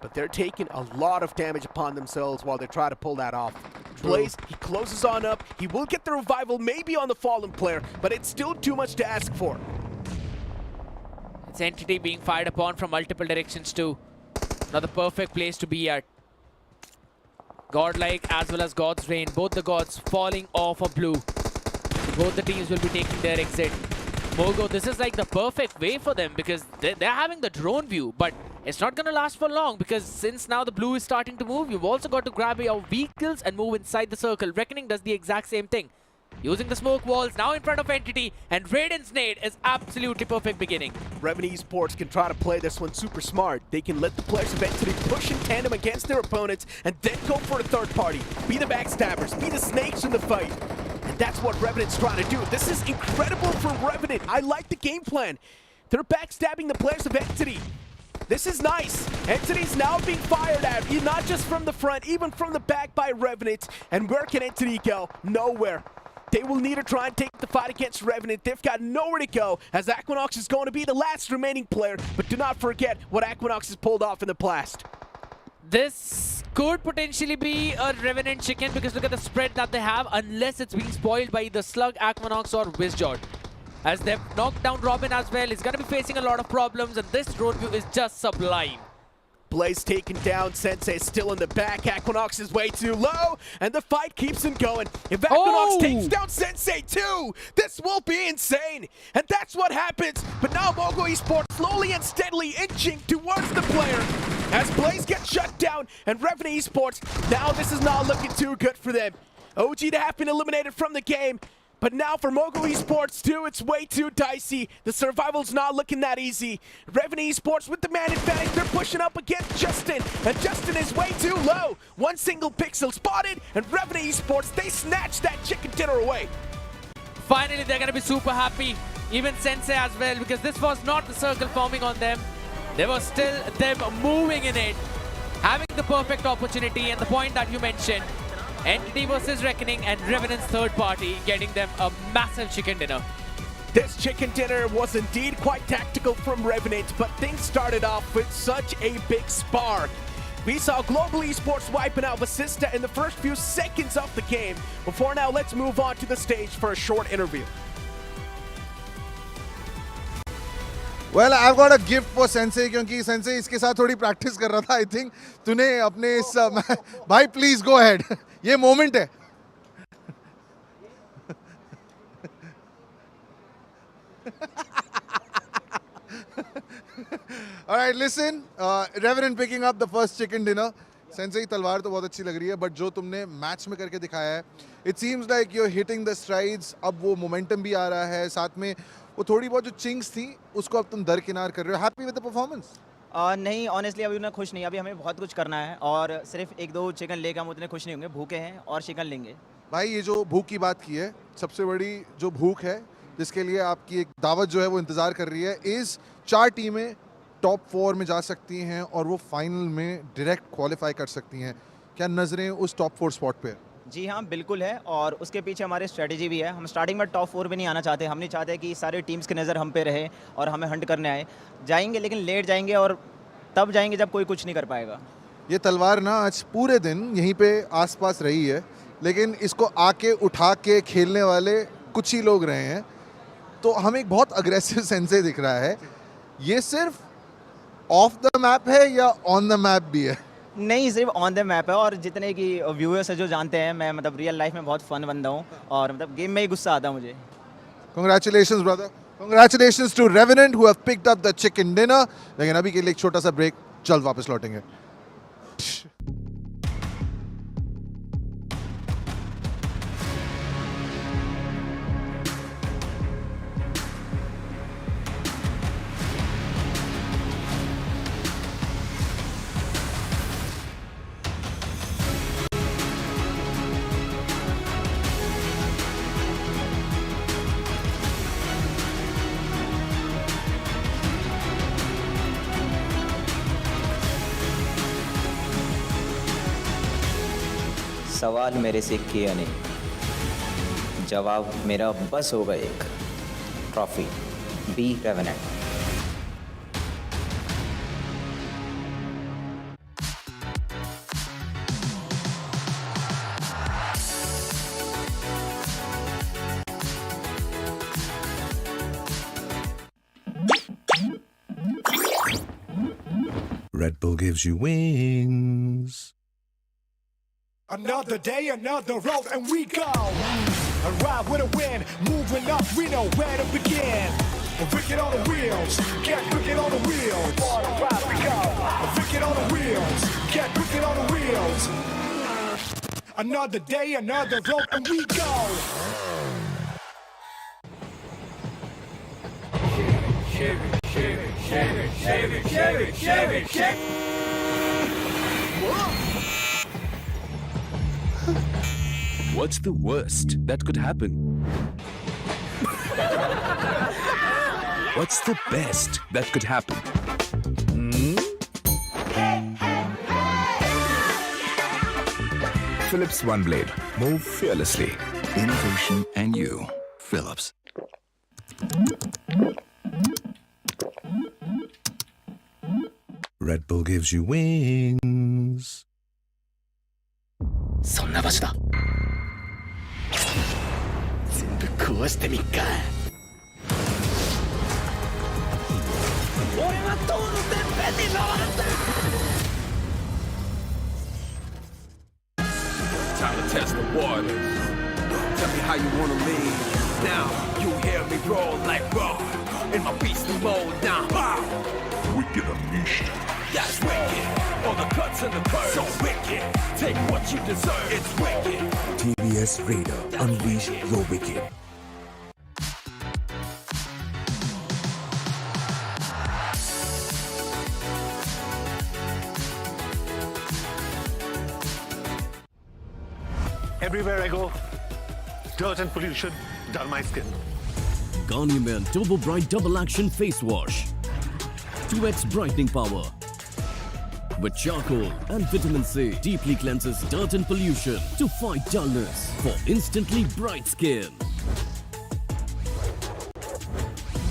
Speaker 3: but they're taking a lot of damage upon themselves while they try to pull that off. Blaze, he closes on up. He will get the revival, maybe on the fallen player, but it's still too much to ask for.
Speaker 4: It's Entity being fired upon from multiple directions too. Not the perfect place to be at. Godlike as well as God's Reign. Both the gods falling off of blue. Both the teams will be taking their exit. Mogo, this is like the perfect way for them because they're having the drone view, but it's not going to last for long because since now the blue is starting to move, you've also got to grab your vehicles and move inside the circle. Reckoning does the exact same thing. Using the smoke walls now in front of Entity, and Raiden's nade is absolutely perfect beginning.
Speaker 3: Revenant Esports can try to play this one super smart. They can let the players of Entity push in tandem against their opponents and then go for a third party. Be the backstabbers, be the snakes in the fight. And that's what Revenant's trying to do. This is incredible for Revenant. I like the game plan. They're backstabbing the players of Entity. This is nice. Entity's now being fired at, not just from the front, even from the back by Revenant. And where can Entity go? Nowhere. They will need to try and take the fight against Revenant. They've got nowhere to go, as Aquanox is going to be the last remaining player. But do not forget what Aquanox has pulled off in the blast.
Speaker 4: This could potentially be a Revenant chicken because look at the spread that they have, unless it's being spoiled by either Slug, Aquanox or Wizjord. As they've knocked down Robin as well, he's going to be facing a lot of problems, and this drone view is just sublime.
Speaker 3: Blaze taken down, Sensei still in the back. Aquanox is way too low, and the fight keeps him going. If Aquanox takes down Sensei too, this will be insane. And that's what happens. But now Mogo Esports slowly and steadily inching towards the player. As Blaze gets shut down, and Revenant Esports, now this is not looking too good for them. OG to have been eliminated from the game. But now for Mogo Esports too, it's way too dicey. The survival's not looking that easy. Revenant Esports with the man advantage, they're pushing up against Justin. And Justin is way too low. One single pixel spotted, and Revenant Esports, they snatched that chicken dinner away.
Speaker 4: Finally, they're going to be super happy. Even Sensei as well, because this was not the circle forming on them. There was still them moving in it. Having the perfect opportunity, and the point that you mentioned, Entity versus Reckoning and Revenant's third party getting them a massive chicken dinner.
Speaker 3: This chicken dinner was indeed quite tactical from Revenant, but things started off with such a big spark. We saw Global Esports wiping out Vasista in the first few seconds of the game. Before now, let's move on to the stage for a short interview.
Speaker 13: Well, I've got a gift for Sensei क्योंकि Sensei इसके साथ थोड़ी practice कर रहा था. I think तूने अपने इस भाई please go ahead. ये moment है. All right, listen. Revenant picking up the first chicken dinner. Sensei तलवार तो बहुत अच्छी लग रही है, but जो तुमने मैच में करके दिखाया है, it seems like you're hitting the strides. अब वो momentum भी आ रहा है, साथ में वो थोड़ी बहुत जो चिंग्स थी उसको अब तुम दरकिनार कर रहे हो. Happy with the performance?
Speaker 21: नहीं, ऑनेस्टली अभी उन्हें खुश नहीं. अभी हमें बहुत कुछ करना है और सिर्फ एक दो चिकन लेकर हम उतने खुश नहीं होंगे. भूखे हैं और चिकन लेंगे.
Speaker 13: भाई ये जो भूख की बात की है, सबसे बड़ी जो भूख है जिसके लिए आपकी एक दावत जो है वो इंतज़ार कर रही है, इस 4 टीमें टॉप 4 में जा सकती हैं और वो फाइनल में डायरेक्ट क्वालिफाई कर सकती हैं. क्या नज़रें उस टॉप 4 स्पॉट पे?
Speaker 21: जी हाँ, बिल्कुल है और उसके पीछे हमारी स्ट्रेटजी भी है. हम स्टार्टिंग में टॉप 4 में नहीं आना चाहते. हम नहीं चाहते कि सारे टीम्स की नज़र हम पे रहे और हमें हंट करने आए. जाएंगे लेकिन लेट जाएंगे और तब जाएंगे जब कोई कुछ नहीं कर पाएगा.
Speaker 13: ये तलवार ना आज पूरे दिन यहीं पे आसपास रही है, लेकिन इसको आके उठा के खेलने वाले कुछ ही लोग रहे हैं, तो हमें एक बहुत अग्रेसिव सेंसे दिख रहा है। ये सिर्फ ऑफ द मैप है या ऑन द मैप भी है?
Speaker 21: नहीं, सिर्फ ऑन द मैप है, और जितने की व्यूअर्स है जो जानते हैं, मैं मतलब रियल लाइफ में बहुत फन बंदा हूँ और मतलब गेम में ही गुस्सा आता है मुझे।
Speaker 13: Congratulations brother. Congratulations to Revenant who have picked up the chicken dinner. लेकिन अभी के लिए एक छोटा सा ब्रेक, जल्द वापस लौटेंगे।
Speaker 21: सवाल मेरे से किया नहीं, जवाब मेरा बस होगा एक, trophy be Revenant.
Speaker 7: Red Bull gives you wings.
Speaker 8: Another day, another road, and we go. Arrive with a win, moving up, we know where to begin. Wicked on the wheels, get wicked on the wheels. Arrive we go. Wicked on the wheels, get wicked on the wheels. Another day, another road, and we go.
Speaker 12: Shake it, shake it, shake it, shake it, shake it, shake it, shake it.
Speaker 10: What's the worst that could happen? What's the best that could happen?
Speaker 19: Philips One Blade. Move fearlessly. Innovation and you. Philips.
Speaker 7: Red Bull gives you wings.
Speaker 12: そんな場所だ。全部壊してみっか。俺は塔のてっぺんに登るんだ。
Speaker 18: Time to test the waters. Tell me how you wanna leave. Now you hear me roll like roar in my beastly mode. Now, wow. Wicked unleashed. That's wicked. All the cuts and the curves. So wicked. Take what you deserve. It's wicked.
Speaker 19: TBS Raider. Unleash your wicked.
Speaker 9: Everywhere I go, dirt and pollution dull my skin.
Speaker 10: Garnier Men Turbo Bright Double Action Face Wash. 2x brightening power. With charcoal and vitamin C, deeply cleanses dirt and pollution to fight dullness for instantly bright skin.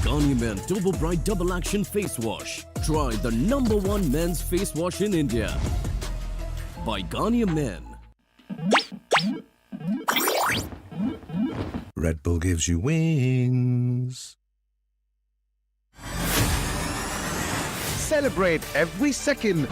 Speaker 10: Garnier Men Turbo Bright Double Action Face Wash. Try the #1 men's face wash in India. By Garnier Men.
Speaker 7: Red Bull gives you wings.
Speaker 20: Celebrate every second.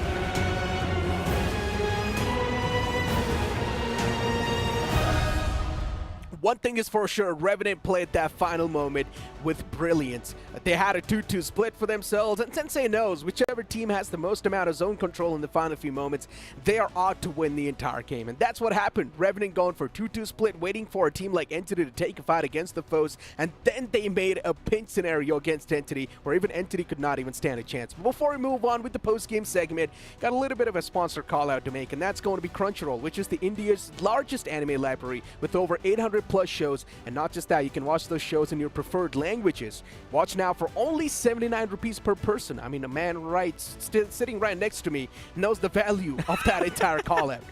Speaker 3: One thing is for sure, Revenant played that final moment with brilliance. They had a 2-2 split for themselves, and Sensei knows whichever team has the most amount of zone control in the final few moments, they are out to win the entire game. And that's what happened. Revenant going for 2-2 split, waiting for a team like Entity to take a fight against the foes, and then they made a pinch scenario against Entity, where even Entity could not even stand a chance. But before we move on with the post-game segment, got a little bit of a sponsor call out to make, and that's going to be Crunchyroll, which is the India's largest anime library with over 800 plus shows. And not just that, you can watch those shows in your preferred languages. Watch now for only 79 rupees per person. I mean, a man sitting right next to me knows the value of that entire call out.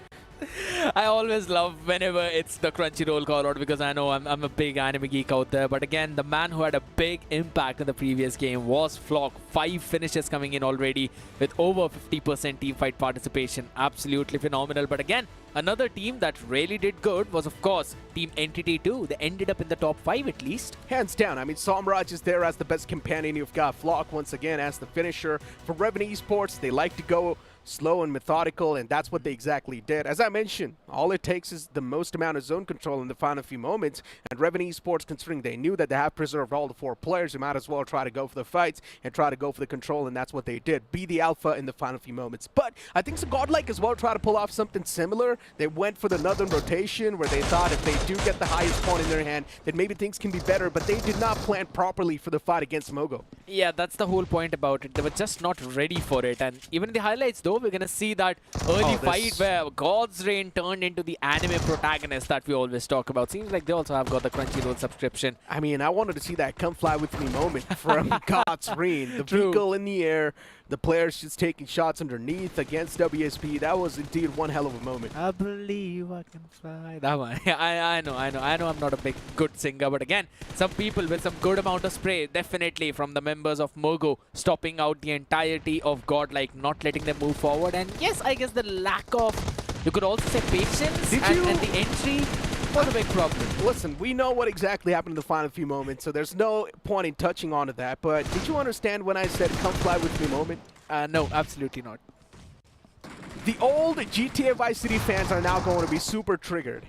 Speaker 4: I always love whenever it's the Crunchyroll call out because I know I'm a big anime geek out there. But again, the man who had a big impact in the previous game was Flock. 5 finishes coming in already with over 50% team fight participation. Absolutely phenomenal. But again, another team that really did good was, of course, Team Entity 2. They ended up in the top 5 at least.
Speaker 3: Hands down. I mean, Somraj is there as the best companion. You've got Flock once again as the finisher. For Revenue Esports, they like to go slow and methodical, and that's what they exactly did. As I mentioned, all it takes is the most amount of zone control in the final few moments, and Revenue Esports, considering they knew that they have preserved all the 4 players, they might as well try to go for the fights and try to go for the control, and that's what they did. Be the alpha in the final few moments. But I think Godlike as well try to pull off something similar. They went for the northern rotation where they thought if they do get the highest point in their hand, then maybe things can be better, but they did not plan properly for the fight against Mogo.
Speaker 4: Yeah, that's the whole point about it. They were just not ready for it. And even in the highlights, though, we're going to see that early fight where God's Reign turned into the anime protagonist that we always talk about. Seems like they also have got the Crunchyroll subscription.
Speaker 3: I mean, I wanted to see that come fly with me moment from God's Reign. The vehicle in the air, the players just taking shots underneath against WSP. That was indeed one hell of a moment.
Speaker 4: I believe I can fly. That one. I know I'm not a good singer, but again, some people with some good amount of spray, definitely from the members of Mogo, stopping out the entirety of Godlike, not letting them move forward. And yes, I guess the lack of, you could also say, patience and the entry was a big problem.
Speaker 3: Listen, we know what exactly happened in the final few moments, so there's no point in touching onto that. But did you understand when I said come fly with me moment?
Speaker 4: No, absolutely not.
Speaker 3: The old GTA Vice City fans are now going to be super triggered.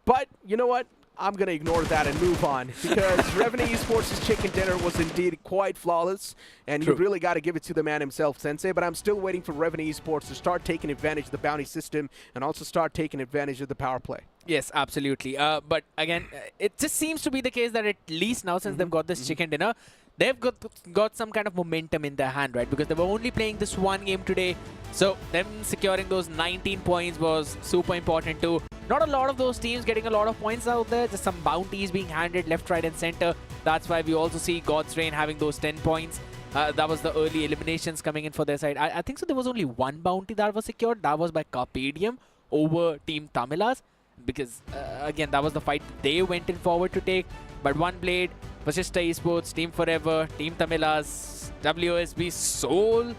Speaker 3: But you know what? I'm going to ignore that and move on because Revenue Esports' chicken dinner was indeed quite flawless, and you really got to give it to the man himself, Sensei. But I'm still waiting for Revenue Esports to start taking advantage of the bounty system and also start taking advantage of the power play.
Speaker 4: Yes, absolutely. But again, it just seems to be the case that at least now since they've got this chicken dinner, they've got some kind of momentum in their hand, right? Because they were only playing this one game today. So them securing those 19 points was super important too. Not a lot of those teams getting a lot of points out there. Just some bounties being handed left, right and center. That's why we also see God's Reign having those 10 points. That was the early eliminations coming in for their side. I think so there was only one bounty that was secured. That was by Carpedium over Team Tamilas. Because again, that was the fight they went in forward to take. But One Blade, Vasishta Esports, Team Forever, Team Tamilas, WSB, Soul.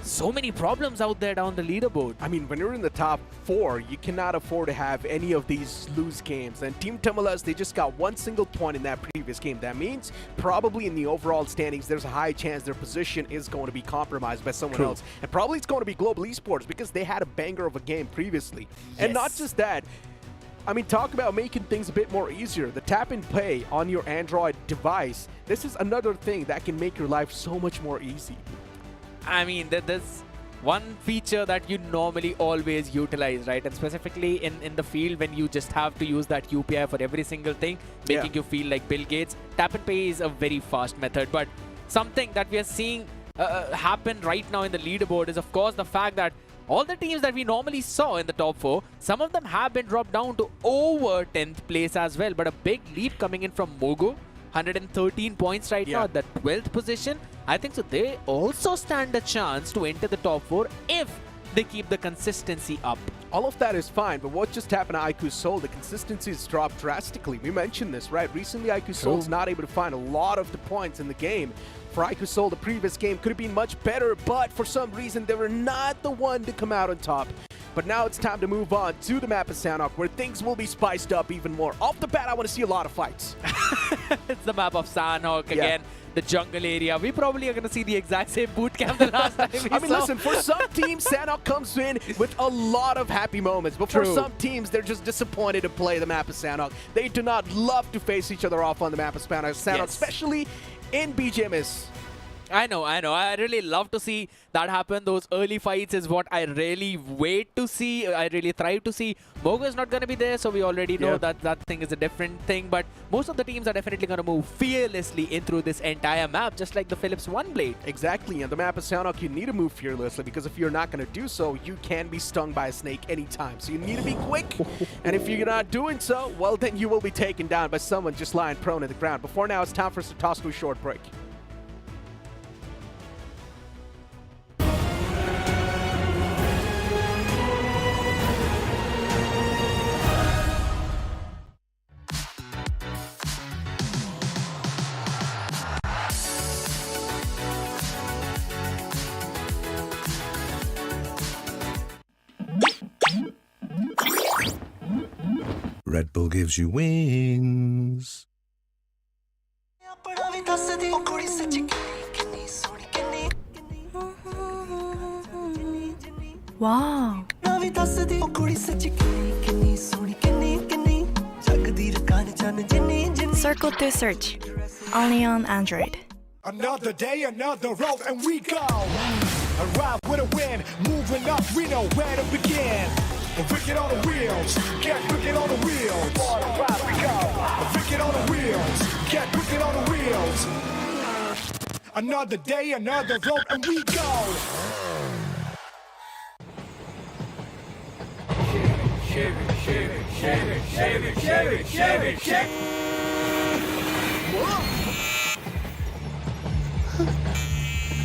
Speaker 4: So many problems out there down the leaderboard.
Speaker 3: I mean, when you're in the top 4, you cannot afford to have any of these loose games. And Team Tamilas, they just got 1 single point in that previous game. That means probably in the overall standings, there's a high chance their position is going to be compromised by someone else. And probably it's going to be Global Esports because they had a banger of a game previously. And not just that, I mean, talk about making things a bit more easier. The tap and pay on your Android device, this is another thing that can make your life so much more easy.
Speaker 4: I mean, there's one feature that you normally always utilize, right? And specifically in the field when you just have to use that UPI for every single thing, making you feel like Bill Gates. Tap and pay is a very fast method, but something that we are seeing happen right now in the leaderboard is, of course, the fact that all the teams that we normally saw in the top 4, some of them have been dropped down to over 10th place as well. But a big leap coming in from Mogo, 113 points right now at the 12th position. I think so they also stand a chance to enter the top 4 if they keep the consistency up.
Speaker 3: All of that is fine, but what just happened to IQ Soul? The consistency has dropped drastically. We mentioned this, right? Recently, IQ Soul's not able to find a lot of the points in the game. For IQ Soul, the previous game could have been much better, but for some reason, they were not the one to come out on top. But now it's time to move on to the map of Sanok, where things will be spiced up even more. Off the bat, I want to see a lot of fights.
Speaker 4: It's the map of Sanok again. The jungle area. We probably are going to see the exact same boot camp the last time we
Speaker 3: I mean, listen, for some teams, Sanok comes in with a lot of happy moments. But for some teams, they're just disappointed to play the map of Sanok. They do not love to face each other off on the map of Sanok, especially in BGMS.
Speaker 4: I know. I really love to see that happen. Those early fights is what I really wait to see. I really thrive to see. Mogo is not going to be there, so we already know that that thing is a different thing. But most of the teams are definitely going to move fearlessly in through this entire map, just like the Philips One Blade.
Speaker 3: Exactly. And the map of Sanok, you need to move fearlessly, because if you're not going to do so, you can be stung by a snake anytime. So you need to be quick. And if you're not doing so, well, then you will be taken down by someone just lying prone on the ground. Before now, it's time for us to toss to a short break.
Speaker 7: Red Bull gives you wings.
Speaker 6: Wow. Circle to search. Only on Android.
Speaker 8: Another day, another road, and we go. Arrive with a win, moving up, we know where to begin. Wicked on the wheels, get wicked on the wheels. Arrive we go. Wicked on the wheels, get wicked on the wheels. Another day, another road, and we go.
Speaker 18: Shave it, shave it, shave it, shave it, shave it, shave it, shave it.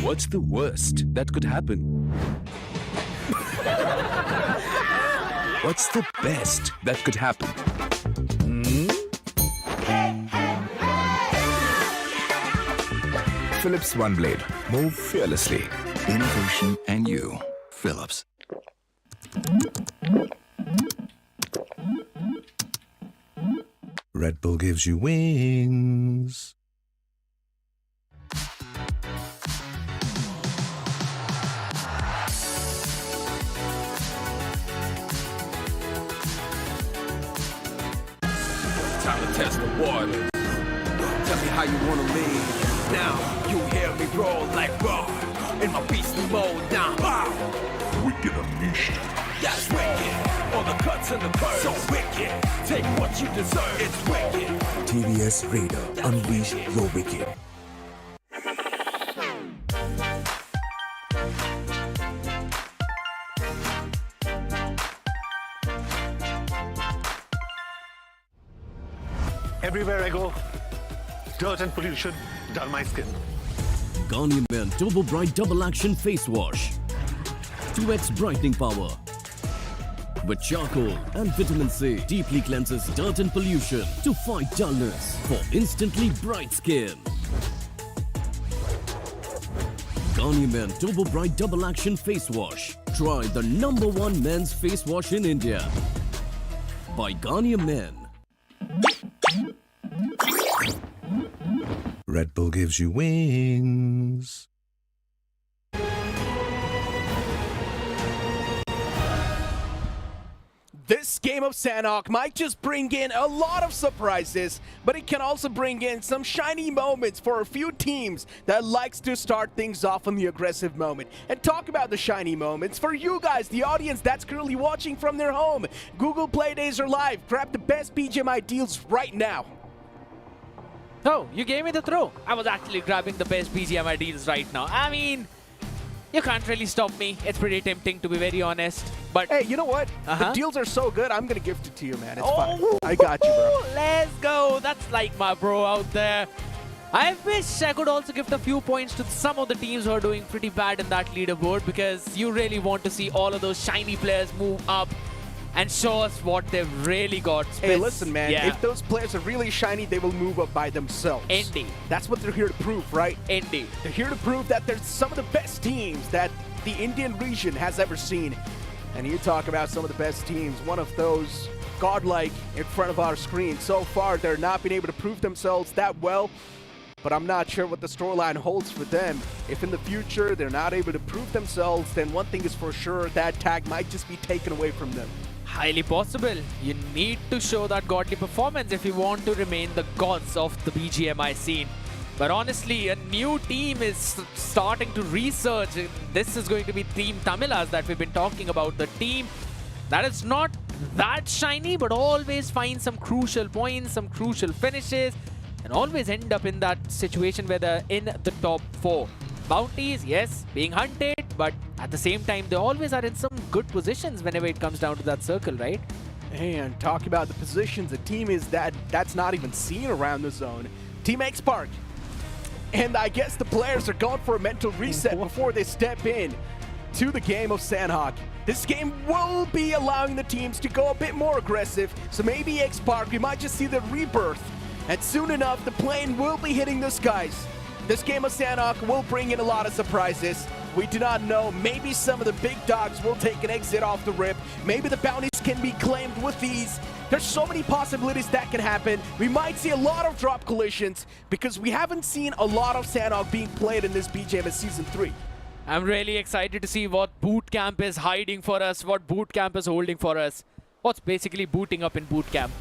Speaker 10: What's the worst that could happen? What's the best that could happen?
Speaker 19: Philips One Blade. Move fearlessly. Innovation and you. Philips.
Speaker 7: Red Bull gives you wings.
Speaker 18: Time to test the waters. Tell me how you wanna leave. Now you hear me roll like roar in my beastly mode. Now, wow. Wicked unleashed. That's wicked. All the cuts and the curves. So wicked. Take what you deserve. It's wicked.
Speaker 1: TVS Raider. Unleash your wicked.
Speaker 9: Everywhere I go, dirt and pollution dull my skin.
Speaker 10: Garnier Men Turbo Bright Double Action Face Wash. 2x brightening power. With charcoal and vitamin C, deeply cleanses dirt and pollution to fight dullness for instantly bright skin. Garnier Men Turbo Bright Double Action Face Wash. Try the #1 men's face wash in India. By Garnier Men.
Speaker 7: Red Bull gives you wings.
Speaker 3: This game of Sanok might just bring in a lot of surprises, but it can also bring in some shiny moments for a few teams that likes to start things off on the aggressive moment. And talk about the shiny moments for you guys, the audience that's currently watching from their home. Google Play Days are live. Grab the best BGMI deals right now.
Speaker 4: Oh, you gave me the throw. I was actually grabbing the best BGMI deals right now. I mean, you can't really stop me. It's pretty tempting, to be very honest. But
Speaker 3: hey, you know what? The deals are so good, I'm gonna gift it to you, man. It's fine. I got you, bro.
Speaker 4: Let's go. That's like my bro out there. I wish I could also gift a few points to some of the teams who are doing pretty bad in that leaderboard, because you really want to see all of those shiny players move up and show us what they've really got.
Speaker 3: Hey, listen, man. Yeah. If those players are really shiny, they will move up by themselves.
Speaker 4: Indeed.
Speaker 3: That's what they're here to prove, right?
Speaker 4: Indeed.
Speaker 3: They're here to prove that they're some of the best teams that the Indian region has ever seen. And you talk about some of the best teams, one of those godlike in front of our screen. So far, they're not been able to prove themselves that well, but I'm not sure what the storyline holds for them. If in the future they're not able to prove themselves, then one thing is for sure, that tag might just be taken away from them.
Speaker 4: Highly possible. You need to show that godly performance if you want to remain the gods of the BGMI scene. But honestly, a new team is starting to research. This is going to be Team Tamilas that we've been talking about. The team that is not that shiny, but always find some crucial points, some crucial finishes, and always end up in that situation where they're in the top 4. Bounties, yes, being hunted, but at the same time, they always are in some good positions whenever it comes down to that circle, right?
Speaker 3: And talk about the positions, a team is that's not even seen around the zone. Team X-Park. And I guess the players are going for a mental reset before they step in to the game of Sanok. This game will be allowing the teams to go a bit more aggressive, so maybe X-Park, we might just see the rebirth. And soon enough, the plane will be hitting the skies. This game of Sanok will bring in a lot of surprises. We do not know. Maybe some of the big dogs will take an exit off the rip. Maybe the bounties can be claimed with ease. There's so many possibilities that can happen. We might see a lot of drop collisions because we haven't seen a lot of Sanok being played in this BGMS Season 3.
Speaker 4: I'm really excited to see what Boot Camp is hiding for us, what Boot Camp is holding for us. What's basically booting up in Boot Camp.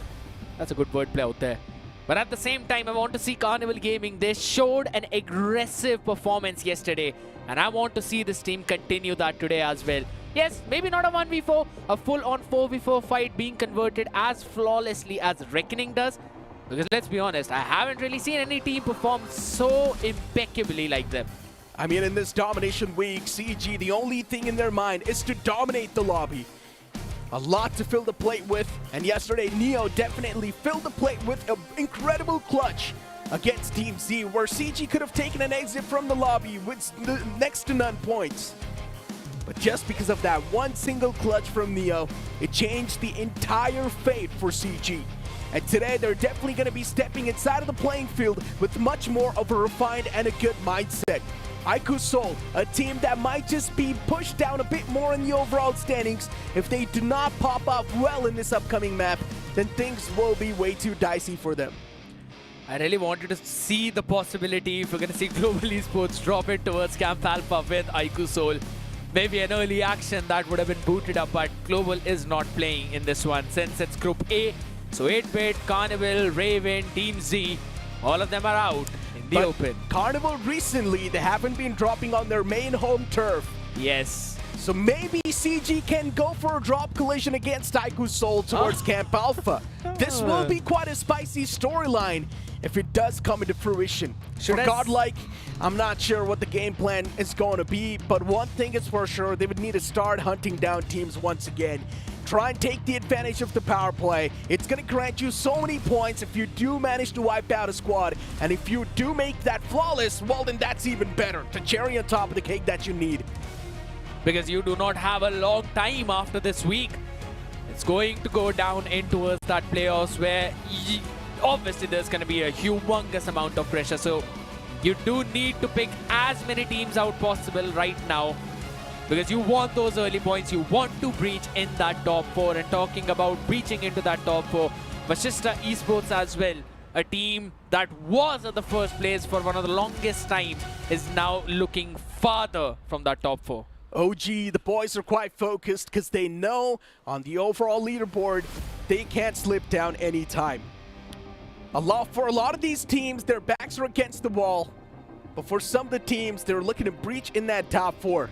Speaker 4: That's a good wordplay out there. But at the same time, I want to see Carnival Gaming. They showed an aggressive performance yesterday, and I want to see this team continue that today as well. Yes, maybe not a 1v4, a full-on 4v4 fight being converted as flawlessly as Reckoning does. Because let's be honest, I haven't really seen any team perform so impeccably like them.
Speaker 3: I mean, in this Domination week, CG, the only thing in their mind is to dominate the lobby. A lot to fill the plate with, and yesterday Neo definitely filled the plate with an incredible clutch against Team Z, where CG could have taken an exit from the lobby with next to none points. But just because of that one single clutch from Neo, it changed the entire fate for CG. And today they're definitely going to be stepping inside of the playing field with much more of a refined and a good mindset. Iku Soul, a team that might just be pushed down a bit more in the overall standings. If they do not pop up well in this upcoming map, then things will be way too dicey for them.
Speaker 4: I really wanted to see the possibility if we're going to see Global Esports drop it towards Camp Alpha with Iku Soul. Maybe an early action that would have been booted up, but Global is not playing in this one since it's Group A. So 8-Bit, Carnival, Raven, Team Z, all of them are out in the open.
Speaker 3: Carnival recently, they haven't been dropping on their main home turf.
Speaker 4: Yes.
Speaker 3: So maybe CG can go for a drop collision against Iku Soul towards Camp Alpha. This will be quite a spicy storyline if it does come into fruition. For Godlike, I'm not sure what the game plan is going to be, but one thing is for sure, they would need to start hunting down teams once again. Try and take the advantage of the power play. It's going to grant you so many points if you do manage to wipe out a squad. And if you do make that flawless, well then that's even better. The cherry on top of the cake that you need.
Speaker 4: Because you do not have a long time after this week. It's going to go down in towards that playoffs where obviously there's going to be a humongous amount of pressure. So you do need to pick as many teams out possible right now. Because you want those early points, you want to breach in that top 4. And talking about breaching into that top 4, Vasishta Esports as well, a team that was at the first place for one of the longest times, is now looking farther from that top 4.
Speaker 3: OG, the boys are quite focused because they know on the overall leaderboard, they can't slip down anytime. For a lot of these teams, their backs are against the wall. But for some of the teams, they're looking to breach in that top 4.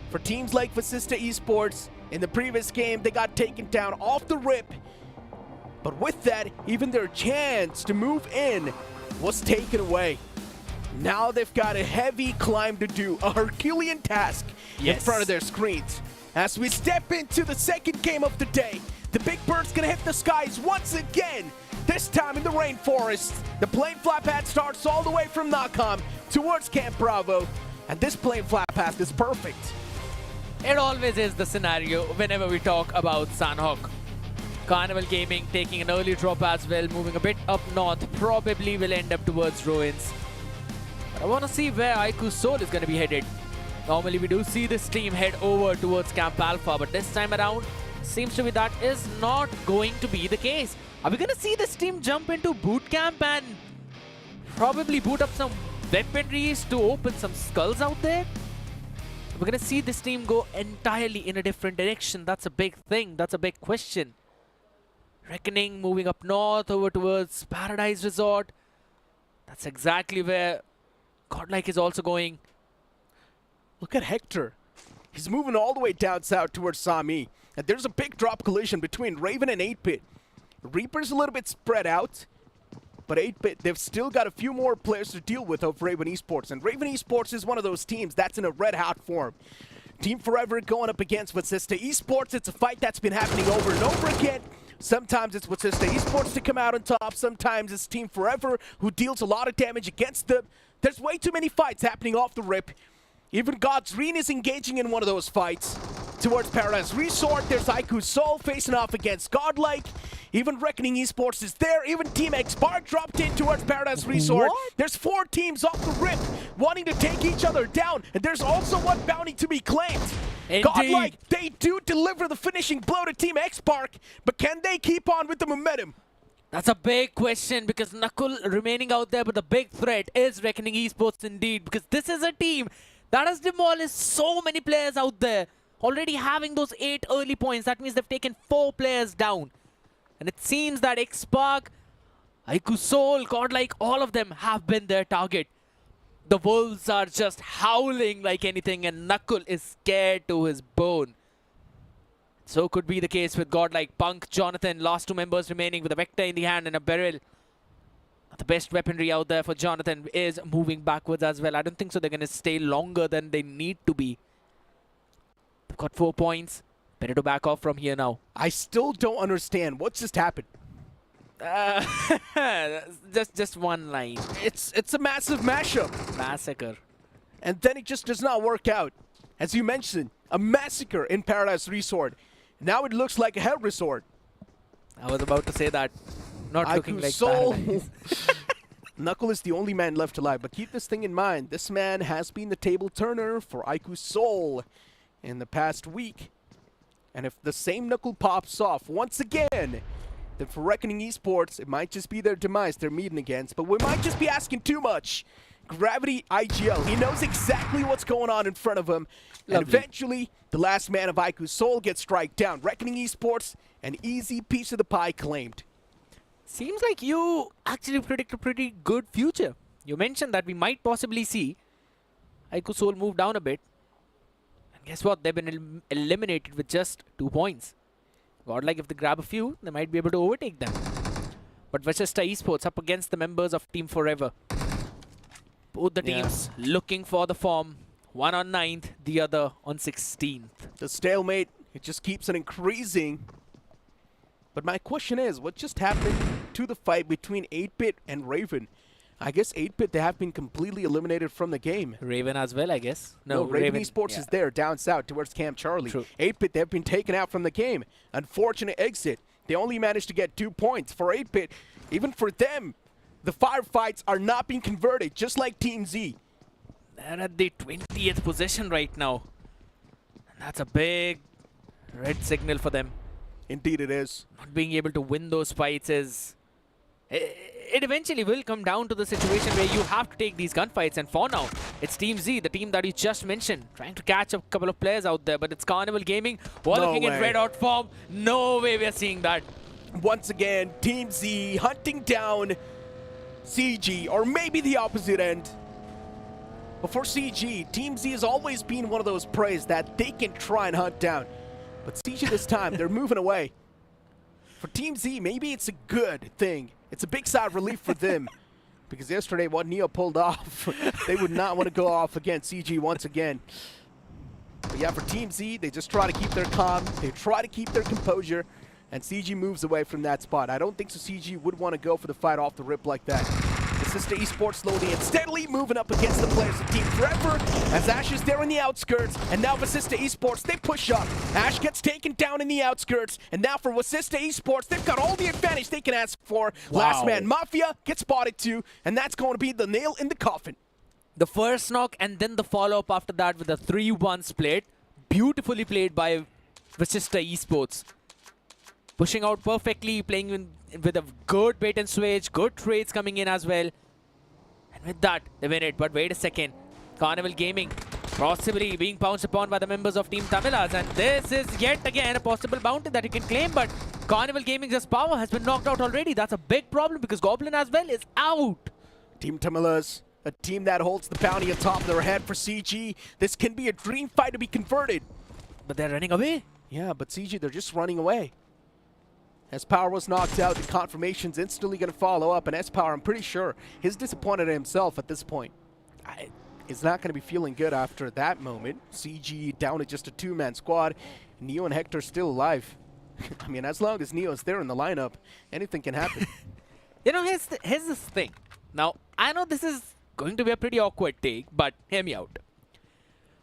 Speaker 3: For teams like Vasishta Esports, in the previous game, they got taken down off the rip. But with that, even their chance to move in was taken away. Now they've got a heavy climb to do, a Herculean task in front of their screens. As we step into the second game of the day, the Big Bird's gonna hit the skies once again. This time in the rainforest. The plane flap pad starts all the way from Nakam towards Camp Bravo. And this plane flap pad is perfect.
Speaker 4: It always is the scenario whenever we talk about Sanok. Carnival Gaming taking an early drop as well, moving a bit up north, probably will end up towards Ruins. But I want to see where Iku Soul is going to be headed. Normally we do see this team head over towards Camp Alpha, but this time around, seems to be that is not going to be the case. Are we going to see this team jump into boot camp and probably boot up some weaponries to open some skulls out there? We're going to see this team go entirely in a different direction. That's a big thing. That's a big question. Reckoning moving up north over towards Paradise Resort. That's exactly where Godlike is also going.
Speaker 3: Look at Hector. He's moving all the way down south towards Sami. And there's a big drop collision between Raven and 8-Bit. Reaper's a little bit spread out. But 8-Bit, they've still got a few more players to deal with of Raven Esports. And Raven Esports is one of those teams that's in a red-hot form. Team Forever going up against Vasishta Esports. It's a fight that's been happening over and over again. Sometimes it's Vasishta Esports to come out on top. Sometimes it's Team Forever who deals a lot of damage against them. There's way too many fights happening off the rip. Even Godsreen is engaging in one of those fights. towards Paradise Resort. There's Aiku Soul facing off against Godlike. Even Reckoning Esports is there. Even Team X-Bar dropped in towards Paradise Resort.
Speaker 4: What?
Speaker 3: There's 4 teams off the rip wanting to take each other down. And there's also one bounty to be claimed.
Speaker 4: Indeed.
Speaker 3: Godlike, they do deliver the finishing blow to Team X-Park, but can they keep on with the momentum?
Speaker 4: That's a big question because Knuckle remaining out there, but the big threat is Reckoning Esports indeed, because this is a team that has demolished so many players out there. Already having those 8 early points, that means they've taken 4 players down. And it seems that X-Spark, Aiku Soul, Godlike, all of them have been their target. The Wolves are just howling like anything, and Knuckle is scared to his bone. So could be the case with Godlike. Punk, Jonathan, last 2 members remaining with a Vector in the hand and a barrel. The best weaponry out there for Jonathan is moving backwards as well. I don't think so they're going to stay longer than they need to be. They've got 4 points. Better to back off from here now.
Speaker 3: I still don't understand what just happened.
Speaker 4: Just one line.
Speaker 3: It's a massive mashup.
Speaker 4: Massacre.
Speaker 3: And then it just does not work out. As you mentioned, a massacre in Paradise Resort. Now it looks like a hell resort.
Speaker 4: I was about to say that. Not looking
Speaker 3: Aiku
Speaker 4: like
Speaker 3: Soul.
Speaker 4: Paradise.
Speaker 3: Knuckle is the only man left alive, but keep this thing in mind. This man has been the table turner for Aiku Soul in the past week. And if the same Knuckle pops off once again, then for Reckoning Esports, it might just be their demise they're meeting against, but we might just be asking too much. Gravity IGL, he knows exactly what's going on in front of him. And
Speaker 4: Lovely.
Speaker 3: eventually, the last man of Aiku Soul gets strike down. Reckoning Esports, an easy piece of the pie claimed.
Speaker 4: Seems like you actually predict a pretty good future. You mentioned that we might possibly see Aiku Soul move down a bit. And guess what? They've been eliminated with just 2 points. Godlike, if they grab a few, they might be able to overtake them. But Vachesta Esports up against the members of Team Forever. Both the teams looking for the form. One on 9th, the other on 16th.
Speaker 3: The stalemate, it just keeps on increasing. But my question is, what just happened to the fight between 8-Bit and Raven? I guess 8-Bit, they have been completely eliminated from the game.
Speaker 4: Raven as well, I guess. No,
Speaker 3: Raven Esports is there, down south, towards Camp Charlie. 8-Bit, they have been taken out from the game. Unfortunate exit. They only managed to get 2 points. For 8-Bit, even for them, the firefights are not being converted, just like Team Z.
Speaker 4: They're at the 20th position right now. And that's a big red signal for them.
Speaker 3: Indeed it is.
Speaker 4: Not being able to win those fights is... It eventually will come down to the situation where you have to take these gunfights. And for now, it's Team Z, the team that you just mentioned, trying to catch a couple of players out there. But it's Carnival Gaming, looking in red hot form. No way we're seeing that.
Speaker 3: Once again, Team Z hunting down CG, or maybe the opposite end. But for CG, Team Z has always been one of those preys that they can try and hunt down. But CG this time, they're moving away. For Team Z, maybe it's a good thing. It's a big sigh of relief for them. Because yesterday, what Neo pulled off, they would not want to go off against CG once again. But yeah, for Team Z, they just try to keep their calm. They try to keep their composure. And CG moves away from that spot. I don't think so CG would want to go for the fight off the rip like that. Vachesta Esports slowly and steadily moving up against the players of Team Forever as Ash is there in the outskirts, and now Vachesta Esports, they push up. Ash gets taken down in the outskirts, and now for Vachesta Esports, they've got all the advantage they can ask for.
Speaker 4: Wow.
Speaker 3: Last Man Mafia gets spotted too, and that's going to be the nail in the coffin.
Speaker 4: The first knock and then the follow-up after that with a 3-1 split. Beautifully played by Vachesta Esports. Pushing out perfectly, playing with a good bait and switch, good trades coming in as well. And with that, they win it. But wait a second. Carnival Gaming possibly being pounced upon by the members of Team Tamilas. And this is yet again a possible bounty that you can claim. But Carnival Gaming's just power has been knocked out already. That's a big problem because Goblin as well is out.
Speaker 3: Team Tamilas, a team that holds the bounty atop their head for CG. This can be a dream fight to be converted.
Speaker 4: But they're running away.
Speaker 3: Yeah, but CG, they're just running away. S-Power was knocked out, the confirmation's instantly going to follow up, and S-Power, I'm pretty sure, he's disappointed in himself at this point. He's not going to be feeling good after that moment. CG down to just a 2-man squad. Neo and Hector still alive. I mean, as long as Neo's there in the lineup, anything can happen.
Speaker 4: You know, here's this thing. Now, I know this is going to be a pretty awkward take, but hear me out.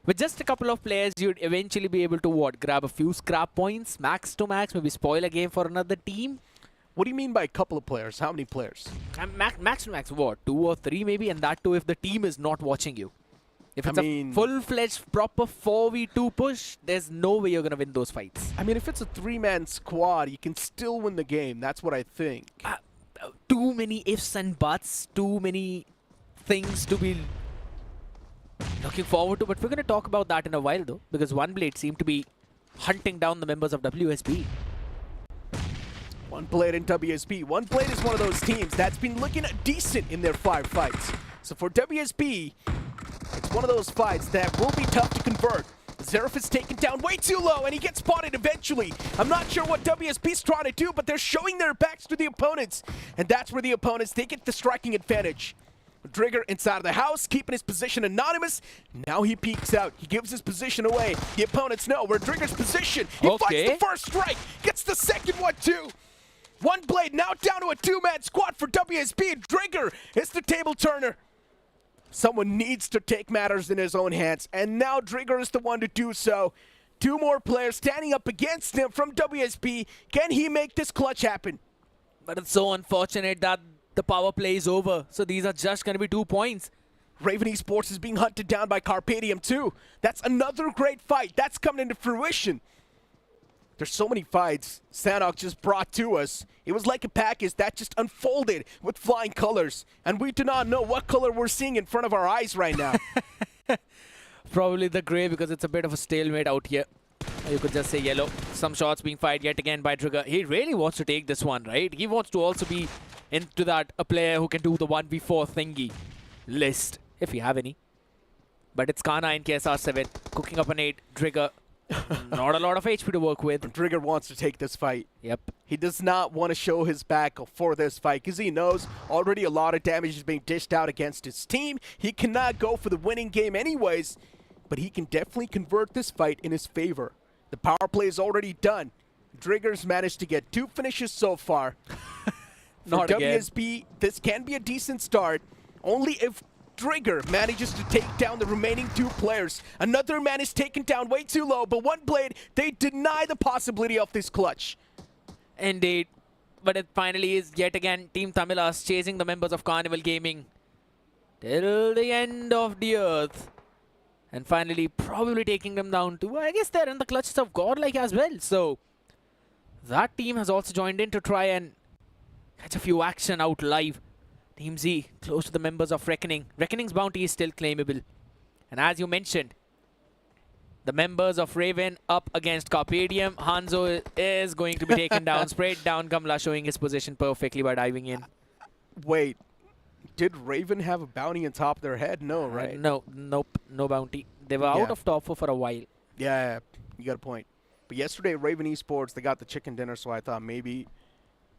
Speaker 4: With just a couple of players, you'd eventually be able to what? Grab a few scrap points, max to max, maybe spoil a game for another team.
Speaker 3: What do you mean by a couple of players? How many players?
Speaker 4: Max to max, what? 2 or 3 maybe, and that too if the team is not watching you. If it's a full-fledged, proper 4v2 push, there's no way you're going to win those fights.
Speaker 3: I mean, if it's a 3-man squad, you can still win the game. That's what I think.
Speaker 4: Too many ifs and buts, too many things to be looking forward to. But we're going to talk about that in a while, though, because OneBlade seemed to be hunting down the members of WSB.
Speaker 3: OneBlade and WSB. OneBlade is one of those teams that's been looking decent in their firefights. So for WSB, it's one of those fights that will be tough to convert. Xerath is taken down way too low, and he gets spotted eventually. I'm not sure what WSB's trying to do, but they're showing their backs to the opponents. And that's where the opponents, they get the striking advantage. Drigger inside of the house, keeping his position anonymous. Now he peeks out. He gives his position away. The opponents know where Drigger's position. He fights the first strike, gets the second one too. OneBlade now down to a 2-man squad for WSB. Drigger is the table turner. Someone needs to take matters in his own hands, and now Drigger is the one to do so. 2 more players standing up against him from WSB. Can he make this clutch happen?
Speaker 4: But it's so unfortunate that the power play is over. So these are just going to be 2 points.
Speaker 3: Raven Esports is being hunted down by Carpedium too. That's another great fight. That's coming into fruition. There's so many fights Sanok just brought to us. It was like a package that just unfolded with flying colors. And we do not know what color we're seeing in front of our eyes right now.
Speaker 4: Probably the gray, because it's a bit of a stalemate out here. You could just say yellow. Some shots being fired yet again by Drigger. He really wants to take this one, right? He wants to also be into that, a player who can do the 1v4 thingy list, if you have any. But it's Kana in KSR7, cooking up an 8. Drigger, not a lot of HP to work with.
Speaker 3: Drigger wants to take this fight.
Speaker 4: Yep.
Speaker 3: He does not want to show his back for this fight because he knows already a lot of damage is being dished out against his team. He cannot go for the winning game anyways, but he can definitely convert this fight in his favor. The power play is already done. Drigger's managed to get 2 finishes so far. For
Speaker 4: Not
Speaker 3: WSB, this can be a decent start, only if Drigger manages to take down the remaining 2 players. Another man is taken down way too low, but OneBlade, they deny the possibility of this clutch.
Speaker 4: Indeed. But it finally is yet again Team Tamilas chasing the members of Carnival Gaming till the end of the earth. And finally probably taking them down too. I guess they're in the clutches of Godlike as well. So that team has also joined in to try and catch a few action out live. Team Z, close to the members of Reckoning. Reckoning's bounty is still claimable. And as you mentioned, the members of Raven up against Carpedium. Hanzo is going to be taken down. Sprayed down. Kamla showing his position perfectly by diving in.
Speaker 3: Wait, did Raven have a bounty on top of their head? No, right?
Speaker 4: Nope, no bounty. They were out of top 4 for a while.
Speaker 3: Yeah, you got a point. But yesterday, Raven Esports, they got the chicken dinner, so I thought maybe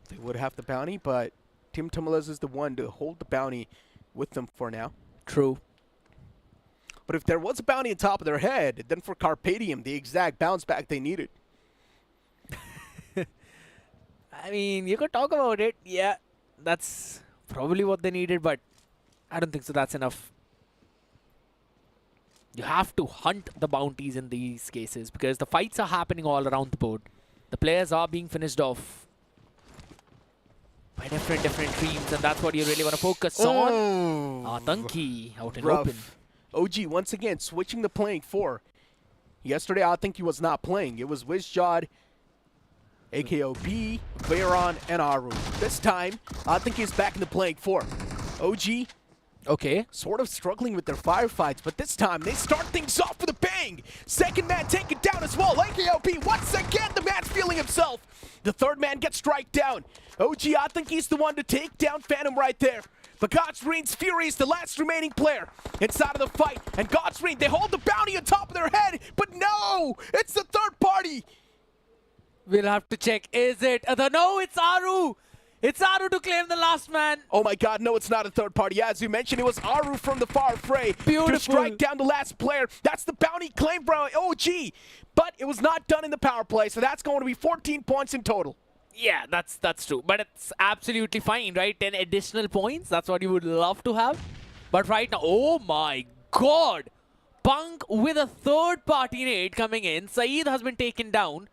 Speaker 3: they would have the bounty, but Team Tamilas is the one to hold the bounty with them for now.
Speaker 4: True.
Speaker 3: But if there was a bounty on top of their head, then for Carpedium, the exact bounce back they needed.
Speaker 4: I mean, you could talk about it. Yeah, that's probably what they needed, but I don't think so that's enough. You have to hunt the bounties in these cases because the fights are happening all around the board. The players are being finished off by different teams, and that's what you really want to focus on. Atanki out in open.
Speaker 3: OG once again switching the playing for. Yesterday, I think he was not playing. It was Wizjod, AKOB, Veyron, and Aru. This time, I think he's back in the playing for. OG,
Speaker 4: okay,
Speaker 3: sort of struggling with their firefights, but this time they start things off with a bang. Second man taken down as well. AKOB, once again, the man's feeling himself. The third man gets strike down. OG, I think he's the one to take down Phantom right there. But Godsreen's Fury is the last remaining player inside of the fight. And Godsreen, they hold the bounty on top of their head, but no! It's the third party!
Speaker 4: We'll have to check. Is it? No, it's Aru! It's Aru to claim the last man.
Speaker 3: Oh my god, no, it's not a third party. As you mentioned, it was Aru from the far fray to strike down the last player. That's the bounty claim from OG. But it was not done in the power play, so that's going to be 14 points in total.
Speaker 4: Yeah, that's true. But it's absolutely fine, right? 10 additional points. That's what you would love to have. But right now, oh my god! Punk with a third party nade coming in. Saeed has been taken down.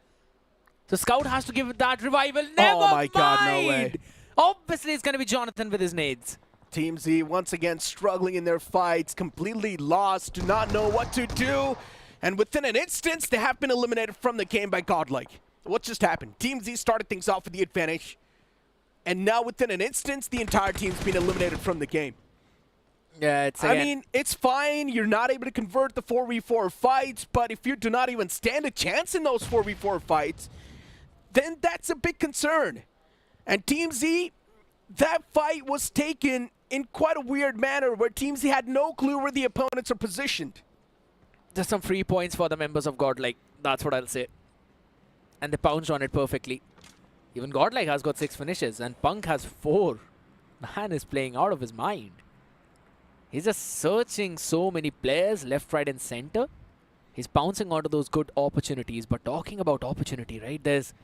Speaker 4: So Scout has to give that revival. Never
Speaker 3: Oh my God, no way.
Speaker 4: mind. Obviously, it's going to be Jonathan with his nades.
Speaker 3: Team Z once again struggling in their fights, completely lost, do not know what to do. And within an instance, they have been eliminated from the game by Godlike. What just happened? Team Z started things off with the advantage. And now within an instance, the entire team's been eliminated from the game.
Speaker 4: Yeah,
Speaker 3: I mean, it's fine. You're not able to convert the 4v4 fights, but if you do not even stand a chance in those 4v4 fights, then that's a big concern. And Team Z, that fight was taken in quite a weird manner where Team Z had no clue where the opponents are positioned.
Speaker 4: Just some free points for the members of Godlike. That's what I'll say. And they pounced on it perfectly. Even Godlike has got 6 finishes and Punk has 4. Man is playing out of his mind. He's just searching so many players left, right and center. He's pouncing onto those good opportunities. But talking about opportunity, right? There's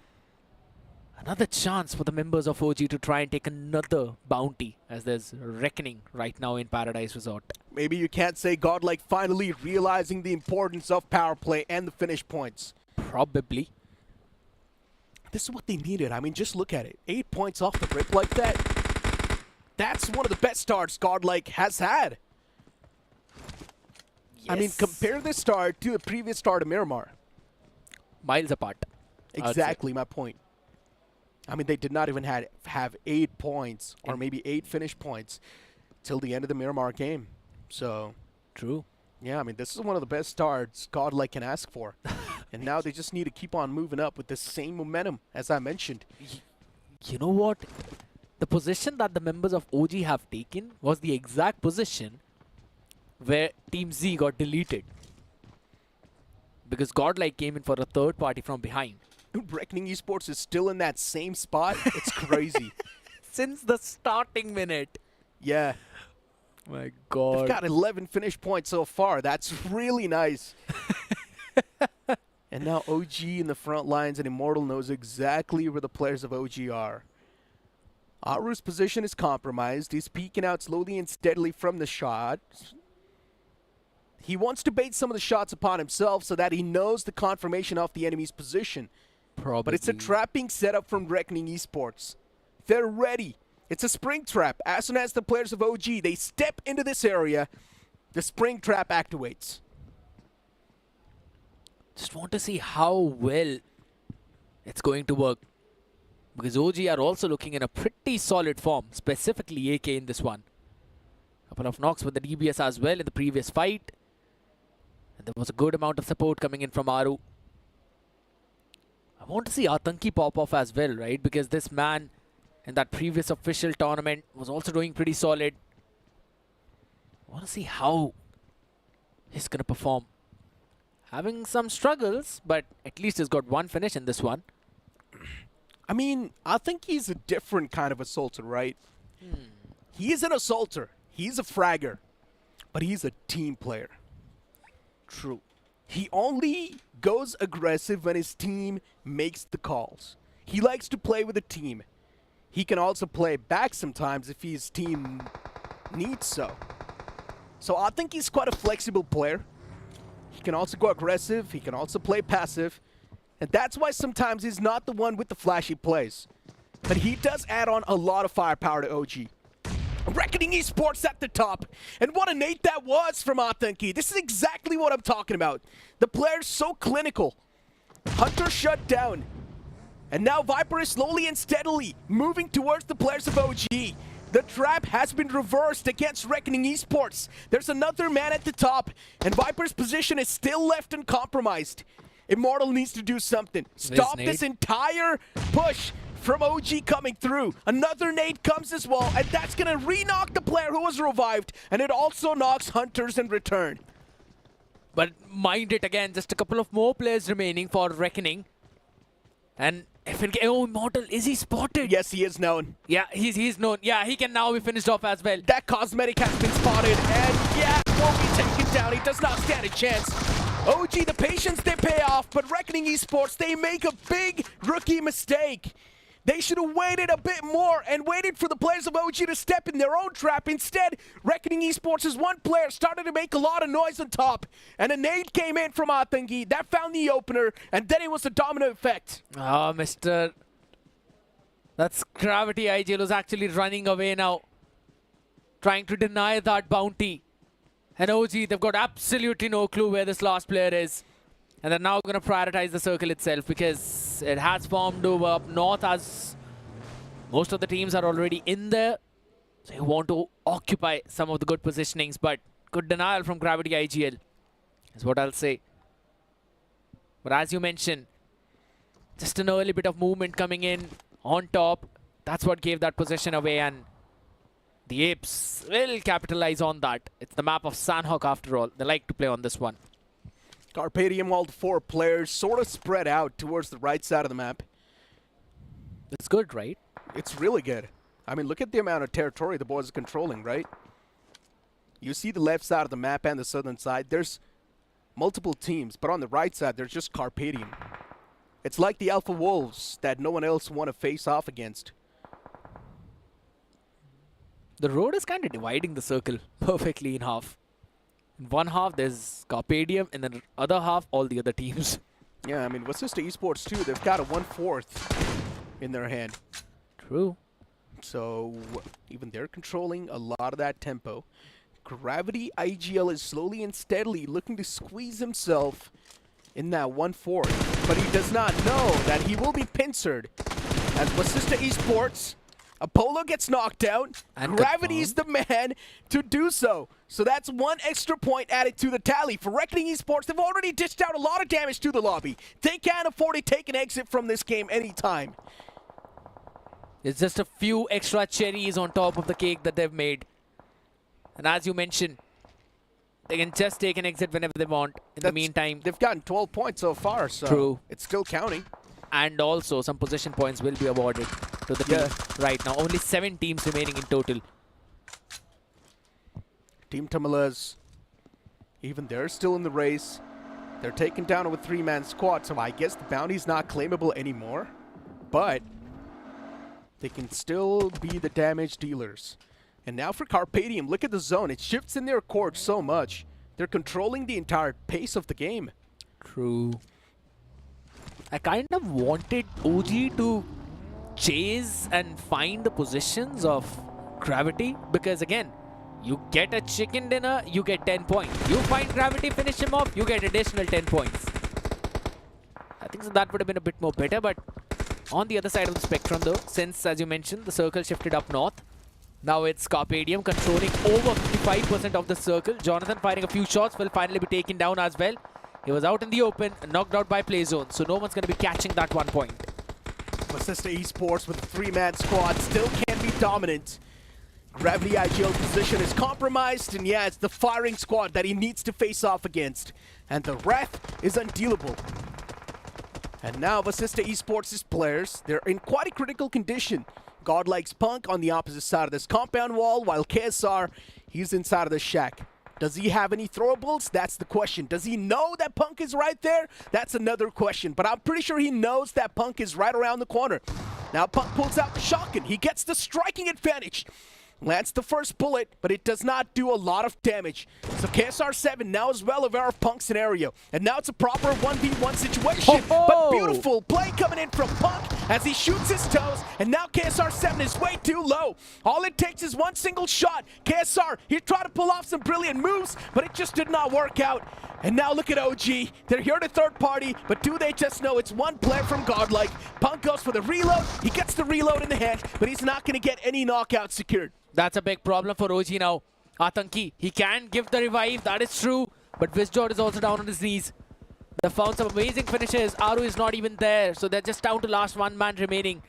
Speaker 4: another chance for the members of OG to try and take another bounty, as there's reckoning right now in Paradise Resort.
Speaker 3: Maybe you can't say Godlike finally realizing the importance of power play and the finish points.
Speaker 4: Probably.
Speaker 3: This is what they needed. I mean, just look at it. 8 points off the rip like that. That's one of the best starts Godlike has had.
Speaker 4: Yes.
Speaker 3: I mean, compare this start to the previous start of Miramar.
Speaker 4: Miles apart.
Speaker 3: Exactly my point. I mean, they did not even have 8 points or maybe 8 finish points till the end of the Miramar game. So,
Speaker 4: true.
Speaker 3: Yeah, I mean, this is one of the best starts Godlike can ask for. And now they just need to keep on moving up with the same momentum, as I mentioned.
Speaker 4: You know what? The position that the members of OG have taken was the exact position where Team Z got deleted. Because Godlike came in for a third party from behind.
Speaker 3: Reckoning Esports is still in that same spot. It's crazy.
Speaker 4: Since the starting minute.
Speaker 3: Yeah.
Speaker 4: My God.
Speaker 3: They've got 11 finish points so far. That's really nice. And now OG in the front lines, and Immortal knows exactly where the players of OG are. Aru's position is compromised. He's peeking out slowly and steadily from the shot. He wants to bait some of the shots upon himself so that he knows the confirmation of the enemy's position.
Speaker 4: Probably.
Speaker 3: But it's a trapping setup from Reckoning Esports. They're ready. It's a spring trap. As soon as the players of OG, they step into this area, the spring trap activates.
Speaker 4: Just want to see how well it's going to work. Because OG are also looking in a pretty solid form, specifically AK in this one. Couple of knocks with the DBS as well in the previous fight. And there was a good amount of support coming in from Aru. I want to see Atanki pop off as well, right? Because this man in that previous official tournament was also doing pretty solid. I want to see how he's going to perform. Having some struggles, but at least he's got 1 finish in this one.
Speaker 3: I mean, I think he's a different kind of assaulter, right? He is an assaulter. He's a fragger. But he's a team player.
Speaker 4: True.
Speaker 3: He only goes aggressive when his team makes the calls. He likes to play with a team. He can also play back sometimes if his team needs so. So I think he's quite a flexible player. He can also go aggressive. He can also play passive. And that's why sometimes he's not the one with the flashy plays. But he does add on a lot of firepower to OG. Reckoning Esports at the top. And what a nade that was from Atanki. This is exactly what I'm talking about. The player's so clinical. Hunter shut down. And now Viper is slowly and steadily moving towards the players of OG. The trap has been reversed against Reckoning Esports. There's another man at the top. And Viper's position is still left uncompromised. Immortal needs to do something. Stop this entire push from OG coming through. Another nade comes as well, and that's going to re-knock the player who was revived, and it also knocks Hunters in return.
Speaker 4: But mind it again, just a couple of more players remaining for Reckoning. And FNK, oh, Immortal, is he spotted?
Speaker 3: Yes, he is known.
Speaker 4: Yeah, he's known. Yeah, he can now be finished off as well.
Speaker 3: That cosmetic has been spotted, and yeah, won't be taken down. He does not stand a chance. OG, the patience, they pay off, but Reckoning Esports, they make a big rookie mistake. They should have waited a bit more and waited for the players of OG to step in their own trap. Instead, Reckoning Esports' one player started to make a lot of noise on top, and a nade came in from Atangi. That found the opener, and then it was a domino effect.
Speaker 4: Ah, Mr. That's Gravity IGL was actually running away now, trying to deny that bounty. And OG, they've got absolutely no clue where this last player is. And they're now going to prioritize the circle itself because it has formed over up north as most of the teams are already in there. So you want to occupy some of the good positionings, but good denial from Gravity IGL is what I'll say. But as you mentioned, just an early bit of movement coming in on top. That's what gave that position away, and the Apes will capitalize on that. It's the map of Sanok after all. They like to play on this one.
Speaker 3: Carpadium, all 4 players sort of spread out towards the right side of the map.
Speaker 4: It's good, right?
Speaker 3: It's really good. I mean, look at the amount of territory the boys are controlling, right? You see the left side of the map and the southern side. There's multiple teams, but on the right side, there's just Carpadium. It's like the Alpha Wolves that no one else want to face off against.
Speaker 4: The road is kind of dividing the circle perfectly in half. In one half, there's Carpadium, and then the other half, all the other teams.
Speaker 3: Yeah, I mean, Vasista Esports too, they've got a 1/4 in their hand.
Speaker 4: True.
Speaker 3: So even they're controlling a lot of that tempo. Gravity IGL is slowly and steadily looking to squeeze himself in that 1/4, but he does not know that he will be pincered as Vasista Esports. Apollo gets knocked out, and Gravity's the man to do so. So that's 1 extra point added to the tally. For Reckoning Esports, they've already dished out a lot of damage to the lobby. They can't afford to take an exit from this game anytime.
Speaker 4: It's just a few extra cherries on top of the cake that they've made. And as you mentioned, they can just take an exit whenever they want. In the meantime,
Speaker 3: they've gotten 12 points so far, so
Speaker 4: true.
Speaker 3: It's still counting.
Speaker 4: And also, some position points will be awarded to the team right now. Only 7 teams remaining in total.
Speaker 3: Team Tamalas, even they're still in the race. They're taken down with a 3-man squad, so I guess the bounty's not claimable anymore. But they can still be the damage dealers. And now for Carpadium, look at the zone. It shifts in their court so much. They're controlling the entire pace of the game.
Speaker 4: True. I kind of wanted OG to chase and find the positions of Gravity, because again, you get a chicken dinner, you get 10 points. You find Gravity, finish him off, you get additional 10 points. I think so that would have been a bit more better, but on the other side of the spectrum though, since as you mentioned, the circle shifted up north, now it's Carpadium controlling over 55% of the circle. Jonathan firing a few shots, will finally be taken down as well. He was out in the open, knocked out by Playzone, so no one's going to be catching that 1 point.
Speaker 3: Vasista Esports with a 3-man squad still can't be dominant. Gravity IGL position is compromised, and yeah, it's the firing squad that he needs to face off against. And the Wrath is undealable. And now Vasista Esports' players, they're in quite a critical condition. Godlike's Punk on the opposite side of this compound wall, while KSR, he's inside of the shack. Does he have any throwables? That's the question. Does he know that Punk is right there? That's another question. But I'm pretty sure he knows that Punk is right around the corner. Now Punk pulls out the shotgun. He gets the striking advantage. Lands the first bullet, but it does not do a lot of damage. So KSR7 now is well aware of Punk's scenario. And now it's a proper 1v1 situation. But beautiful play coming in from Punk as he shoots his toes. And now KSR7 is way too low. All it takes is one single shot. KSR, he tried to pull off some brilliant moves, but it just did not work out. And now look at OG. They're here to third party, but do they just know it's one player from Godlike? Punk goes for the reload. He gets the reload in the hand, but he's not going to get any knockouts secured.
Speaker 4: That's a big problem for OG now. Atanki, he can give the revive, that is true. But Visjord is also down on his knees. They found some amazing finishes. Aru is not even there, so they're just down to last 1 man remaining.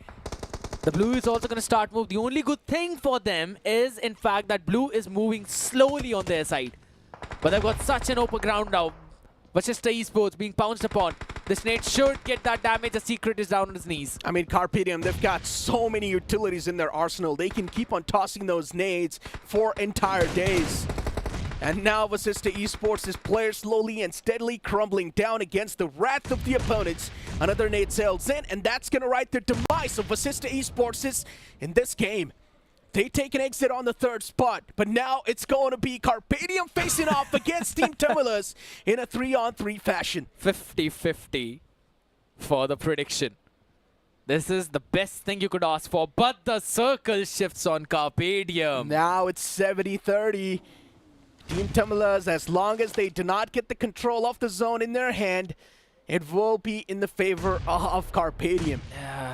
Speaker 4: The blue is also going to start move. The only good thing for them is, in fact, that blue is moving slowly on their side. But they've got such an open ground now. Vasista Esports being pounced upon. This nade should get that damage. The Secret is down on his knees.
Speaker 3: I mean, Carpadium, they've got so many utilities in their arsenal. They can keep on tossing those nades for entire days. And now Vasista Esports' players slowly and steadily crumbling down against the wrath of the opponents. Another nade sails in, and that's going to write the demise of Vasista Esports in this game. They take an exit on the third spot, but now it's going to be Carpedium facing off against Team Tumulus in a 3-on-3 fashion.
Speaker 4: 50-50 for the prediction. This is the best thing you could ask for, but the circle shifts on Carpedium.
Speaker 3: Now it's 70-30. Team Tumulus, as long as they do not get the control of the zone in their hand, it will be in the favor of Carpedium.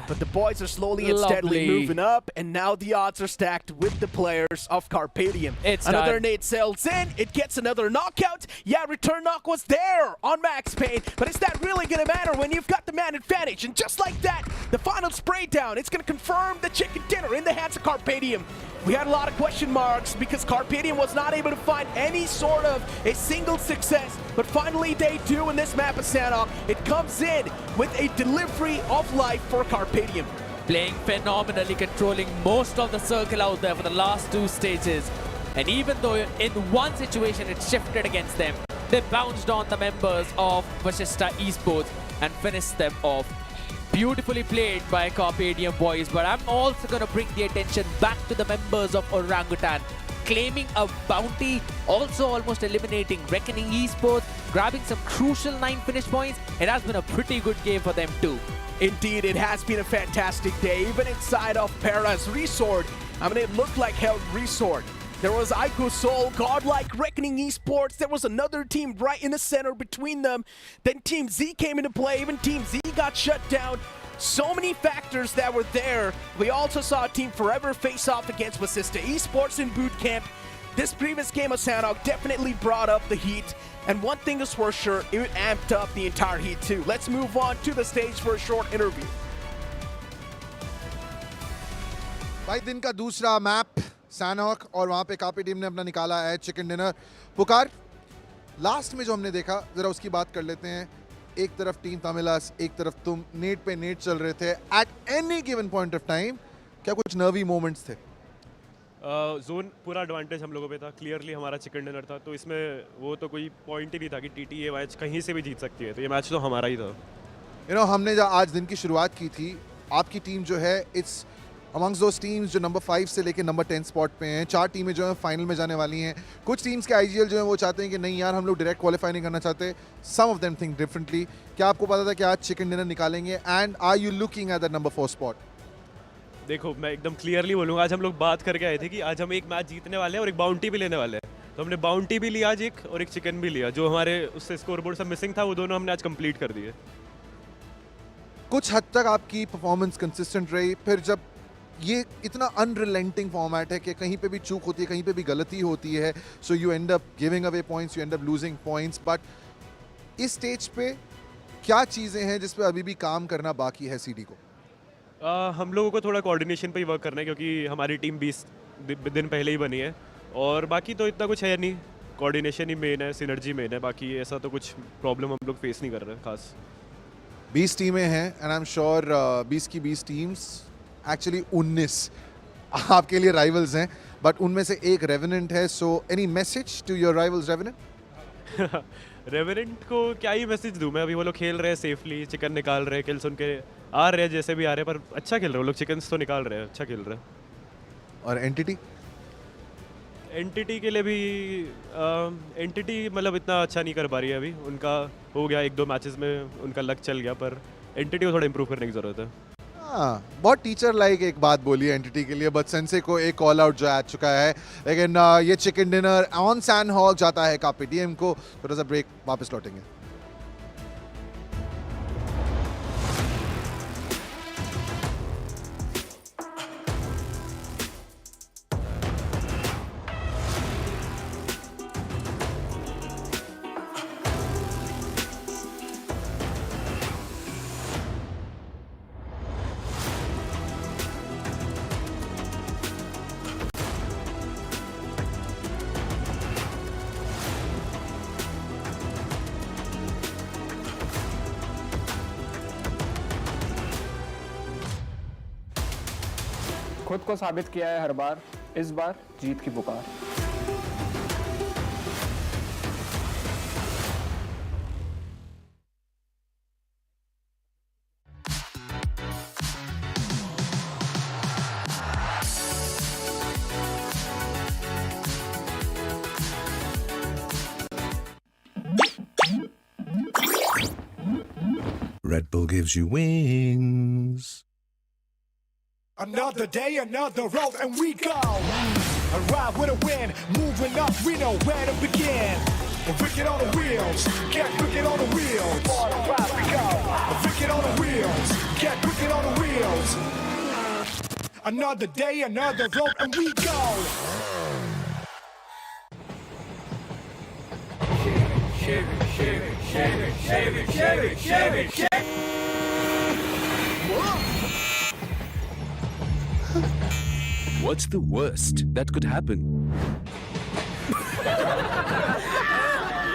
Speaker 3: But the boys are slowly and steadily moving up, and now the odds are stacked with the players of Carpedium.
Speaker 4: It's
Speaker 3: another
Speaker 4: done.
Speaker 3: nade sails in, it gets another knockout. Yeah, return knock was there on Max Payne, but is that really going to matter when you've got the man advantage? And just like that, the final spray down, it's going to confirm the chicken dinner in the hands of Carpedium. We had a lot of question marks because Carpedium was not able to find any sort of a single success, but finally they do in this map of Sanok. It comes in with a delivery of life for Carpedium.
Speaker 4: Playing phenomenally, controlling most of the circle out there for the last two stages. And even though in one situation it shifted against them, they bounced on the members of Vasista Esports and finished them off. Beautifully played by Carpedium boys, but I'm also going to bring the attention back to the members of Orangutan, claiming a bounty, also almost eliminating Reckoning Esports, grabbing some crucial 9 finish points. It has been a pretty good game for them too.
Speaker 3: Indeed, it has been a fantastic day, even inside of Para's Resort. I mean, it looked like hell Resort. There was Aiko Soul, Godlike, Reckoning Esports. There was another team right in the center between them. Then Team Z came into play. Even Team Z got shut down. So many factors that were there. We also saw Team Forever face off against Vasista Esports in boot camp. This previous game of Sanok definitely brought up the heat. And one thing is for sure, it amped up the entire heat too. Let's move on to the stage for a short interview.
Speaker 13: भाई दिन का दूसरा map सैनॉक और वहाँ पे copy team ने अपना निकाला है चिकन डिनर। पुकार लास्ट में जो हमने देखा ज़रा उसकी बात कर लेते हैं। एक तरफ टीम तमिलस, एक तरफ तुम नेट पे नेट चल रहे थे at any given point of time. क्या कुछ नर्वी मोमेंट्स थे?
Speaker 14: जोन पूरा एडवांटेज हम लोगों पे था, क्लियरली हमारा चिकन डिनर था, तो इसमें वो तो कोई पॉइंट ही नहीं था कि टीटी ये मैच कहीं से भी जीत सकती है, तो ये मैच तो हमारा ही था।
Speaker 13: हमने जब आज दिन की शुरुआत की थी, आपकी टीम जो है इट्स अमंग्स दोस टीम्स जो नंबर 5 से लेकर नंबर 10 स्पॉट पे हैं। 4 टीमें जो हैं फाइनल में जाने वाली हैं। कुछ टीम्स के आईजीएल जो हैं वो चाहते हैं कि नहीं यार, हम लोग डायरेक्ट क्वालिफाई नहीं करना चाहते। Some of them think differently. क्या आपको पता था कि आज चिकन डिनर निकालेंगे? And are you looking at the number 4 spot?
Speaker 14: देखो, मैं एकदम क्लियरली बोलूँगा, आज हम लोग बात करके आए थे कि आज हम एक मैच जीतने वाले हैं और एक बाउंटी भी लेने वाले हैं। तो हमने बाउंटी भी लिया आज एक, और एक चिकन भी लिया। जो हमारे उससे स्कोरबोर्ड सब मिसिंग था वो दोनों हमने आज कंप्लीट कर दिए।
Speaker 13: कुछ हद तक आपकी परफॉर्मेंस कंसिस्टेंट रही, फिर जब ये इतना अनरिलेंटिंग फॉर्मेट है कि कहीं पे भी चूक होती है, कहीं पे भी गलती होती है, so you and up giving away points, you and up losing points. But इस स्टेज पे क्या चीज़ें हैं जिस पे अभी भी काम करना बाकी है सीडी को?
Speaker 14: हम लोगों को थोड़ा कोऑर्डिनेशन पे ही वर्क करना है, क्योंकि हमारी टीम 20 दिन पहले ही बनी है, और बाकी तो इतना कुछ है नहीं। कोऑर्डिनेशन ही मेन है, सिनर्जी मेन है, बाकी ऐसा तो कुछ प्रॉब्लम हम लोग फेस नहीं कर रहे खास।
Speaker 13: 20 टीमें हैं एंड आई एम श्योर 20 की 20 टीम्स एक्चुअली 19 आपके लिए राइवल्स हैं, बट उनमें से एक रेवेनेंट है। So any message to your rivals Revenant?
Speaker 14: Revenant को क्या ही मैसेज दूं मैं? अभी वो लोग खेल रहे हैं सेफली, चिकन निकाल रहे हैं, किल्स उनके आ रहे हैं जैसे भी आ रहे हैं, पर अच्छा खेल रहे हैं वो लोग, चिकन्स तो निकाल रहे हैं, अच्छा खेल रहे हैं।
Speaker 13: और
Speaker 14: एंटिटी के लिए भी एंटिटी मतलब इतना अच्छा नहीं कर पा रही है अभी। उनका हो गया 1-2 मैचेस में उनका लक चल गया, पर एंटिटी को थोड़ा इंप्रूव करने की ज़रूरत है।
Speaker 13: हाँ, बहुत टीचर लाइक एक बात बोली है एंटिटी के लिए, बट सेंसे को एक कॉल आउट जो आ चुका है। लेकिन ये चिकन डिनर ऑन सैनहॉक जाता है कापीटीएम को। थोड़ा सा ब्रेक, वापस लौटेंगे।
Speaker 5: खुद को साबित किया है हर बार, इस बार जीत की पुकार।
Speaker 7: Red Bull gives you wings.
Speaker 8: Another day, another road, and we go. Arrive with a win, moving up, we know where to begin. Wicked on the wheels, get wicked on the wheels. Arrive we go. Wicked on the wheels, get wicked on the wheels. Another day, another road, and we go.
Speaker 18: Share it, share it, share it, share it, share it, share it, share it.
Speaker 10: What's the worst that could happen?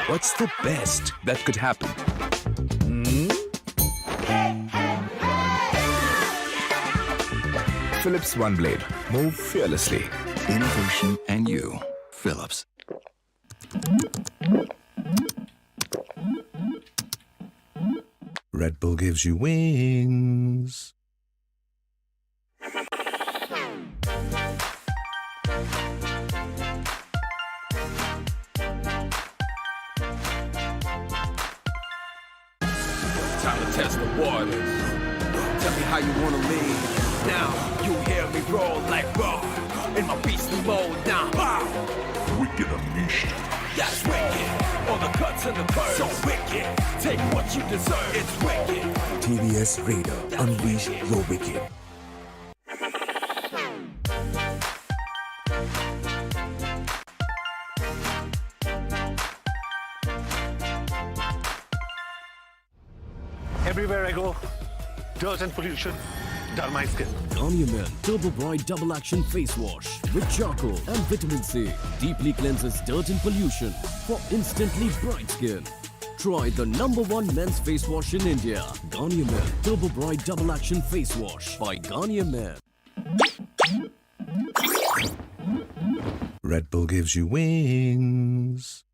Speaker 10: What's the best that could happen?
Speaker 19: Philips One Blade. Move fearlessly. Innovation and you. Philips.
Speaker 7: Red Bull gives you wings.
Speaker 18: Time to test the waters. Tell me how you wanna leave. Now you hear me roll like raw in my beastly mode. Now, wow. Wicked unleashed. That's wicked. All the cuts and the curves. So wicked. Take what you deserve. It's wicked.
Speaker 1: TVS Raider, unleash your wicked.
Speaker 9: Everywhere I go, dirt and pollution dull my skin.
Speaker 10: Garnier Men Turbo Bright Double Action Face Wash with charcoal and vitamin C deeply cleanses dirt and pollution for instantly bright skin. Try the #1 men's face wash in India. Garnier Men Turbo Bright Double Action Face Wash by Garnier Men.
Speaker 7: Red Bull gives you wings.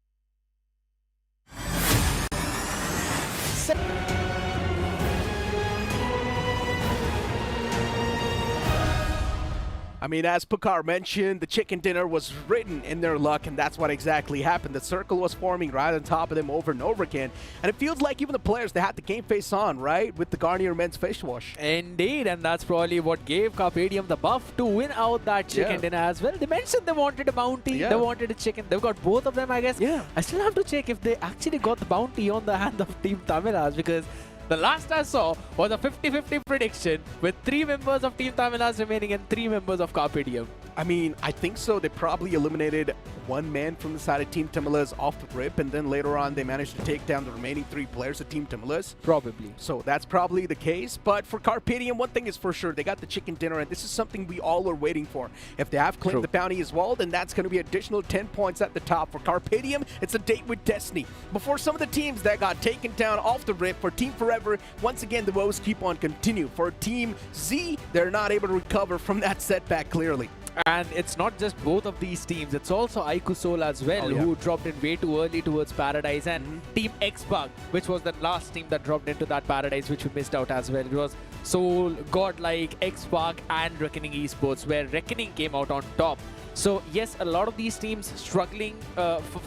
Speaker 3: I mean, as Pucar mentioned, the chicken dinner was written in their luck, and that's what exactly happened. The circle was forming right on top of them over and over again, and it feels like even the players, they had the game face on, right, with the Garnier Men's face wash.
Speaker 4: Indeed, and that's probably what gave Carpedium the buff to win out that chicken dinner as well. They mentioned they wanted a bounty, they wanted a chicken. They've got both of them, I guess. I still have to check if they actually got the bounty on the hand of Team Tamilas, because the last I saw was a 50-50 prediction with 3 members of Team Tamilas remaining and 3 members of Carpedium.
Speaker 3: I mean, I think so. They probably eliminated 1 man from the side of Team Tamilas off the rip, and then later on they managed to take down the remaining 3 players of Team Tamilas.
Speaker 4: Probably.
Speaker 3: So that's probably the case. But for Carpedium, one thing is for sure, they got the chicken dinner, and this is something we all are waiting for. If they have claimed the bounty as well, then that's going to be additional 10 points at the top. For Carpedium, it's a date with destiny. Before some of the teams that got taken down off the rip, for Team Forever, once again, the woes keep on continue. For Team Z, they're not able to recover from that setback clearly.
Speaker 4: And it's not just both of these teams, it's also Aiku Soul as well, who dropped in way too early towards Paradise, and Team X-Bug, which was the last team that dropped into that Paradise, which we missed out as well. It was Soul, Godlike, X-Bug and Reckoning Esports, where Reckoning came out on top. So yes, a lot of these teams struggling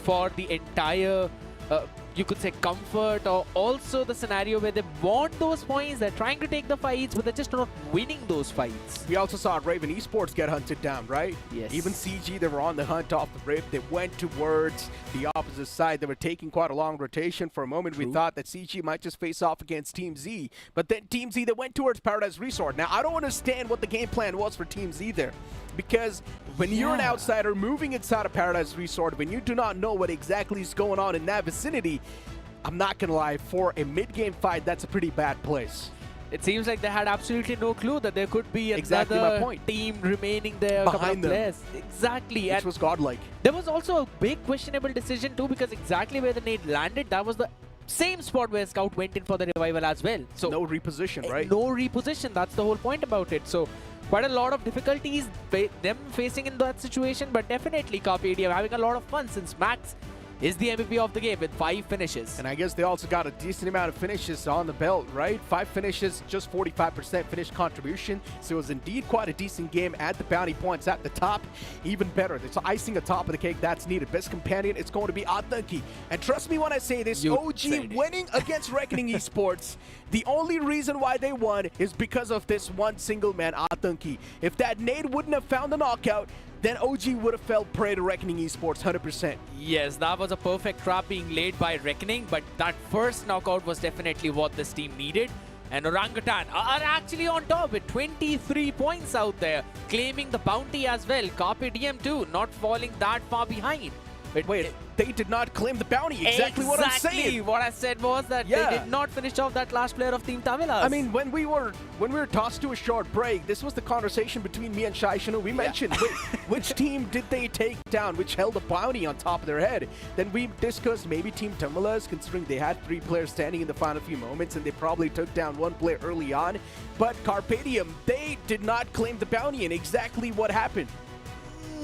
Speaker 4: for the entire you could say comfort, or also the scenario where they want those points, they're trying to take the fights, but they're just not winning those fights.
Speaker 3: We also saw Raven Esports get hunted down, right?
Speaker 4: Yes.
Speaker 3: Even CG, they were on the hunt off the rip. They went towards the opposite side. They were taking quite a long rotation. For a moment, we thought that CG might just face off against Team Z, but then Team Z, they went towards Paradise Resort. Now, I don't understand what the game plan was for Team Z there, because when you're an outsider moving inside of Paradise Resort, when you do not know what exactly is going on in that vicinity, I'm not gonna lie, for a mid-game fight, that's a pretty bad place.
Speaker 4: It seems like they had absolutely no clue that there could be
Speaker 3: Exactly my
Speaker 4: another
Speaker 3: point.
Speaker 4: team remaining there,
Speaker 3: Behind them.
Speaker 4: players. Exactly.
Speaker 3: Which
Speaker 4: And
Speaker 3: was godlike.
Speaker 4: there was also a big questionable decision too, because exactly where the nade landed, that was the same spot where Scout went in for the revival as well. So
Speaker 3: no reposition, right?
Speaker 4: No reposition. That's the whole point about it. So quite a lot of difficulties them facing in that situation, but definitely Carpedium having a lot of fun, since Max is the MVP of the game with 5 finishes.
Speaker 3: And I guess they also got a decent amount of finishes on the belt, right? 5 finishes, just 45% finish contribution. So it was indeed quite a decent game at the bounty points at the top. Even better, there's icing atop of the cake that's needed. Best companion, it's going to be Atanki. And trust me when I say this, OG winning against Reckoning Esports, the only reason why they won is because of this one single man, Atanki. If that nade wouldn't have found the knockout, then OG would have fell prey to Reckoning Esports 100%.
Speaker 4: Yes, that was a perfect trap being laid by Reckoning, but that first knockout was definitely what this team needed. And Orangutan are actually on top with 23 points out there, claiming the bounty as well. Carpe Diem too, not falling that far behind.
Speaker 3: But wait, they did not claim the bounty. Exactly what I'm saying.
Speaker 4: What I said was that they did not finish off that last player of Team Tamilas.
Speaker 3: I mean, when we were tossed to a short break, this was the conversation between me and Shaishanu. We mentioned which team did they take down, which held a bounty on top of their head. Then we discussed maybe Team Tamilas, considering they had 3 players standing in the final few moments and they probably took down 1 player early on. But Carpe Diem, they did not claim the bounty, and exactly what happened.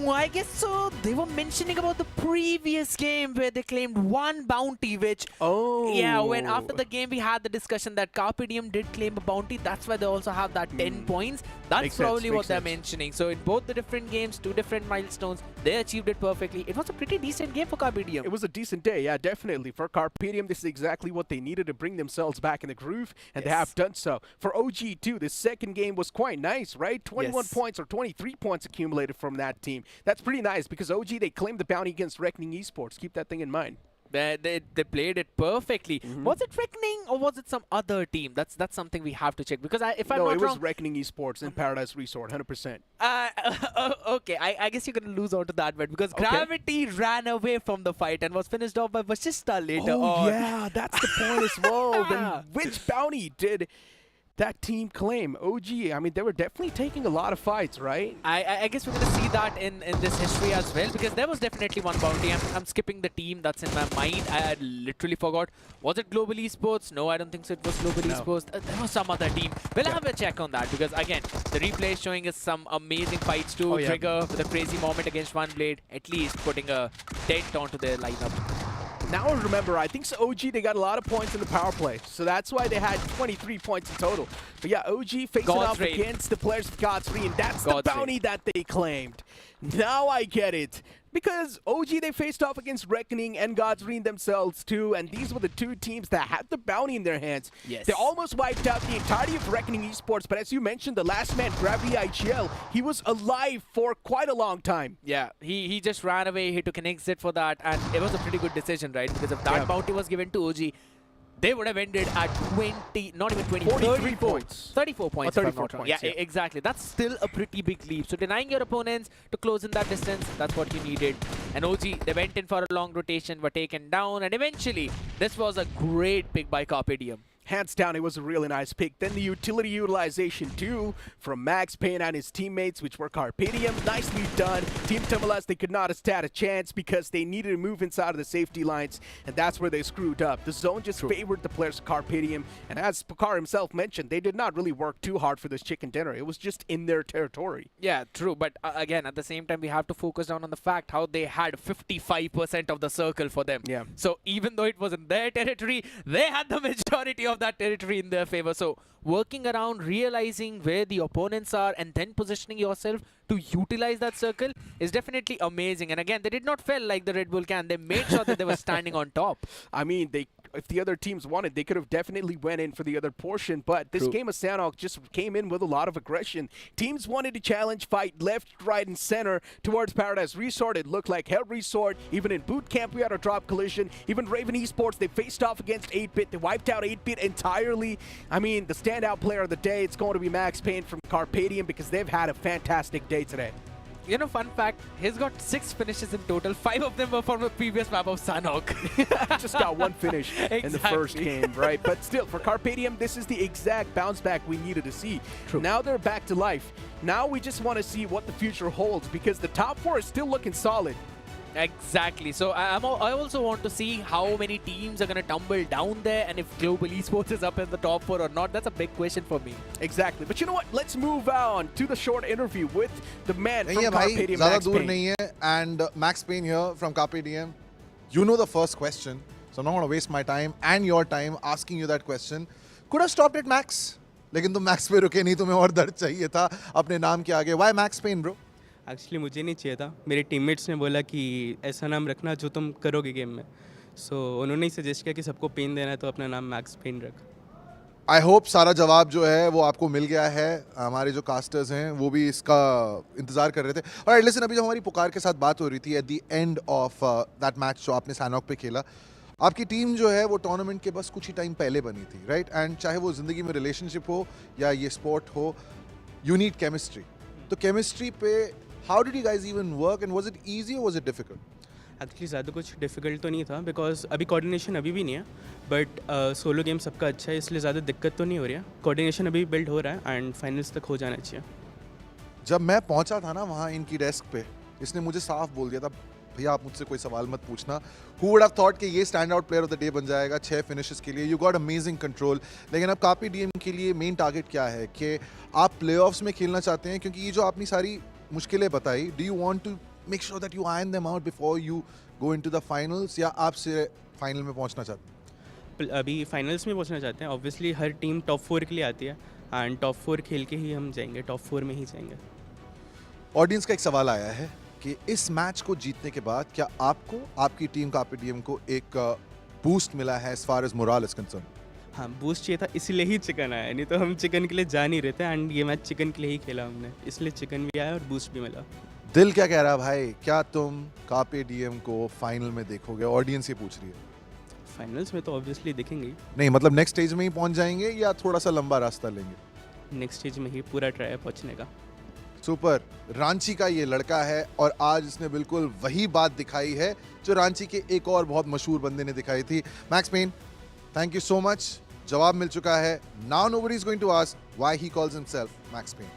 Speaker 4: I guess so. They were mentioning about the previous game where they claimed 1 bounty, which... Yeah, when after the game we had the discussion that Carpe Diem did claim a bounty. That's why they also have that 10 points. That's probably what they're mentioning. So in both the different games, 2 different milestones, they achieved it perfectly. It was a pretty decent game for Carpe Diem.
Speaker 3: It was a decent day, yeah, definitely. For Carpe Diem, this is exactly what they needed to bring themselves back in the groove, and they have done so. For OG too, the second game was quite nice, right? 21 points or 23 points accumulated from that team. That's pretty nice because OG, they claimed the bounty against Reckoning Esports. Keep that thing in mind.
Speaker 4: They played it perfectly. Was it Reckoning or was it some other team? That's something we have to check because if I'm not wrong...
Speaker 3: No, it was Reckoning Esports in Paradise Resort, 100%.
Speaker 4: Okay, I guess you're going to lose out to that bet because Gravity ran away from the fight and was finished off by Vashishta later on.
Speaker 3: Yeah, that's the point as well. Then which bounty did that team claim? OG, I mean, they were definitely taking a lot of fights, right?
Speaker 4: I guess we're going to see that in this history as well because there was definitely 1 bounty. I'm skipping the team that's in my mind. I literally forgot. Was it Global Esports? No, I don't think so. It was Global Esports. There was some other team. We'll have a check on that because, again, the replay is showing us some amazing fights too. Trigger with a crazy moment against One Blade, at least putting a dent onto their lineup.
Speaker 3: Now remember, I think OG, they got a lot of points in the power play, so that's why they had 23 points in total. But yeah, OG facing off against the players of God's Reign. That's the bounty that they claimed. Now I get it. Because OG, they faced off against Reckoning and God's Reign themselves too, and these were the 2 teams that had the bounty in their hands.
Speaker 4: Yes.
Speaker 3: They almost wiped out the entirety of Reckoning Esports, but as you mentioned, the last man, Gravity IGL, he was alive for quite a long time.
Speaker 4: Yeah, he just ran away, he took an exit for that, and it was a pretty good decision, right? Because if that bounty was given to OG, they would have ended at 20, not even 20,
Speaker 3: 43 points.
Speaker 4: 34 points.
Speaker 3: 34 points.
Speaker 4: Yeah, exactly. That's still a pretty big leap. So denying your opponents to close in that distance, that's what you needed. And OG, they went in for a long rotation, were taken down, and eventually, this was a great pick by Carpe Diem.
Speaker 3: Hands down, it was a really nice pick. Then the utility utilization too from Max Payne and his teammates, which were Carpe Diem. Nicely done. Team Tamilas, they could not have had a chance because they needed to move inside of the safety lines, and that's where they screwed up. The zone just favored the players of Carpe Diem, and as Pakar himself mentioned, they did not really work too hard for this chicken dinner. It was just in their territory.
Speaker 4: Yeah, true. But again, at the same time, we have to focus down on the fact how they had 55% of the circle for them.
Speaker 3: Yeah.
Speaker 4: So even though it was in their territory, they had the majority of that territory in their favor. So working around, realizing where the opponents are, and then positioning yourself to utilize that circle is definitely amazing. And again, they did not fail like the Red Bull can. They made sure that they were standing on top.
Speaker 3: I mean, if the other teams wanted, they could have definitely went in for the other portion, but this game of Sanok just came in with a lot of aggression. Teams wanted to challenge, fight left, right, and center towards Paradise Resort. It looked like Hell Resort. Even in Boot Camp, we had a drop collision. Even Raven Esports, they faced off against 8-Bit. They wiped out 8-Bit entirely. I mean, the standout player of the day, it's going to be Max Payne from Carpe Diem because they've had a fantastic day today.
Speaker 4: You know, fun fact, he's got 6 finishes in total. 5 of them were from the previous map of Sanok.
Speaker 3: Just got 1 finish in the first game, right? But still, for Carpe Diem, this is the exact bounce back we needed to see. True. Now they're back to life. Now we just want to see what the future holds because the top 4 is still looking solid.
Speaker 4: Exactly. So I also want to see how many teams are going to tumble down there, and if Global Esports is up in the top 4 or not. That's a big question for me.
Speaker 3: Exactly. But you know what? Let's move on to the short interview with the man from Carpe Diem, Max Payne.
Speaker 13: And Max Payne here from Carpe Diem. You know the first question, so I'm not going to waste my time and your time asking you that question. Could have stopped at Max, लेकिन तुम Max पे रुके नहीं, तुम्हें और दर्द चाहिए था अपने नाम के आगे. Why Max Payne, bro?
Speaker 15: Actually मुझे नहीं चाहिए था, मेरे टीममेट्स ने बोला कि ऐसा नाम रखना जो तुम करोगे गेम में. सो उन्होंने ही सजेस्ट किया कि सबको पेन देना है तो अपना नाम मैक्स पेन रख.
Speaker 13: आई होप सारा जवाब जो है वो आपको मिल गया है. हमारे जो कास्टर्स हैं वो भी इसका इंतजार कर रहे थे. और लिसन, अभी जब हमारी पुकार के साथ बात हो रही थी eight the end of that match जो आपने सैनॉक पे खेला, आपकी टीम जो है वो टूर्नामेंट के बस कुछ ही टाइम पहले बनी थी, राइट? एंड चाहे वो ज़िंदगी में रिलेशनशिप हो या ये स्पोर्ट हो, यू नीड केमिस्ट्री. तो केमिस्ट्री पे how did you guys even work and was it easy और वाज इट डिफिकल्ट?
Speaker 15: एक्चुअली ज़्यादा कुछ डिफ़िकल्ट तो नहीं था बिकॉज अभी कोऑर्डिनेशन अभी भी नहीं है, बट सोलो गेम सबका अच्छा है इसलिए ज़्यादा दिक्कत तो नहीं हो रही है. कोऑर्डिनेशन अभी बिल्ड हो रहा है एंड फाइनल्स तक हो जाना चाहिए.
Speaker 13: जब मैं पहुंचा था ना वहाँ इनकी डेस्क पे, इसने मुझे साफ बोल दिया था, भैया आप मुझसे कोई सवाल मत पूछना. हु वुड हैव थॉट कि ये stand out player of the day बन जाएगा 6 फिनिशेस के लिए. You got amazing control. लेकिन अब कापी डीएम के लिए मेन टारगेट क्या है कि आप प्लेऑफ्स में खेलना चाहते हैं? क्योंकि ये जो आपने सारी मुश्किलें बताई, do you want to make sure that you iron them out before you go into the finals, या आप से फाइनल में पहुंचना चाहते हैं?
Speaker 15: अभी फाइनल्स में पहुंचना चाहते हैं. ऑब्वियसली हर टीम टॉप 4 के लिए आती है एंड टॉप 4 खेल के ही हम जाएंगे, टॉप 4 में ही जाएंगे.
Speaker 13: ऑडियंस का एक सवाल आया है कि इस मैच को जीतने के बाद क्या आपको, आपकी टीम कापीडीएम को एक बूस्ट मिला है as far as morale is concern?
Speaker 15: हाँ, बूस्ट चाहिए था, इसलिए ही चिकन आया, नहीं तो हम चिकन के लिए जा नहीं रहे थे एंड ये मैच चिकन के लिए ही खेला हमने, इसलिए चिकन भी आया और बूस्ट भी मिला.
Speaker 13: दिल क्या कह रहा है भाई? क्या तुम कापीडीएम को फाइनल में देखोगे? ऑडियंस ये पूछ रही है.
Speaker 15: फाइनल्स में तो ऑब्वियसली दिखेंगे ही.
Speaker 13: नहीं मतलब नेक्स्ट स्टेज में ही पहुंच जाएंगे या थोड़ा सा लंबा रास्ता लेंगे?
Speaker 15: नेक्स्ट स्टेज में ही पूरा ट्राई है पहुंचने का.
Speaker 13: सुपर. रांची का ये लड़का है और आज इसने बिल्कुल वही बात दिखाई है जो रांची के एक और बहुत मशहूर बंदे ने दिखाई थी. Max Pain, thank you so much. जवाब मिल चुका है. Now nobody is going to ask why he calls himself Max Pain.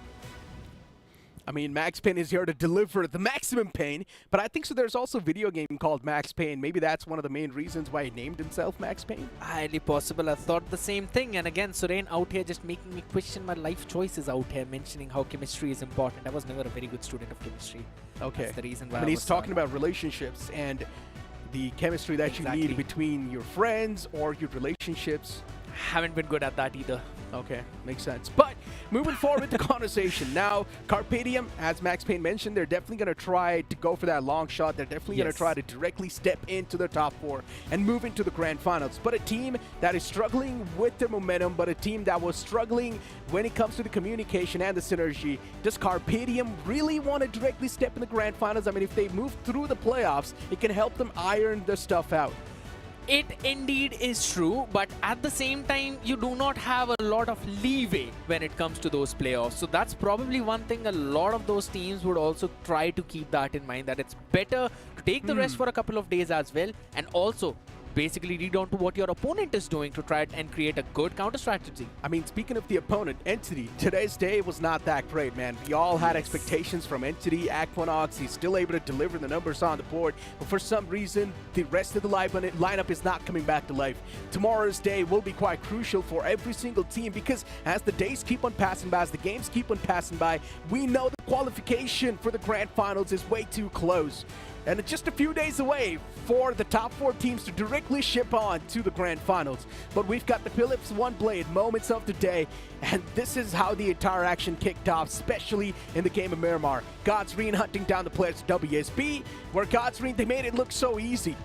Speaker 3: I mean, Max Payne is here to deliver the maximum pain, but I think so there's also a video game called Max Payne. Maybe that's one of the main reasons why he named himself Max Payne.
Speaker 4: Highly possible. I thought the same thing. And again, Suren out here just making me question my life choices out here, mentioning how chemistry is important. I was never a very good student of chemistry.
Speaker 3: Okay.
Speaker 4: That's the reason why
Speaker 3: I mean,
Speaker 4: I
Speaker 3: he's
Speaker 4: was
Speaker 3: talking about relationships and the chemistry that you need between your friends or your relationships.
Speaker 4: Haven't been good at that either.
Speaker 3: Okay, makes sense. But moving forward with the conversation now, Carpedium, as Max Payne mentioned, they're definitely going to try to go for that long shot. They're definitely going to try to directly step into the top 4 and move into the grand finals. But a team that is struggling with their momentum, but a team that was struggling when it comes to the communication and the synergy, does Carpedium really want to directly step in the grand finals? I mean, if they move through the playoffs, it can help them iron the stuff out.
Speaker 4: It indeed is true, but at the same time, you do not have a lot of leeway when it comes to those playoffs. So that's probably one thing a lot of those teams would also try to keep that in mind, that it's better to take the rest for a couple of days as well, and also basically read on to what your opponent is doing to try and create a good counter strategy.
Speaker 3: I mean, speaking of the opponent, Entity, today's day was not that great, man. We all had expectations from Entity, Aquinox. He's still able to deliver the numbers on the board, but for some reason, the rest of the lineup is not coming back to life. Tomorrow's day will be quite crucial for every single team because as the days keep on passing by, as the games keep on passing by, we know the qualification for the grand finals is way too close. And it's just a few days away for the top 4 teams to directly ship on to the grand finals. But we've got the Philips One Blade moments of the day, and this is how the entire action kicked off, especially in the game of Miramar. Godsreen hunting down the players WSB, where Godsreen, they made it look so easy.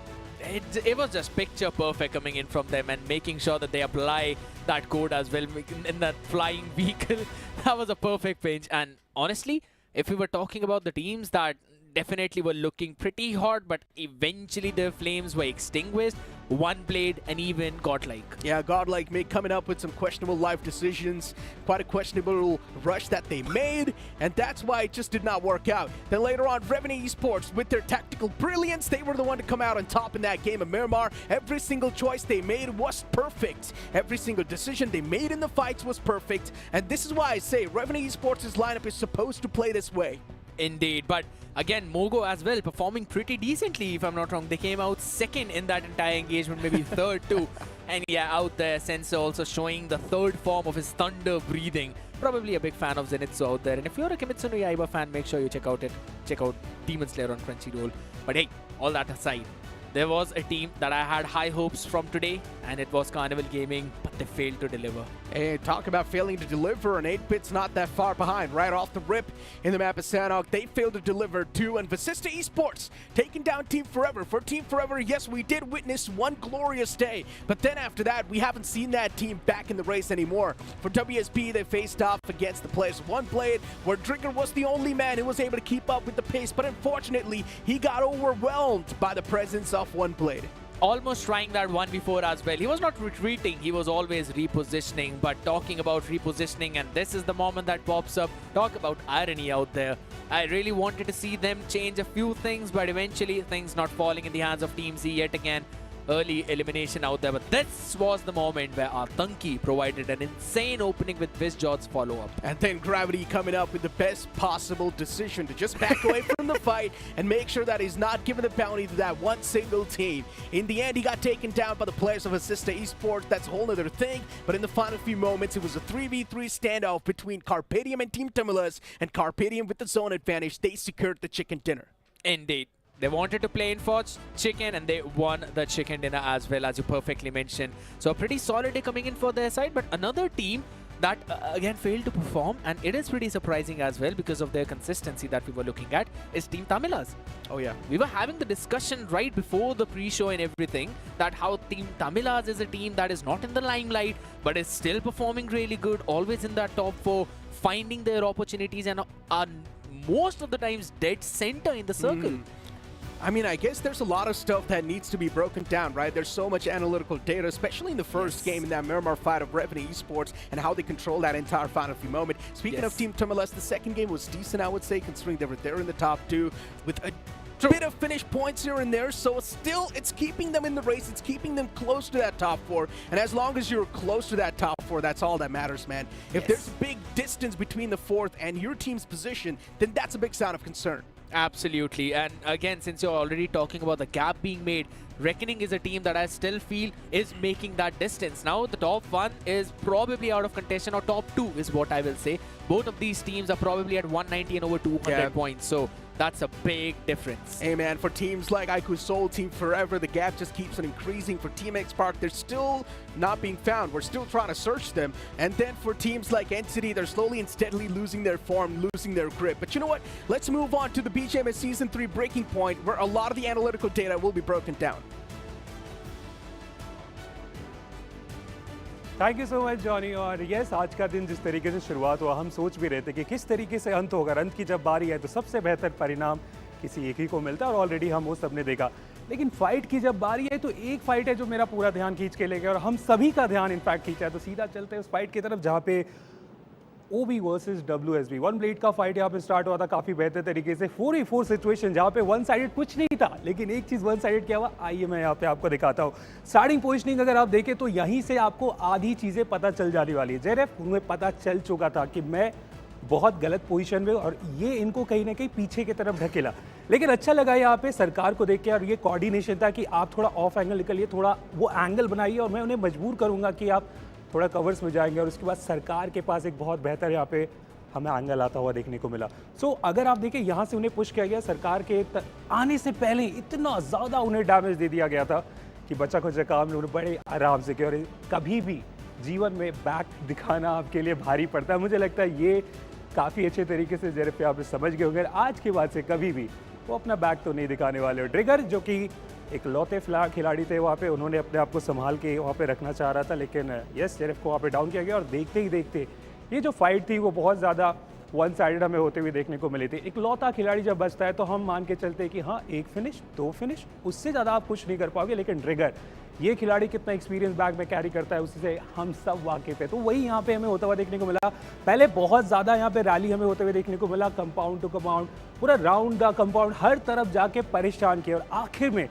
Speaker 4: It was just picture perfect coming in from them and making sure that they apply that code as well in that flying vehicle. That was a perfect pinch. And honestly, if we were talking about the teams that definitely were looking pretty hot, but eventually their flames were extinguished, One Blade and even Godlike.
Speaker 3: Yeah, Godlike coming up with some questionable life decisions, quite a questionable rush that they made, and that's why it just did not work out. Then later on, Revenue Esports, with their tactical brilliance, they were the one to come out on top in that game of Miramar. Every single choice they made was perfect. Every single decision they made in the fights was perfect, and this is why I say Revenue Esports' lineup is supposed to play this way.
Speaker 4: Indeed, but again, Mogo as well performing pretty decently, if I'm not wrong. They came out second in that entire engagement, maybe third too. And yeah, out there, Sensor also showing the third form of his thunder breathing. Probably a big fan of Zenitsu out there. And if you're a Kimetsu no Yaiba fan, make sure you check out Demon Slayer on Crunchyroll. But hey, all that aside, There was a team that I had high hopes from today, and it was Carnival Gaming, but they failed to deliver.
Speaker 3: Hey, talk about failing to deliver, and 8-Bit's not that far behind. Right off the rip in the map of Sanok, they failed to deliver too, and Vasista Esports taking down Team Forever. For Team Forever, yes, we did witness one glorious day, but then after that, we haven't seen that team back in the race anymore. For WSP, they faced off against the players of One Blade, where Drigger was the only man who was able to keep up with the pace, but unfortunately, he got overwhelmed by the presence of One Blade.
Speaker 4: Almost trying that 1v4 as well. He was not retreating, he was always repositioning. But talking about repositioning, and this is the moment that pops up, talk about irony out there. I really wanted to see them change a few things, but eventually things not falling in the hands of Team Z yet again. Early elimination out there, but this was the moment where Atanki provided an insane opening with Vizjot's follow-up.
Speaker 3: And then Gravity coming up with the best possible decision to just back away from the fight and make sure that he's not giving the bounty to that one single team. In the end, he got taken down by the players of Vasista Esports. That's a whole other thing. But in the final few moments, it was a 3v3 standoff between Carpedium and Team Tumulus, and Carpedium with the zone advantage, they secured the chicken dinner.
Speaker 4: Indeed. They wanted to play in for chicken, and they won the chicken dinner as well, as you perfectly mentioned. So a pretty solid day coming in for their side, but another team that again failed to perform, and it is pretty surprising as well because of their consistency that we were looking at, is Team Tamilas.
Speaker 3: Oh yeah.
Speaker 4: We were having the discussion right before the pre-show and everything that how Team Tamilas is a team that is not in the limelight, but is still performing really good, always in that top 4, finding their opportunities, and are most of the times dead center in the circle.
Speaker 3: I mean, I guess there's a lot of stuff that needs to be broken down, right? There's so much analytical data, especially in the first game in that Miramar fight of Revenue Esports and how they control that entire final few moment. Speaking of Team Tumulus, the second game was decent, I would say, considering they were there in the top 2 with a bit of finish points here and there, so still it's keeping them in the race, it's keeping them close to that top 4, and as long as you're close to that top 4, that's all that matters, man. If there's a big distance between the 4th and your team's position, then that's a big sign of concern.
Speaker 4: Absolutely. And again, since you're already talking about the gap being made, Reckoning is a team that I still feel is making that distance. Now the top 1 is probably out of contention, or top 2 is what I will say. Both of these teams are probably at 190 and over 200 points, so that's a big difference.
Speaker 3: Hey man, for teams like IQ Soul, Team Forever, the gap just keeps on increasing. For Team X Park, they're still not being found. We're still trying to search them. And then for teams like Entity, they're slowly and steadily losing their form, losing their grip. But you know what? Let's move on to the BGMS Season 3 breaking point, where a lot of the analytical data will be broken down.
Speaker 14: Thank you so much Johnny. और yes, आज का दिन जिस तरीके से शुरुआत हुआ, हम सोच भी रहे थे कि किस तरीके से अंत होगा। अंत की जब बारी है तो सबसे बेहतर परिणाम किसी एक ही को मिलता है, और ऑलरेडी हम वो सबने देखा। लेकिन फाइट की जब बारी है तो एक फाइट है जो मेरा पूरा ध्यान खींच के ले गया, और हम सभी का ध्यान इनफैक्ट खींचा है। तो सीधा चलते हैं उस फाइट की तरफ जहाँ पे ओबी वर्सेस WSB वन ब्लेड का फाइट यहाँ पे स्टार्ट हुआ था काफ़ी बेहतर तरीके से। 4v4 सिचुएशन जहाँ पे वन साइडेड कुछ नहीं था, लेकिन एक चीज़ वन साइडेड क्या हुआ, आइए मैं यहाँ पे आपको दिखाता हूँ। स्टार्टिंग पोजिशनिंग अगर आप देखें तो यहीं से आपको आधी चीज़ें पता चल जाने वाली है। जेरेफ उन्हें पता चल चुका था कि मैं बहुत गलत पोजीशन में, और ये इनको कहीं ना कहीं पीछे की तरफ ढकेला। लेकिन अच्छा लगा यहाँ पे सरकार को देख के, और ये कोऑर्डिनेशन था कि आप थोड़ा ऑफ एंगल निकलिए, थोड़ा वो एंगल बनाइए, और मैं उन्हें मजबूर करूँगा कि आप थोड़ा कवर्स में जाएंगे। और उसके बाद सरकार के पास एक बहुत बेहतर यहाँ पे हमें एंगल आता हुआ देखने को मिला। सो अगर आप देखें यहाँ से उन्हें पुश किया गया, सरकार के आने से पहले इतना ज़्यादा उन्हें डैमेज दे दिया गया था कि बच्चा कुछ काम उन्होंने बड़े आराम से किया। और कभी भी जीवन में बैक दिखाना आपके लिए भारी पड़ता है। मुझे लगता है ये काफ़ी अच्छे तरीके से जेरेफ पे आप समझ गए होंगे। आज के बाद से कभी भी वो अपना बैक तो नहीं दिखाने वाले हो। ट्रिगर जो कि एक लौते खिलाड़ी थे वहाँ पे, उन्होंने अपने आप को संभाल के वहाँ पे रखना चाह रहा था, लेकिन यस, जेरेफ को वहाँ पे डाउन किया गया। और देखते ही देखते ये जो फाइट थी वो बहुत ज़्यादा वन साइडेड हमें होते हुए देखने को मिली थी। एक लौता खिलाड़ी जब बचता है तो हम मान के चलते हैं कि हाँ, एक फिनिश, 2 फिनिश, उससे ज़्यादा आप कुछ नहीं कर पाओगे। लेकिन ट्रिगर ये खिलाड़ी कितना एक्सपीरियंस बैग में कैरी करता है उससे हम सब वाकिफ है। तो वही यहाँ पे हमें होता हुआ देखने को मिला। पहले बहुत ज़्यादा यहाँ पे रैली हमें होते हुए देखने को मिला, कंपाउंड टू कंपाउंड, पूरा राउंड द कंपाउंड, हर तरफ जाके परेशान किया, और आखिर में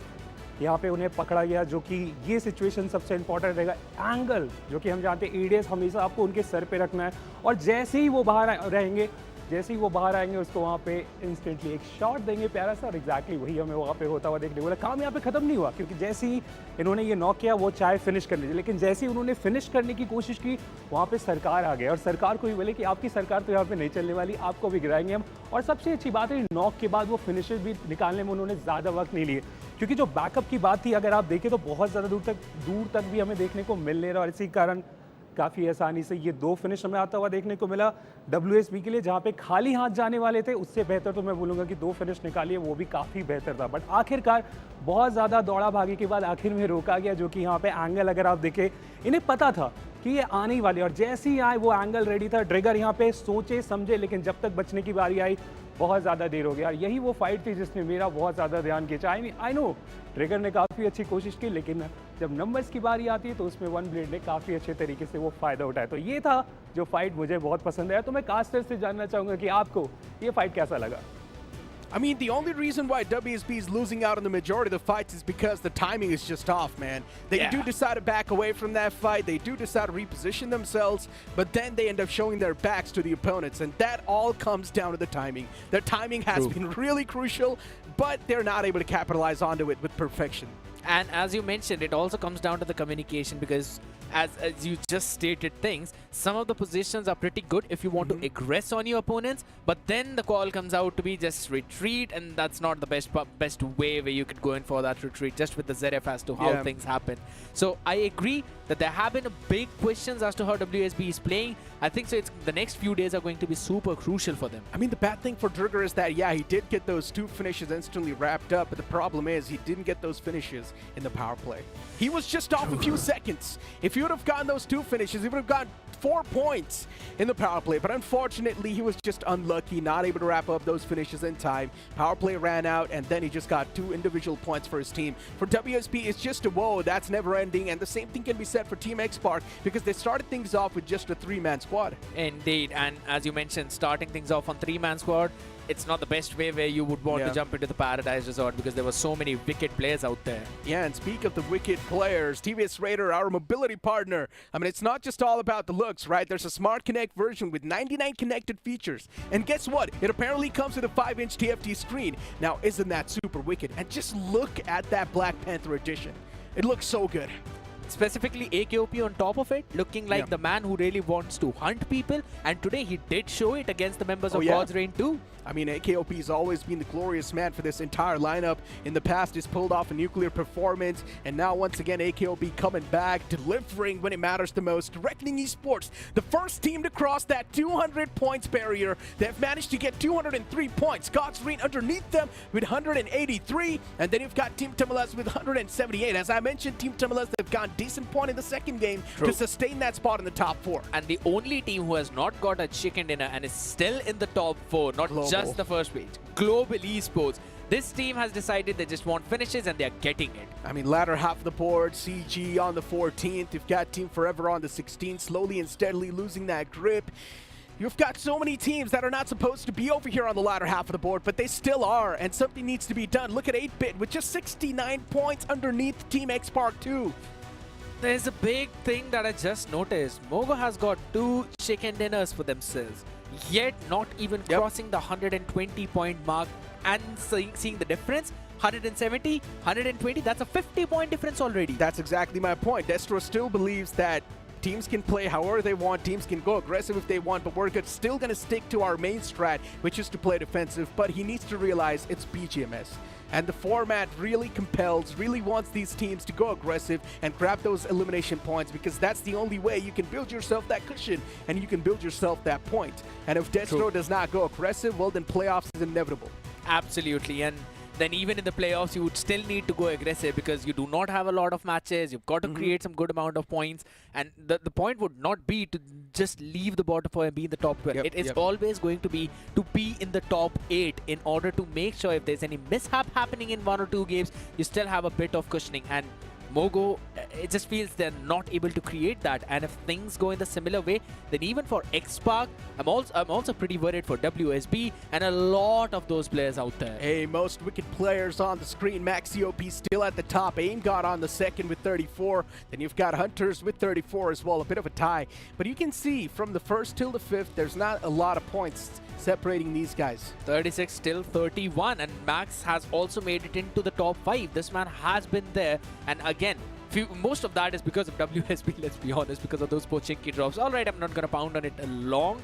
Speaker 14: यहाँ पे उन्हें पकड़ा गया। जो कि ये सिचुएशन सबसे इंपॉर्टेंट रहेगा। एंगल जो कि हम जानते हैं, एडीएस हमेशा आपको उनके सर पे रखना है, और जैसे ही वो बाहर रहेंगे जैसे ही वो बाहर आएंगे उसको वहाँ पे इंस्टेंटली एक शॉट देंगे प्यारा सा, और एग्जैक्टली वही हमें वहाँ पे होता हुआ देखने को मिला। काम यहाँ पे खत्म नहीं हुआ, क्योंकि जैसे ही इन्होंने ये नॉक किया वो चाहे फिनिश कर लीजिए, लेकिन जैसे ही उन्होंने फिनिश करने की कोशिश की वहाँ पे सरकार आ गया, और सरकार को भी बोले कि आपकी सरकार तो यहाँ पे नहीं चलने वाली, आपको भी गिराएंगे हम। और सबसे अच्छी बात है नॉक के बाद वो फिनिशेस भी निकालने में उन्होंने ज़्यादा वक्त नहीं लिए, क्योंकि जो बैकअप की बात थी अगर आप देखें तो बहुत ज़्यादा दूर तक भी हमें देखने को मिल नहीं रहा, और इसी कारण काफ़ी आसानी से ये 2 फिनिश हमें आता हुआ देखने को मिला WSB के लिए। जहाँ पे खाली हाथ जाने वाले थे उससे बेहतर तो मैं बोलूँगा कि 2 फिनिश निकालिए, वो भी काफ़ी बेहतर था। बट आखिरकार बहुत ज़्यादा दौड़ा भागी के बाद आखिर में रोका गया, जो कि यहाँ पे एंगल अगर आप देखें इन्हें पता था कि ये आने ही वाली, और जैसे ही आए वो एंगल रेडी था। ट्रिगर यहाँ पे सोचे समझे, लेकिन जब तक बचने की बारी आई बहुत ज़्यादा देर हो गया, और यही वो फाइट थी जिसने मेरा बहुत ज़्यादा ध्यान खींचा। आई नो ट्रिगर ने काफ़ी अच्छी कोशिश की, लेकिन जब नंबर्स की बारी आती है तो उसमें वन ब्लेड ने काफ़ी अच्छे तरीके से वो फ़ायदा उठाया। तो ये था जो फाइट मुझे बहुत पसंद आया। तो मैं कास्टर से जानना चाहूँगा कि आपको ये फाइट कैसा लगा?
Speaker 3: I mean, the only reason why WSB is losing out on the majority of the fights is because the timing is just off, man. They do decide to back away from that fight. They do decide to reposition themselves, but then they end up showing their backs to the opponents, and that all comes down to the timing. Their timing has been really crucial, but they're not able to capitalize onto it with perfection.
Speaker 4: And as you mentioned, it also comes down to the communication, because as you just stated things, some of the positions are pretty good if you want to aggress on your opponents, but then the call comes out to be just retreat, and that's not the best way where you could go in for that retreat, just with the ZF as to how things happen. So I agree that there have been big questions as to how WSB is playing. I think so. The next few days are going to be super crucial for them.
Speaker 3: I mean, the bad thing for Trigger is that, yeah, he did get those 2 finishes instantly wrapped up, but the problem is he didn't get those finishes in the power play. He was just off a few seconds. If he would have gotten those 2 finishes, he would have gotten 4 points in the power play, but unfortunately he was just unlucky, not able to wrap up those finishes in time. Power play ran out, and then he just got 2 individual points for his team. For WSB, it's just a whoa, that's never ending, and the same thing can be said for Team X-Park, because they started things off with just a 3-man squad.
Speaker 4: Indeed, and as you mentioned, starting things off on 3-man squad, it's not the best way where you would want to jump into the Paradise Resort, because there were so many wicked players out there.
Speaker 3: Yeah, and speak of the wicked players, TVS Raider, our mobility partner. I mean, it's not just all about the looks, right? There's a Smart Connect version with 99 connected features. And guess what? It apparently comes with a 5-inch TFT screen. Now, isn't that super wicked? And just look at that Black Panther edition. It looks so good.
Speaker 4: Specifically AKOP on top of it, looking like the man who really wants to hunt people, and today he did show it against the members of God's Reign too.
Speaker 3: I mean, AKOP has always been the glorious man for this entire lineup. In the past, he's pulled off a nuclear performance, and now once again, AKOP coming back, delivering when it matters the most. Reckoning Esports, the first team to cross that 200 points barrier. They've managed to get 203 points. God's Reign underneath them with 183, and then you've got Team Timilas with 178. As I mentioned, Team Timilas have gotten decent point in the second game to sustain that spot in the top 4.
Speaker 4: And the only team who has not got a chicken dinner and is still in the top 4, not just the first page, Global Esports. This team has decided they just want finishes, and they're getting it.
Speaker 3: I mean, latter half of the board, CG on the 14th. You've got Team Forever on the 16th, slowly and steadily losing that grip. You've got so many teams that are not supposed to be over here on the latter half of the board, but they still are, and something needs to be done. Look at 8-Bit with just 69 points underneath Team X-Park 2.
Speaker 4: There's a big thing that I just noticed. Mogo has got 2 chicken dinners for themselves, yet not even crossing the 120 point mark, and seeing the difference. 170, 120, that's a 50 point difference already.
Speaker 3: That's exactly my point. Destro still believes that teams can play however they want, teams can go aggressive if they want, but we're still going to stick to our main strat, which is to play defensive. But he needs to realize it's BGMS. And the format really compels, really wants these teams to go aggressive and grab those elimination points, because that's the only way you can build yourself that cushion and you can build yourself that point. And if Destro does not go aggressive, well, then playoffs is inevitable.
Speaker 4: Absolutely. And then even in the playoffs, you would still need to go aggressive, because you do not have a lot of matches. You've got to create some good amount of points. And the point would not be to just leave the bottom 4 and be in the top 12. It is always going to be in the top 8 in order to make sure if there's any mishap happening in 1 or 2 games, you still have a bit of cushioning. And Mogo, it just feels they're not able to create that. And if things go in the similar way, then even for X-Park, I'm also pretty worried for WSB and a lot of those players out there.
Speaker 3: Hey, most wicked players on the screen. Maxi still at the top. Aim got on the second with 34. Then you've got Hunters with 34 as well. A bit of a tie. But you can see from the first till the 5th, there's not a lot of points separating these guys.
Speaker 4: 36 still 31, and Max has also made it into the top 5. This man has been there, and again, most of that is because of WSB, let's be honest, because of those Pochinki drops. Alright, I'm not gonna pound on it long.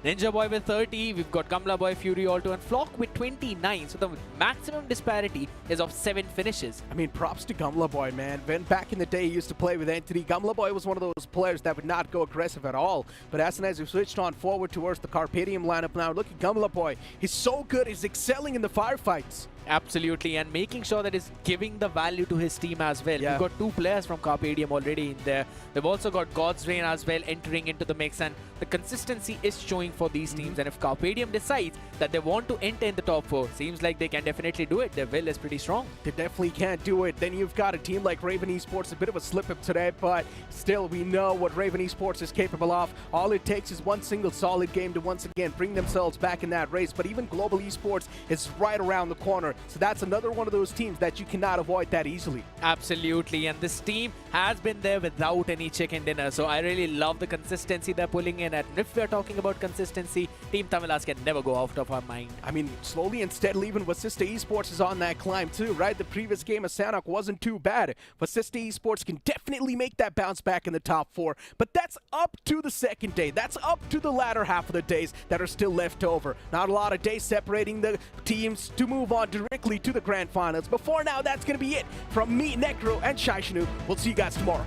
Speaker 4: Ninja Boy with 30, we've got Gamla Boy, Fury Alto, and Flock with 29. So the maximum disparity is of 7 finishes.
Speaker 3: I mean, props to Gamla Boy, man. When back in the day he used to play with Entity, Gamla Boy was one of those players that would not go aggressive at all. But as soon as we switched on forward towards the Carpedium lineup now, look at Gamla Boy. He's so good, he's excelling in the firefights.
Speaker 4: Absolutely, and making sure that he's giving the value to his team as well. We've got 2 players from Carpedium already in there. We've also got God's Reign as well entering into the mix, and the consistency is showing for these teams. And if Carpedium decides that they want to enter in the top 4, seems like they can definitely do it. Their will is pretty strong.
Speaker 3: They definitely can't do it. Then you've got a team like Raven Esports, a bit of a slip-up today, but still we know what Raven Esports is capable of. All it takes is one single solid game to once again bring themselves back in that race. But even Global Esports is right around the corner. So that's another one of those teams that you cannot avoid that easily.
Speaker 4: Absolutely, and this team has been there without any chicken dinner. So I really love the consistency they're pulling in. And if we're talking about consistency, Team Tamilas can never go out of our mind.
Speaker 3: I mean, slowly and steadily, even Vasista Esports is on that climb too, right? The previous game of Sanok wasn't too bad. Vasista Esports can definitely make that bounce back in the top 4. But that's up to the second day. That's up to the latter half of the days that are still left over. Not a lot of days separating the teams to move on directly to the grand finals. But for now, that's going to be it from me, Necro, and Shaishanu. We'll see you guys tomorrow.